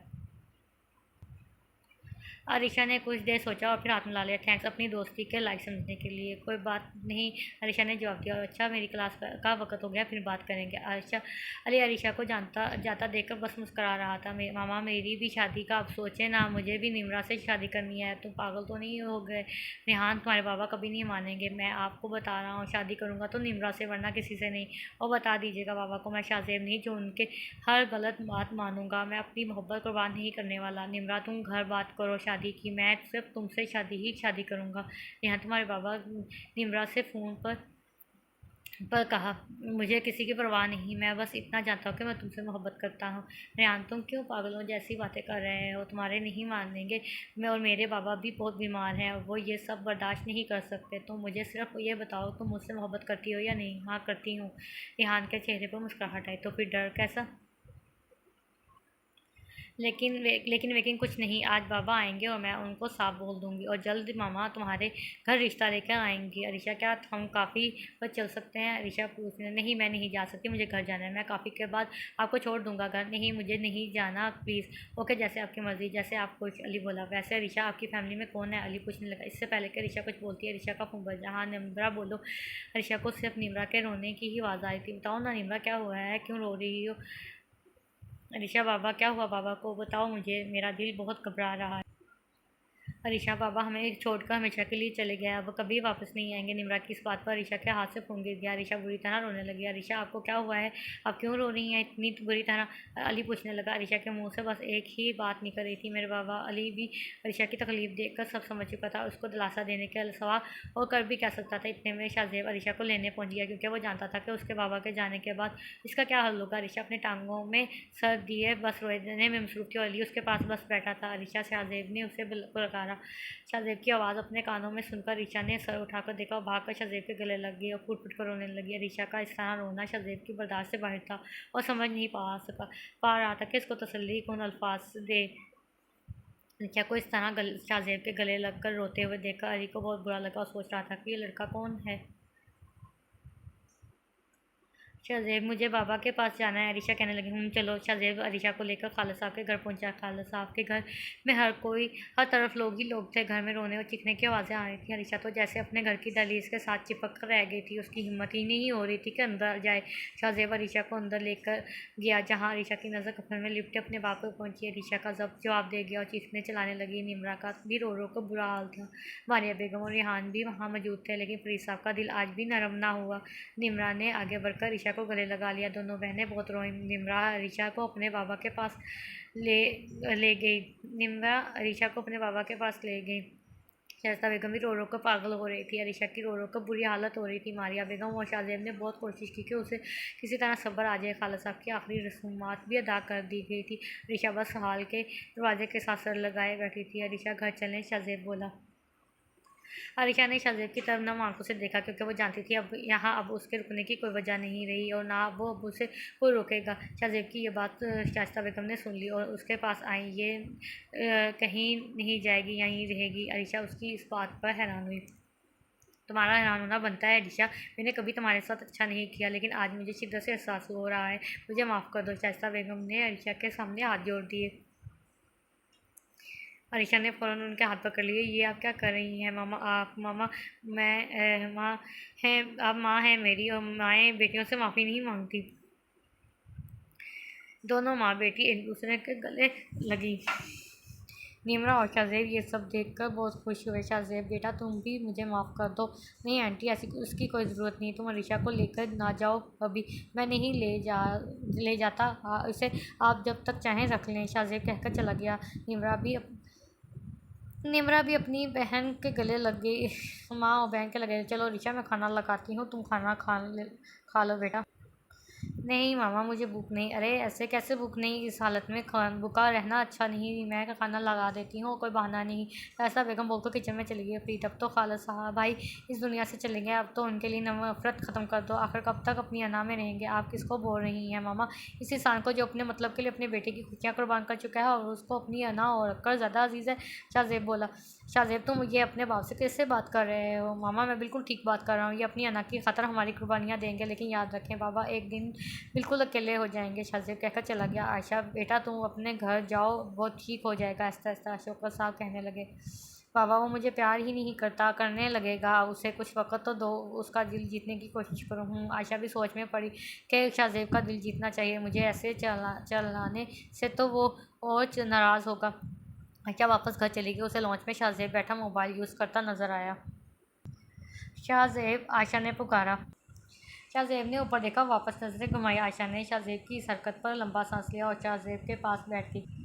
अरीशा ने कुछ देर सोचा और फिर हाथ मिला लिया। थैंक्स अपनी दोस्ती के लायक समझने के लिए। कोई बात नहीं, अरीशा ने जवाब दिया। अच्छा, मेरी क्लास का वक्त हो गया, फिर बात करेंगे। अली अरीशा को जाता देखकर बस मुस्करा रहा था। मामा, मेरी भी शादी का अब सोचें ना, मुझे भी निम्रा से शादी करनी है। तुम पागल तो नहीं हो गए रेहान? तुम्हारे बाबा कभी नहीं मानेंगे। मैं आपको बता रहा हूँ, शादी करूँगा तो निम्रा से, वरना किसी से नहीं। और बता दीजिएगा बाबा को, मैं शाहजेब नहीं जो उनके हर गलत बात मानूंगा। मैं अपनी मोहब्बत कुर्बान नहीं करने वाला। निम्रा, तुम घर बात करो शादी की, मैं सिर्फ तुमसे शादी करूँगा। यहाँ तुम्हारे बाबा निम्रा से फ़ोन पर कहा। मुझे किसी की परवाह नहीं, मैं बस इतना जानता हूँ कि मैं तुमसे मोहब्बत करता हूँ। रेहान, तुम क्यों पागलों जैसी बातें कर रहे हो? तुम्हारे नहीं मानेंगे। मैं और मेरे बाबा भी बहुत बीमार हैं, वो ये सब बर्दाश्त नहीं कर सकते। तो मुझे सिर्फ ये बताओ, तुम मुझसे मोहब्बत करती हो या नहीं? हाँ, करती हूँ। रेहान के चेहरे पर मुस्कुराहट आई। तो फिर डर कैसा? लेकिन कुछ नहीं, आज बाबा आएंगे और मैं उनको साफ बोल दूंगी, और जल्द मामा तुम्हारे घर रिश्ता लेकर आएंगे। अरीशा, क्या हम काफ़ी पर चल सकते हैं? अरीशा पूछने। नहीं, मैं नहीं जा सकती, मुझे घर जाना है। मैं काफ़ी के बाद आपको छोड़ दूंगा घर। नहीं, मुझे नहीं जाना, प्लीज़। ओके, जैसे आपकी मर्ज़ी, जैसे आप कुछ। अली बोला। वैसे अरीशा, आपकी फैमिली में कौन है? अली पूछने लगा। इससे पहले कि अरीशा कुछ बोलती है, अरीशा का फ़ोन बजा। हाँ, निम्रा बोलो। अरीशा को सिर्फ निम्रा के रोने की ही आवाज़ आई थी। बताओ ना निम्रा, क्या हुआ है, क्यों रो रही हो? अरीशा, बाबा क्या हुआ? बाबा को बताओ मुझे, मेरा दिल बहुत घबरा रहा है। अरीशा, बाबा हमें छोड़कर हमेशा के लिए चले गए, अब कभी वापस नहीं आएंगे। निम्रा की इस बात पर अरीशा के हाथ से फ़ोन गिर गया। अरीशा बुरी तरह रोने लगी। अरीशा, आपको क्या हुआ है? आप क्यों रो रही हैं इतनी बुरी तरह? अली पूछने लगा। अरीशा के मुंह से बस एक ही बात निकल रही थी, मेरे बाबा। अली भी अरीशा की तकलीफ देखकर सब समझ चुका था। उसको दिलासा देने के अलावा और कर भी क्या सकता था। इतने में शाहजेब अरीशा को लेने पहुंच गया, क्योंकि वो जानता था कि उसके बाबा के जाने के बाद इसका क्या हल होगा। अरीशा अपने टांगों में सर दिए बस रोने में मसरूफ़ थी, और अली उसके पास बस बैठा था। अरीशा, शाहजेब ने उसे पुकारा। शाहजेब की आवाज़ अपने कानों में सुनकर अरीशा ने सर उठाकर देखा और भागकर शाहजेब के गले लग गई और फुट कर रोने लगी। अरीशा का इस तरह रोना शाहजेब की बर्दाश्त से बाहर था और समझ नहीं पा रहा था कि इसको तसल्ली कौन अल्फाज दे। अरीशा को इस तरह शाहजेब के गले लगकर रोते हुए देखकर अली को बहुत बुरा लगा और सोच रहा था कि ये लड़का कौन है। शाहजेब, मुझे बाबा के पास जाना है, अरीशा कहने लगी। चलो। शाहजेब अरीशा को लेकर खाला साहब के घर पहुंचा। खाला साहब के घर में हर तरफ लोग ही लोग थे। घर में रोने और चीखने की आवाज़ें आ रही थी। अरीशा तो जैसे अपने घर की दहलीज के साथ चिपक कर रह गई थी, उसकी हिम्मत ही नहीं हो रही थी कि अंदर जाए। शाहजेब अरीशा को अंदर लेकर गया, जहाँ अरीशा की नज़र कफन में लिपटे अपने बाप को पहुंची। अरीशा का जवाब दे गया और चीखने चलाने लगी। निम्रा का भी रो रो कर बुरा हाल था। मारिया बेगम और रेहान भी वहाँ मौजूद थे, लेकिन फरीद साहब का दिल आज भी नरम ना हुआ। निम्रा ने आगे बढ़कर अरीशा को गले लगा लिया। दोनों बहनें बहुत रोईं। निम्रा अरीशा को अपने बाबा के पास ले ले गई। निम्रा अरीशा को अपने बाबा के पास ले गई। शाइस्ता बेगम भी रो रो कर पागल हो रही थी। अरीशा की रो रो कर बुरी हालत हो रही थी। मारिया बेगम और शाहजेब ने बहुत कोशिश की कि उसे किसी तरह सब्र आ जाए। खाला साहब की आखिरी रसूमात भी अदा कर दी गई थी। अरीशा बस हाल के दरवाजे के साथ सर लगाए बैठी थी। अरीशा, घर चलें, शाहजेब बोला। अरीशा ने शाहजेब की तरफ नम आंखों से देखा, क्योंकि वो जानती थी अब उसके रुकने की कोई वजह नहीं रही और ना वो अब उसे कोई रोकेगा। शाहजेब की ये बात शाइस्ता बेगम ने सुन ली और उसके पास आई। ये कहीं नहीं जाएगी, यहीं रहेगी। अरीशा उसकी इस बात पर हैरान हुई। तुम्हारा हैरान होना बनता है अरीशा, मैंने कभी तुम्हारे साथ अच्छा नहीं किया, लेकिन आज मुझे शिद्दत से एहसास हो रहा है। मुझे माफ़ कर दो। शाइस्ता बेगम ने अरीशा के सामने हाथ जोड़ दिए। अरीशा ने फ़ौरन उनके हाथ पकड़ लिए। ये आप क्या कर रही हैं मामा? आप मामा, मैं माँ हैं, आप माँ हैं मेरी, और माएँ बेटियों से माफ़ी नहीं मांगती। दोनों माँ बेटी एक दूसरे के गले लगी। निम्रा और शाहजेब ये सब देखकर बहुत खुश हुए। शाहजेब, बेटा तुम भी मुझे माफ़ कर दो। नहीं आंटी, ऐसी उसकी कोई ज़रूरत नहीं, तुम अरीशा को लेकर ना जाओ अभी। मैं नहीं ले जाता इसे, आप जब तक चाहें रख लें। शाहजेब कहकर चला गया। निम्रा भी निमरा भी अपनी बहन के गले लग गई। माँ और बहन के लगे, चलो रिशा मैं खाना लगाती हूँ, तुम खाना खा लो बेटा। नहीं मामा मुझे भूख नहीं। अरे ऐसे कैसे भूख नहीं, इस हालत में भूखा रहना अच्छा नहीं, मैं खाना लगा देती हूँ, कोई बहाना नहीं। ऐसा बेगम बोल तो किचन में चली गई प्रीत। अब तो खाला साहब भाई इस दुनिया से चले गए, अब तो उनके लिए नफरत ख़त्म कर दो। आखिर कब तक अपनी अना में रहेंगे? आप किसको बोल रही हैं मामा? इस इंसान को जो अपने मतलब के लिए अपने बेटे की खुशियाँ कुर्बान कर चुका है और उसको अपनी अना और कर ज़्यादा अजीज़ है। शाहजेब बोला। शाहजेब तुम ये अपने बाप से कैसे बात कर रहे हो? मामा मैं बिल्कुल ठीक बात कर रहा हूँ, ये अपनी अना की खातर हमारी कुर्बानियाँ देंगे, लेकिन याद रखें बाबा एक दिन बिल्कुल अकेले हो जाएंगे। शाहजेब कहकर चला गया। आयशा बेटा तुम अपने घर जाओ, वो ठीक हो जाएगा आहिस्ता आहिस्ता। अशोक साहब कहने लगे। बाबा वो मुझे प्यार ही नहीं करता, करने लगेगा, उसे कुछ वक्त तो दो, उसका दिल जीतने की कोशिश करूँ। आयशा भी सोच में पड़ी कि शाहजेब का दिल जीतना चाहिए, मुझे ऐसे चलाने से तो वो और नाराज़ होगा। आयशा वापस घर चली गई। उसे लॉन्च में शाहजेब बैठा मोबाइल यूज़ करता नजर आया। शाहजेब आयशा ने पुकारा। शाहजेब ने ऊपर देखा, वापस नजरें घुमाई। आयशा ने शाहजेब की इस हरकत पर लंबा सांस लिया और शाहजेब के पास बैठ गई।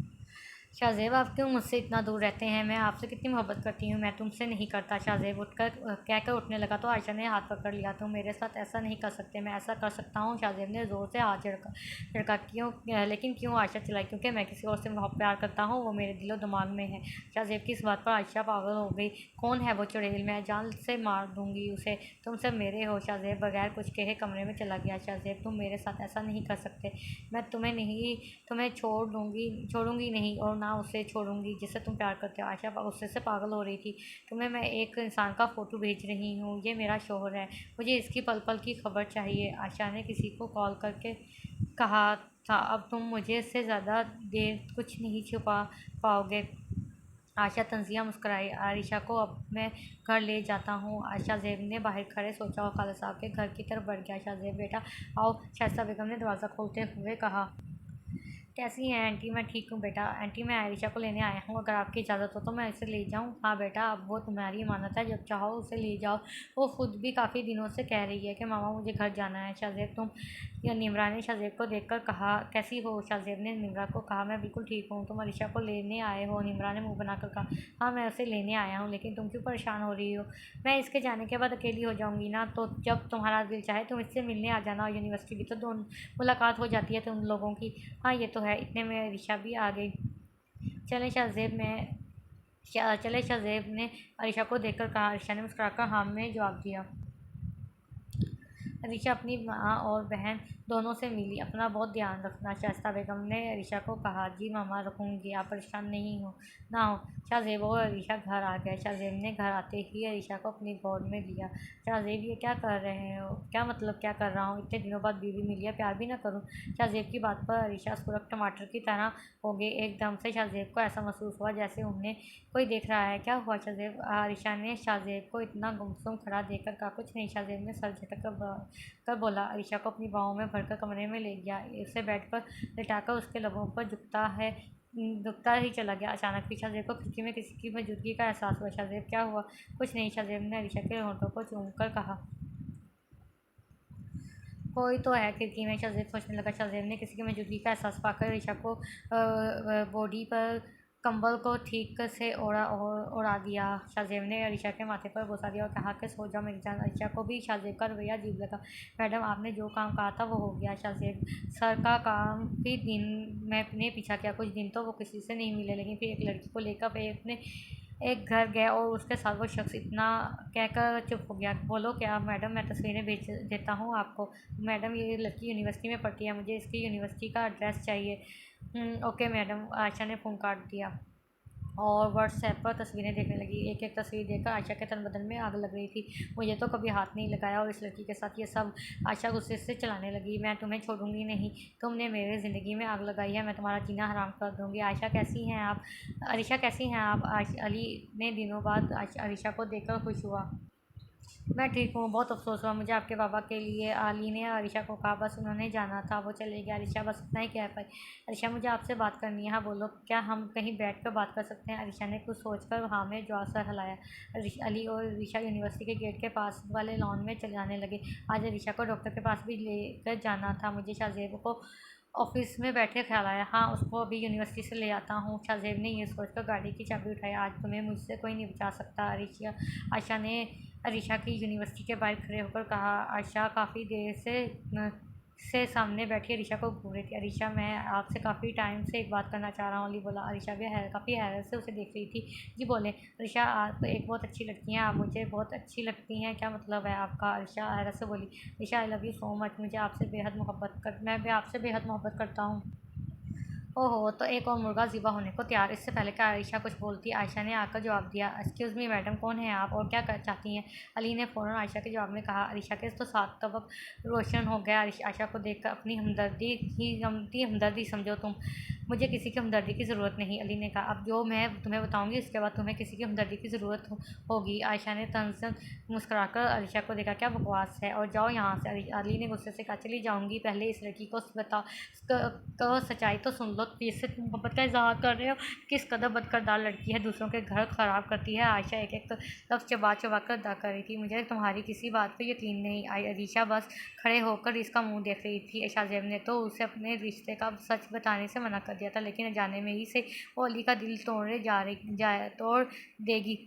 शाहजेब आप क्यों मुझसे इतना दूर रहते हैं? मैं आपसे कितनी मोहब्बत करती हूँ। मैं तुमसे नहीं करता। शाहजेब उठकर कहकर उठने लगा तो आयशा ने हाथ पकड़ लिया। तुम मेरे साथ ऐसा नहीं कर सकते, मैं ऐसा कर सकता हूँ। शाहजेब ने ज़ोर से हाथ झटका। क्यों? लेकिन क्यों? आयशा चिल्लाई। क्योंकि मैं किसी और से बहुत प्यार करता हूँ, वो मेरे दिलो दिमाग में है। शाहजेब की इस बात पर आयशा पागल हो गई। कौन है वो चुड़ैल? मैं जान से मार दूंगी उसे। तुम सब मेरे हो। शाहजेब बगैर कुछ कहे कमरे में चला गया। शाहजेब तुम मेरे साथ ऐसा नहीं कर सकते, मैं तुम्हें छोड़ूंगी नहीं, और ना उसे छोड़ूंगी जिससे तुम प्यार करते हो। आयशा गुस्से से पागल हो रही थी। तुम्हें मैं एक इंसान का फ़ोटो भेज रही हूँ, ये मेरा शोहर है, मुझे इसकी पल पल की खबर चाहिए। आयशा ने किसी को कॉल करके कहा था। अब तुम मुझे इससे ज़्यादा देर कुछ नहीं छुपा पाओगे। आयशा तंजिया मुस्कुराई। आयशा को अब मैं घर ले जाता हूँ। शाहजेब ने बाहर खड़े सोचा और खाला साहब के घर की तरफ बढ़ गया। शाहजेब बेटा आओ, शाइस्ता बेगम ने दरवाज़ा खोलते हुए कहा। कैसी हैं आंटी? मैं ठीक हूँ बेटा। आंटी मैं आयशा को लेने आया हूँ, अगर आपकी इजाज़त हो तो मैं इसे ले जाऊँ? हाँ बेटा अब वो तुम्हारी अमानत है, जब चाहो उसे ले जाओ। वो खुद भी काफ़ी दिनों से कह रही है कि मामा मुझे घर जाना है। शाहजेब तुम? या निमरा ने शाहजेब को देखकर कहा। कैसी हो? शाहजेब ने निमरा को कहा। मैं बिल्कुल ठीक हूँ। तुम अलीशा को लेने आए हो? निमरा ने मुँह बनाकर कहा। हाँ मैं उसे लेने आया हूँ, लेकिन तुम क्यों परेशान हो रही हो? मैं इसके जाने के बाद अकेली हो जाऊँगी ना, तो जब तुम्हारा दिल चाहे तुम इससे मिलने आ जाना। और यूनिवर्सिटी भी तो दोनों मुलाकात हो जाती है तुम लोगों की। हाँ ये तो है। इतने में रिशा भी आ गई। चले शाहजेब में चले शाहजेब ने अरीशा को देखकर कहा। अरीशा ने मुस्कुराकर हाँ में जवाब दिया। अरीशा अपनी माँ और बहन दोनों से मिली। अपना बहुत ध्यान रखना, शाइस्ता बेगम ने अरीशा को कहा। जी मामा रखूँगी, आप परेशान नहीं हो ना हो। शाहजेब और अरीशा घर आ गए। शाहजेब ने घर आते ही अरीशा को अपनी गोद में लिया। शाहजेब ये क्या कर रहे हो? क्या मतलब क्या कर रहा हूँ? इतने दिनों बाद बीवी मिली है, प्यार भी ना करूँ? शाहजेब की बात पर अरीशा सुरख टमाटर की तरह हो गई। एकदम से शाहजेब को ऐसा महसूस हुआ जैसे उन्हें कोई देख रहा है। क्या हुआ शाहजेब? अरीशा ने शाहजेब को इतना गुमसुम खड़ा देखकर कहा। कुछ नहीं। शाहजेब ने सर झटक कर बोला। अरीशा को अपनी बाहों में भरकर कमरे में ले गया। उसे बेड पर लिटाकर उसके लबों पर दुखता ही चला गया। अचानक ही शाहजेब को खिड़की में किसी की मौजूदगी का एहसास हुआ। शाहजेब क्या हुआ? कुछ नहीं। शाहजेब ने अरीशा के होंठों को चूमकर कहा। कोई तो है खिड़की में। शाहजेब सोचने लगा। शाहजेब ने किसी की मौजूदगी का एहसास पाकर अरीशा को बॉडी पर कंबल को ठीक से उड़ा दिया। शाहजेब ने अरीशा के माथे पर बोसा दिया और कहा कि सो जाओ मेरी जान। अरीशा को भी शाहजेब का रवैया अजीब लगा। मैडम आपने जो काम कहा था वो हो गया। शाहजेब सर का काम भी दिन मैंने पीछा किया। कुछ दिन तो वो किसी से नहीं मिले, लेकिन फिर एक लड़की को लेकर वे अपने एक घर गया और उसके साथ वो शख्स इतना कहकर चुप हो गया। बोलो क्या? मैडम मैं तस्वीरें भेज देता हूँ आपको। मैडम ये लड़की यूनिवर्सिटी में पढ़ती है, मुझे इसकी यूनिवर्सिटी का एड्रेस चाहिए। Okay madam. आयशा ने फ़ोन काट दिया और व्हाट्सएप पर तस्वीरें देखने लगी। एक एक तस्वीर देखकर आयशा के तन बदन में आग लग रही थी। मुझे तो कभी हाथ नहीं लगाया और इस लड़की के साथ ये सब। आयशा गुस्से से चिल्लाने लगी। मैं तुम्हें छोड़ूंगी नहीं, तुमने मेरे ज़िंदगी में आग लगाई है, मैं तुम्हारा जीना हराम कर दूंगी। आयशा कैसी हैं आप? अरीशा कैसी हैं आप? अली ने दिनों बाद अरीशा को देखकर खुश हुआ। मैं ठीक हूँ, बहुत अफसोस हुआ मुझे आपके पापा के लिए। अली ने अरीशा को कहा। बस उन्होंने जाना था, वो चले गए। अरीशा बस इतना ही कह पाई। अरीशा मुझे आपसे बात करनी है। हाँ बोलो, क्या हम कहीं बैठ कर बात कर सकते हैं? अरीशा ने कुछ सोचकर हाँ में जवाब सर हिलाया। अली और अरीशा यूनिवर्सिटी के गेट के पास वाले लॉन में चले जाने लगे। आज अरीशा को डॉक्टर के पास भी लेकर जाना था। मुझे शाहजेब को ऑफिस में बैठे ख्याल आया, हाँ उसको अभी यूनिवर्सिटी से ले आता हूँ। शाहजेब ने ये सोचकर गाड़ी की चाबी उठाई। आज तुम्हें मुझसे कोई नहीं बचा सकता अरीशा। आयशा ने अरीशा की यूनिवर्सिटी के बाहर खड़े होकर कहा। आयशा काफ़ी देर से सामने बैठी अरीशा को घूर रही थी। अरीशा, मैं आपसे काफ़ी टाइम से एक बात करना चाह रहा हूँ, अली बोला। अरीशा भी काफ़ी हैरत से उसे देख रही थी। जी बोले। अरीशा, आप एक बहुत अच्छी लड़की हैं, आप मुझे बहुत अच्छी लगती हैं, क्या मतलब है आपका? अरीशा हैरत से बोली। Arisha, I love you so much, मैं भी आपसे बेहद मोहब्बत करता हूँ। ओहो, तो एक और मुर्गा ज़िबा होने को तैयार। इससे पहले कि आयशा कुछ बोलती, आयशा ने आकर जवाब दिया। एक्सक्यूज़ मी मैडम, कौन है आप और क्या चाहती हैं? अली ने फ़ौरन आयशा के जवाब में कहा। अरीशा के तो सात तबक रोशन हो गया। आयशा को देखकर अपनी हमदर्दी समझो तुम। मुझे किसी की हमदर्दी की ज़रूरत नहीं, अली ने कहा। अब जो मैं तुम्हें बताऊंगी उसके बाद तुम्हें किसी की हमदर्दी की ज़रूरत होगी। आयशा ने तंज़न मुस्कुराकर अरीशा को देखा। क्या बकवास है, और जाओ यहाँ से। अली ने गुस्से से कहा। चली जाऊँगी, पहले इस लड़की को बता कहो सच्चाई तो सुन लो। इससे तुम मोहब्बत का इजहार कर रहे हो? किस कदर बदकिरदार लड़की है, दूसरों के घर ख़राब करती है। आयशा एक एक लफ्ज़ चबा चबा कर अदा कर रही थी। मुझे तुम्हारी किसी बात पे यकीन नहीं आई। अरीशा बस खड़े होकर इसका मुंह देख रही थी। शाहजेब ने तो उसे अपने रिश्ते का सच बताने से मना कर दिया था, लेकिन अनजाने में ही से वो अली का दिल तोड़ देगी।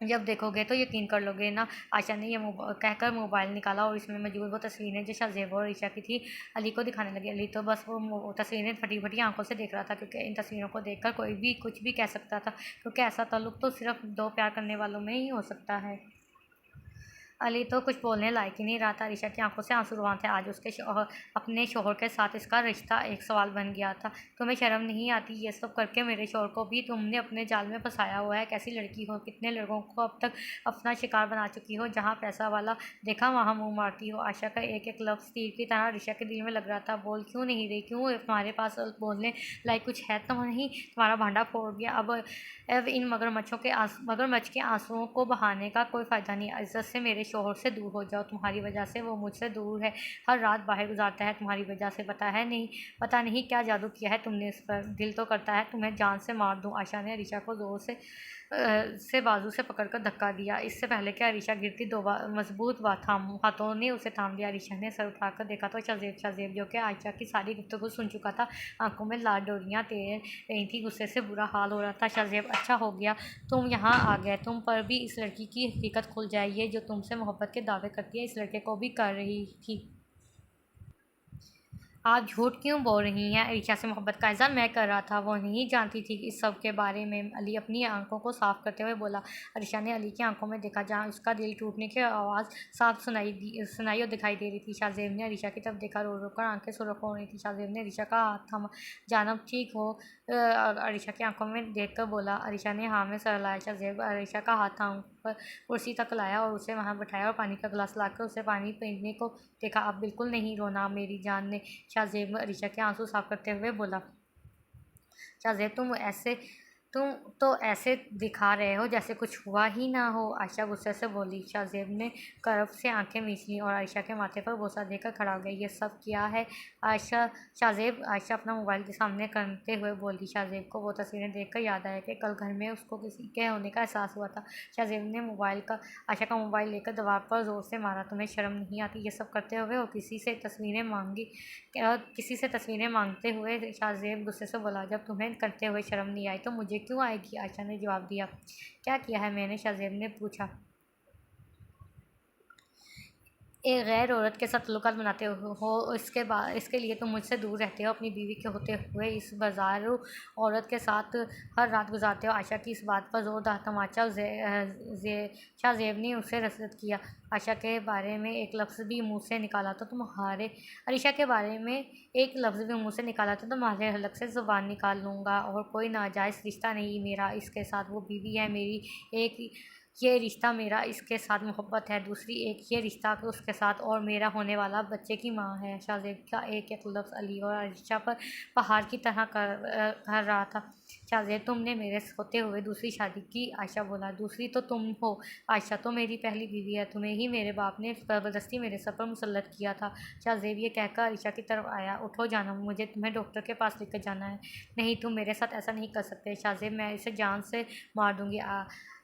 जब देखोगे तो यकीन कर लोगे ना। आयशा ने कहकर मोबाइल निकाला और इसमें मौजूद वो तस्वीरें जो शाहजेब और ईशा की थी अली को दिखाने लगी। अली तो बस वो तस्वीरें फटी फटी आंखों से देख रहा था, क्योंकि इन तस्वीरों को देखकर कोई भी कुछ भी कह सकता था, क्योंकि ऐसा ताल्लुक तो सिर्फ दो प्यार करने वालों में ही हो सकता है। अली तो कुछ बोलने लायक ही नहीं रहा था। अरीशा की आंखों से आंसू रुआं थे। आज उसके अपने शोहर के साथ इसका रिश्ता एक सवाल बन गया था। तुम्हें शर्म नहीं आती? ये सब करके मेरे शोहर को भी तुमने अपने जाल में फंसाया हुआ है। कैसी लड़की हो, कितने लड़कों को अब तक अपना शिकार बना चुकी हो। जहाँ पैसा वाला देखा वहाँ मुँह मारती हो। आयशा का एक एक लफ्ज़ तीर की तरह अरीशा के दिल में लग रहा था। बोल क्यों नहीं रही? क्यों तुम्हारे पास बोलने लायक कुछ है तो नहीं? तुम्हारा भांडा फोड़ गया। अब इन मगरमच्छ के आंसुओं को बहाने का कोई फ़ायदा नहीं। इज्जत से मेरे शोहर से दूर हो जाओ। तुम्हारी वजह से वो मुझसे दूर है, हर रात बाहर गुजारता है तुम्हारी वजह से। पता नहीं क्या जादू किया है तुमने इस पर। दिल तो करता है तुम्हें जान से मार दूँ। आयशा ने अरीशा को ज़ोर से बाजू से पकड़कर धक्का दिया। इससे पहले कि अरीशा गिरती, दो मजबूत हाथों ने उसे थाम लिया। अरीशा ने सर उठाकर देखा तो शाहजेब जो कि आयशा की सारी गुफ्तगू सुन चुका था, आंखों में लाल डोरियां तैर रही थी। गुस्से से बुरा हाल हो रहा था। शाहजेब, अच्छा हो गया तुम यहाँ आ गए, तुम पर भी इस लड़की की हकीकत खुल जाए। ये जो तुमसे मोहब्बत के दावे करती है, इस लड़के को भी कर रही थी। आप झूठ क्यों बोल रही हैं? अरीशा से मोहब्बत का इज़हार मैं कर रहा था, वो नहीं जानती थी इस सब के बारे में। अली अपनी आंखों को साफ करते हुए बोला। अरीशा ने अली की आंखों में देखा, जहाँ उसका दिल टूटने की आवाज़ साफ सुनाई और दिखाई दे रही थी। शाहजेब ने अरीशा की तरफ देखा, रो रो कर आंखें सुर्ख हो रही थी। शाहजेब ने अरीशा का हाथ थामा। जानब ठीक हो? अरीशा की आंखों में देख कर बोला। अरीशा ने हाँ में सर हिलाया। शाहजेब अरीशा का हाथ थाम कर कुर्सी तक लाया और उसे वहाँ बैठाया और पानी का गिलास लाकर उसे पानी पीने को देखा। अब बिल्कुल नहीं रोना मेरी जान ने, शाहजेब अरीशा के आंसू साफ करते हुए बोला। शाहजेब, तुम तो ऐसे दिखा रहे हो जैसे कुछ हुआ ही ना हो। आयशा गुस्से से बोली। शाहजेब ने करफ से आंखें मींच लीं और आयशा के माथे पर बोसा देकर खड़ा हो गया। ये सब क्या है आयशा अपना मोबाइल के सामने करते हुए बोली। शाहजेब को वो तस्वीरें देखकर याद आया कि कल घर में उसको किसी के होने का एहसास हुआ था। शाहजेब ने आयशा का मोबाइल लेकर दीवार पर जोर से मारा। तुम्हें शर्म नहीं आती ये सब करते हुए? और किसी से तस्वीरें मांगते हुए शाहजेब गुस्से से बोला। जब तुम्हें करते हुए शर्म नहीं आई तो मुझे क्यों आएगी? आयशा ने जवाब दिया। क्या किया है मैंने? शाहजेब ने पूछा। एक गैर औरत के साथ ताल्लुकात बनाते हो, इसके लिए तुम मुझसे दूर रहते हो। अपनी बीवी के होते हुए इस बाजारू औरत के साथ हर रात गुजारते हो। आयशा की इस बात पर ज़ोरदार तमाचा शाहजेब ने उसे रसद किया। आयशा के बारे में एक लफ्ज़ भी मुँह से निकाला तो तुम्हारे अरीशा के बारे में एक लफ्ज़ भी मुँह से निकाला तो तुम्हारे हलक से ज़ुबान निकाल लूँगा। और कोई नाजायज़ रिश्ता नहीं मेरा इसके साथ। वो बीवी है मेरी, एक ये रिश्ता मेरा इसके साथ मोहब्बत है, दूसरी एक ये रिश्ता उसके साथ और मेरा होने वाला बच्चे की माँ है। शाहजेब का एक एक लफ्ज़ अली और आयशा पर पहाड़ की तरह कर रहा था। शाहजेब, तुमने मेरे होते हुए दूसरी शादी की? आयशा बोला। दूसरी तो तुम हो, आयशा तो मेरी पहली बीवी है। तुम्हें ही मेरे बाप ने ज़बरदस्ती मेरे सर पर मुसल्लत किया था। शाहजेब ये कहकर आयशा की तरफ आया। उठो जाना, मुझे तुम्हें डॉक्टर के पास लेकर जाना है। नहीं, तुम मेरे साथ ऐसा नहीं कर सकते। शाहजेब, मैं इसे जान से मार दूँगी।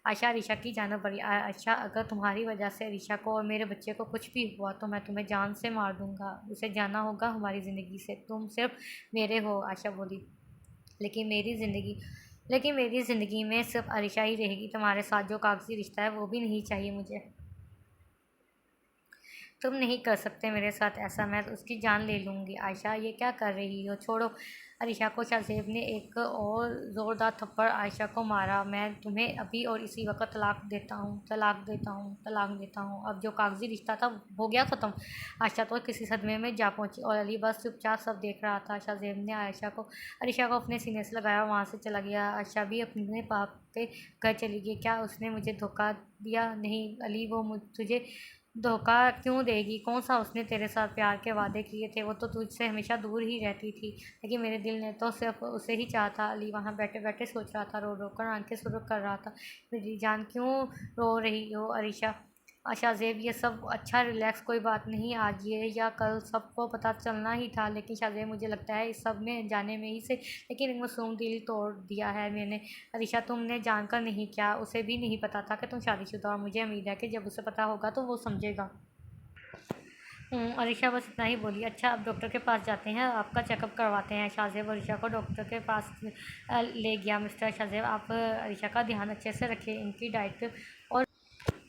आयशा अरीशा की जानब बढ़ी। आयशा, अगर तुम्हारी वजह से अरीशा को और मेरे बच्चे को कुछ भी हुआ तो मैं तुम्हें जान से मार दूंगा, उसे जाना होगा हमारी ज़िंदगी से, तुम सिर्फ मेरे हो। आयशा बोली, लेकिन मेरी ज़िंदगी लेकिन मेरी ज़िंदगी में सिर्फ अरीशा ही रहेगी, तुम्हारे साथ जो कागज़ी रिश्ता है वो भी नहीं चाहिए मुझे। तुम नहीं कर सकते मेरे साथ ऐसा, मैं तो उसकी जान ले लूँगी। आयशा, ये क्या कर रही हो, छोड़ो। अरीशा को शाहज़ेब ने एक और ज़ोरदार थप्पड़ आयशा को मारा। मैं तुम्हें अभी और इसी वक्त तलाक देता हूँ, तलाक देता हूँ, तलाक देता हूँ। अब जो कागज़ी रिश्ता था हो गया ख़त्म। आयशा तो किसी सदमे में जा पहुँची और अली बस चुपचाप सब देख रहा था। शाहज़ेब ने अरीशा को अपने सीने से लगाया, वहाँ से चला गया। आयशा भी अपने बाप के घर चली गई। क्या उसने मुझे धोखा दिया? नहीं अली, वो तुझे धोखा क्यों देगी? कौन सा उसने तेरे साथ प्यार के वादे किए थे? वो तो तुझसे हमेशा दूर ही रहती थी, लेकिन मेरे दिल ने तो सिर्फ उसे ही चाहा था। अली वहाँ बैठे बैठे सोच रहा था, रो रो कर आंखें सुरख कर रहा था। मेरी जान क्यों रो रही हो अरीशा? शाहज़ेब, ये सब अच्छा, रिलैक्स, कोई बात नहीं, आज ये या कल सबको पता चलना ही था। लेकिन शाहज़ेब, मुझे लगता है इस सब में जाने में ही से लेकिन एक मासूम दिल तोड़ दिया है मैंने। अरीशा, तुमने जानकर नहीं, क्या उसे भी नहीं पता था कि तुम शादीशुदा हो? मुझे उम्मीद है कि जब उसे पता होगा तो वो समझेगा। अरीशा बस इतना ही बोली। अच्छा, अब डॉक्टर के पास जाते हैं, आपका चेकअप करवाते हैं। शाहज़ेब अरीशा को डॉक्टर के पास ले गया। मिस्टर शाहज़ेब, आप अरीशा का ध्यान अच्छे से रखिए,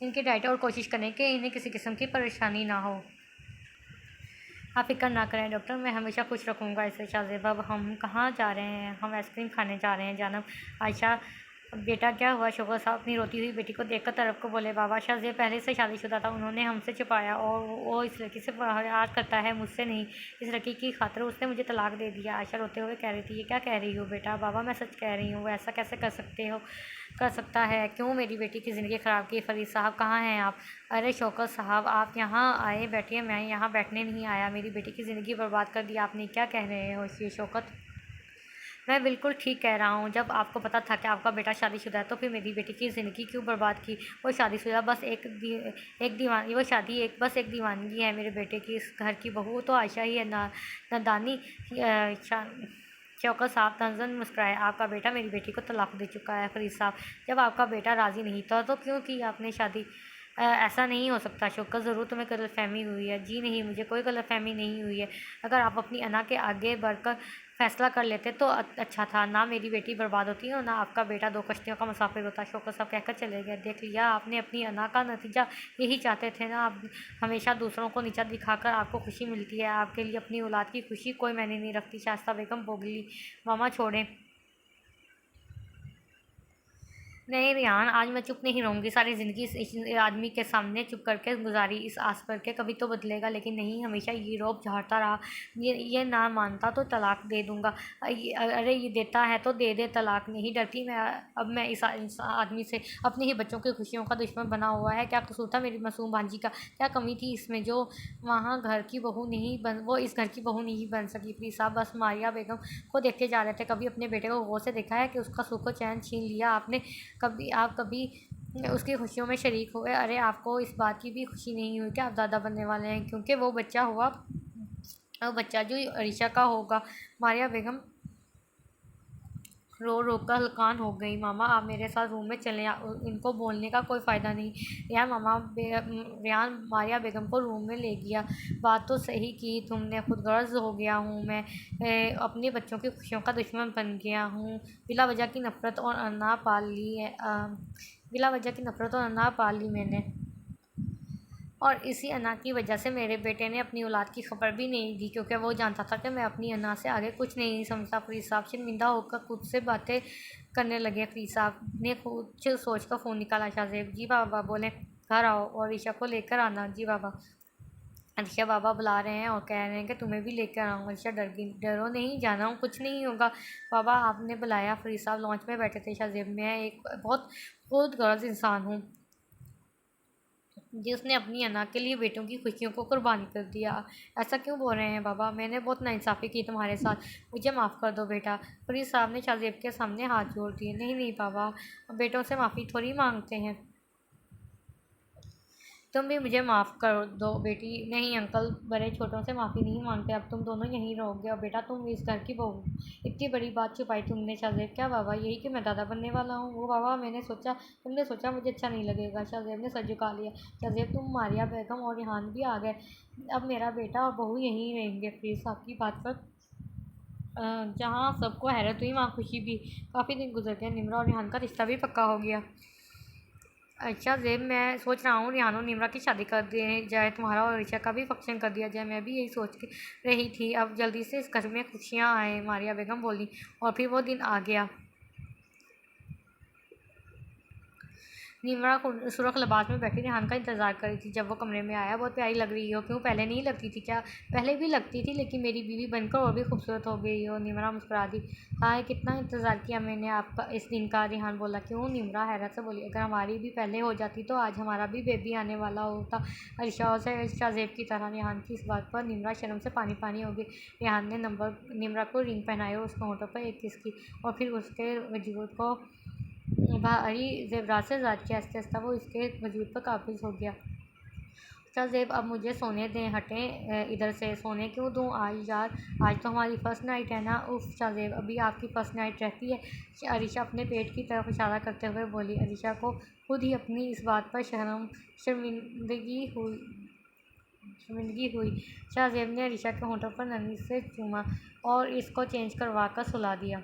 इनकी डाइट और कोशिश करें कि इन्हें किसी किस्म की परेशानी ना हो। आप फिक्र ना करें डॉक्टर, मैं हमेशा खुश रखूँगा इसे। शाहज़ेब, अब हम कहाँ जा रहे हैं? हम आइसक्रीम खाने जा रहे हैं जानब। आयशा, बेटा क्या हुआ? शौकत साहब अपनी रोती हुई बेटी को देखकर तरफ को बोले। बाबा, शाहज़ेब पहले से शादीशुदा था, उन्होंने हमसे छुपाया और वो इस लड़की से प्यार करता है, मुझसे नहीं। इस लड़की की खातिर उसने मुझे तलाक दे दिया। आयशा रोते हुए कह रही थी, ये क्या कह रही हो बेटा? बाबा, मैं सच कह रही हूँ, वो ऐसा कैसे कर सकता है? क्यों मेरी बेटी की ज़िंदगी ख़राब की? फरीद साहब, कहाँ हैं आप? अरे शौकत साहब, आप यहाँ आए, बैठिए। मैं यहाँ बैठने नहीं आया, मेरी बेटी की ज़िंदगी बर्बाद कर दी आपने। क्या कह रहे हो ये शौकत? मैं बिल्कुल ठीक कह रहा हूँ। जब आपको पता था कि आपका बेटा शादीशुदा है तो फिर मेरी बेटी की ज़िंदगी क्यों बर्बाद की? वो शादीशुदा बस एक दीवानी वो शादी एक बस एक दीवानगी है मेरे बेटे की। इस घर की बहू तो आयशा ही है। नादानी शौकत साहब तंज़न मुस्कुराए। आपका बेटा मेरी बेटी को तलाक दे चुका है। फरीद साहब, जब आपका बेटा राज़ी नहीं था तो क्यों की आपने शादी? ऐसा नहीं हो सकता शौकत, ज़रूर तुम्हें गलतफ़हमी हुई है। जी नहीं, मुझे कोई गलतफ़हमी नहीं हुई है। अगर आप अपनी अना के आगे बढ़कर फ़ैसला कर लेते तो अच्छा था, ना मेरी बेटी बर्बाद होती और ना आपका बेटा दो कश्तियों का मुसाफिर होता। शौकत साहब कहकर चले गए। देख लिया आपने, अपनी अना का नतीजा यही चाहते थे ना आप? हमेशा दूसरों को नीचा दिखाकर आपको खुशी मिलती है, आपके लिए अपनी औलाद की खुशी कोई मायने नहीं रखती। शाइस्ता बेगम बोली। मामा छोड़ें। नहीं रेहान, आज मैं चुप नहीं रहूँगी। सारी ज़िंदगी इस आदमी के सामने चुप करके गुजारी, इस आस पर के कभी तो बदलेगा, लेकिन नहीं, हमेशा ये रौब झाड़ता रहा। ये ना मानता तो तलाक दे दूँगा। अरे ये देता है तो दे दे तलाक, नहीं डरती मैं। अब मैं इस आदमी से अपने ही बच्चों की खुशियों का दुश्मन बना हुआ है। क्या कसूर था मेरी मासूम भांजी का? क्या कमी थी इसमें जो वो इस घर की बहू नहीं बन सकी? प्लीज़ साहब, बस मारिया बेगम को देखते जा रहे थे। कभी अपने बेटे को गौर से देखा है कि उसका सुख व चैन छीन लिया आपने? कभी उसकी खुशियों में शरीक हुए? अरे आपको इस बात की भी खुशी नहीं हुई कि आप दादा बनने वाले हैं, क्योंकि वो बच्चा जो अरीशा का होगा। मारिया बेगम रो रो कर हलकान हो गई। मामा, आप मेरे साथ रूम में चलें, इनको बोलने का कोई फ़ायदा नहीं। रेहान मारिया बेगम को रूम में ले गया। बात तो सही की तुमने, खुदगर्ज़ हो गया हूँ मैं, अपने बच्चों की खुशियों का दुश्मन बन गया हूँ। बिला वजह की नफ़रत और अना पाल ली मैंने, और इसी अना की वजह से मेरे बेटे ने अपनी औलाद की खबर भी नहीं दी, क्योंकि वो जानता था कि मैं अपनी अना से आगे कुछ नहीं समझता। फरीद साहब शर्मिंदा होकर खुद से बातें करने लगे। फरीद साहब ने कुछ सोच कर फ़ोन निकाला। शाहज़ेब, जी बाबा बोले, घर आओ और ईशा को लेकर आना। जी बाबा। अरीशा, बाबा बुला रहे हैं और कह रहे हैं कि तुम्हें भी लेकर आऊँ। अरीशा डर गई। डरो नहीं, जाना हूँ, कुछ नहीं होगा। बाबा आपने बुलाया? फरीद साहब लॉन्च में बैठे थे। शाहज़ेब, मैं एक बहुत खुदगर्ज़ इंसान हूँ जिसने अपनी अना के लिए बेटों की खुशियों को कुर्बानी कर दिया। ऐसा क्यों बोल रहे हैं बाबा? मैंने बहुत नाइंसाफ़ी की तुम्हारे साथ, मुझे माफ़ कर दो बेटा। फरीद साहब ने शाहज़ेब के सामने हाथ जोड़ दिए। नहीं नहीं बाबा, बेटों से माफ़ी थोड़ी मांगते हैं। तुम भी मुझे माफ़ कर दो बेटी। नहीं अंकल, बड़े छोटों से माफ़ी नहीं मांगते। अब तुम दोनों यहीं रहोगे। और बेटा तुम इस घर की बहू, इतनी बड़ी बात छुपाई तुमने शाहज़ेब। क्या बाबा, यही कि मैं दादा बनने वाला हूँ? वो बाबा, तुमने सोचा मुझे अच्छा नहीं लगेगा। शाहज़ेब ने सर झुका लिया। शाहज़ेब, तुम मारिया बेगम और रिहान भी आ गए। अब मेरा बेटा और बहू यहीं रहेंगे। प्लीज़ आपकी बात पर जहाँ सबको हैरत हुई वहाँ खुशी भी। काफ़ी दिन गुजर गए, निम्रा और रिहान का रिश्ता भी पक्का हो गया। अच्छा ज़ेब, मैं सोच रहा हूँ रिहान और निम्रा की शादी कर दी जाए, तुम्हारा और ऋचा का भी फंक्शन कर दिया जाए। मैं भी यही सोच के रही थी। अब जल्दी से इस घर में खुशियाँ आए, मारिया बेगम बोली। और फिर वो दिन आ गया। निम्रा सुरख लिबास में बैठी रिहान का इंतज़ार कर रही थी। जब वो कमरे में आया, बहुत प्यारी लग रही हो। क्यों, पहले नहीं लगती थी क्या? पहले भी लगती थी, लेकिन मेरी बीवी बनकर और भी खूबसूरत हो गई हो। निम्रा मुस्कुरा दी। हाँ, कितना इंतज़ार किया मैंने आपका इस दिन का। रिहान बोला। क्यों, निम्रा हैरत से बोली। अगर हमारी भी पहले हो जाती तो आज हमारा भी बेबी आने वाला होता, अरिशा और शाहज़ेब की तरह। रिहान की इस बात पर निम्रा शर्म से पानी पानी हो गई। रिहान ने निम्रा को रिंग पहनाई और उसके होठों पर एक किस की, और फिर उसके वजूद को भारी ज़ेवरात से ज़ाद किया। आहिस्ता वो इसके वजूद पर काबिज़ हो गया। चल ज़ेब, अब मुझे सोने दें, हटें इधर से। सोने क्यों दूँ आज यार, आज तो हमारी फ़र्स्ट नाइट है ना। उफ़ शाहज़ेब, अभी आपकी फ़र्स्ट नाइट रहती है? अरीशा अपने पेट की तरफ इशारा करते हुए बोली। अरीशा को खुद ही अपनी इस बात पर शर्मिंदगी हुई। शाहज़ेब ने अरीशा के होठों पर नरमी से चूमा और इसको चेंज करवा कर सुला दिया।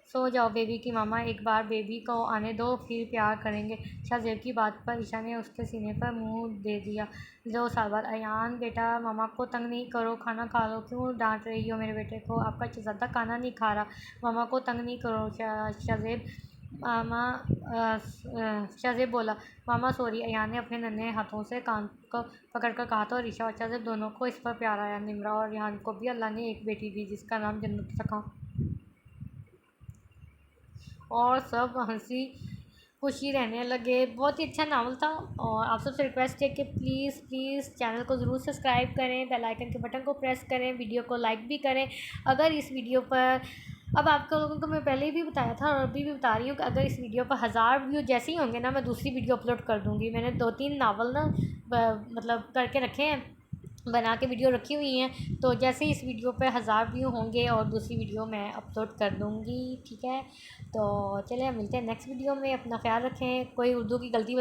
सो जाओ बेबी की मामा, एक बार बेबी को आने दो, फिर प्यार करेंगे। शाहज़ेब की बात पर ईशा ने उसके सीने पर मुंह दे दिया। 2 साल बाद। अयान बेटा, मामा को तंग नहीं करो, खाना खा लो। क्यों डांट रही हो मेरे बेटे को? आपका शहज़ादा खाना नहीं खा रहा। मामा को तंग नहीं करो शाहज़ेब। शाहज़ेब बोला। मामा सॉरी। अयान ने अपने नन्हे हाथों से कान को पकड़कर कहा। तो ऋषा और शाहज़ेब दोनों को इस पर प्यार आया। निम्रा और रिहान को भी अल्लाह ने एक बेटी दी, जिसका नाम जन्नत रखा। और सब हंसी खुशी रहने लगे। बहुत ही अच्छा नावल था। और आप सबसे रिक्वेस्ट है कि प्लीज़ प्लीज़ चैनल को ज़रूर सब्सक्राइब करें, बेल आइकन के बटन को प्रेस करें, वीडियो को लाइक भी करें। अगर इस वीडियो पर, अब आप लोगों को मैं पहले भी बताया था और अभी भी बता रही हूँ कि अगर इस वीडियो पर 1000 व्यू जैसे ही होंगे ना, मैं दूसरी वीडियो अपलोड कर दूँगी। मैंने 2-3 नावल ना मतलब करके रखे हैं, बना के वीडियो रखी हुई हैं। तो जैसे ही इस वीडियो पे 1000 व्यू होंगे और दूसरी वीडियो मैं अपलोड कर दूँगी, ठीक है। तो चलिए मिलते हैं नेक्स्ट वीडियो में। अपना ख्याल रखें। कोई उर्दू की गलती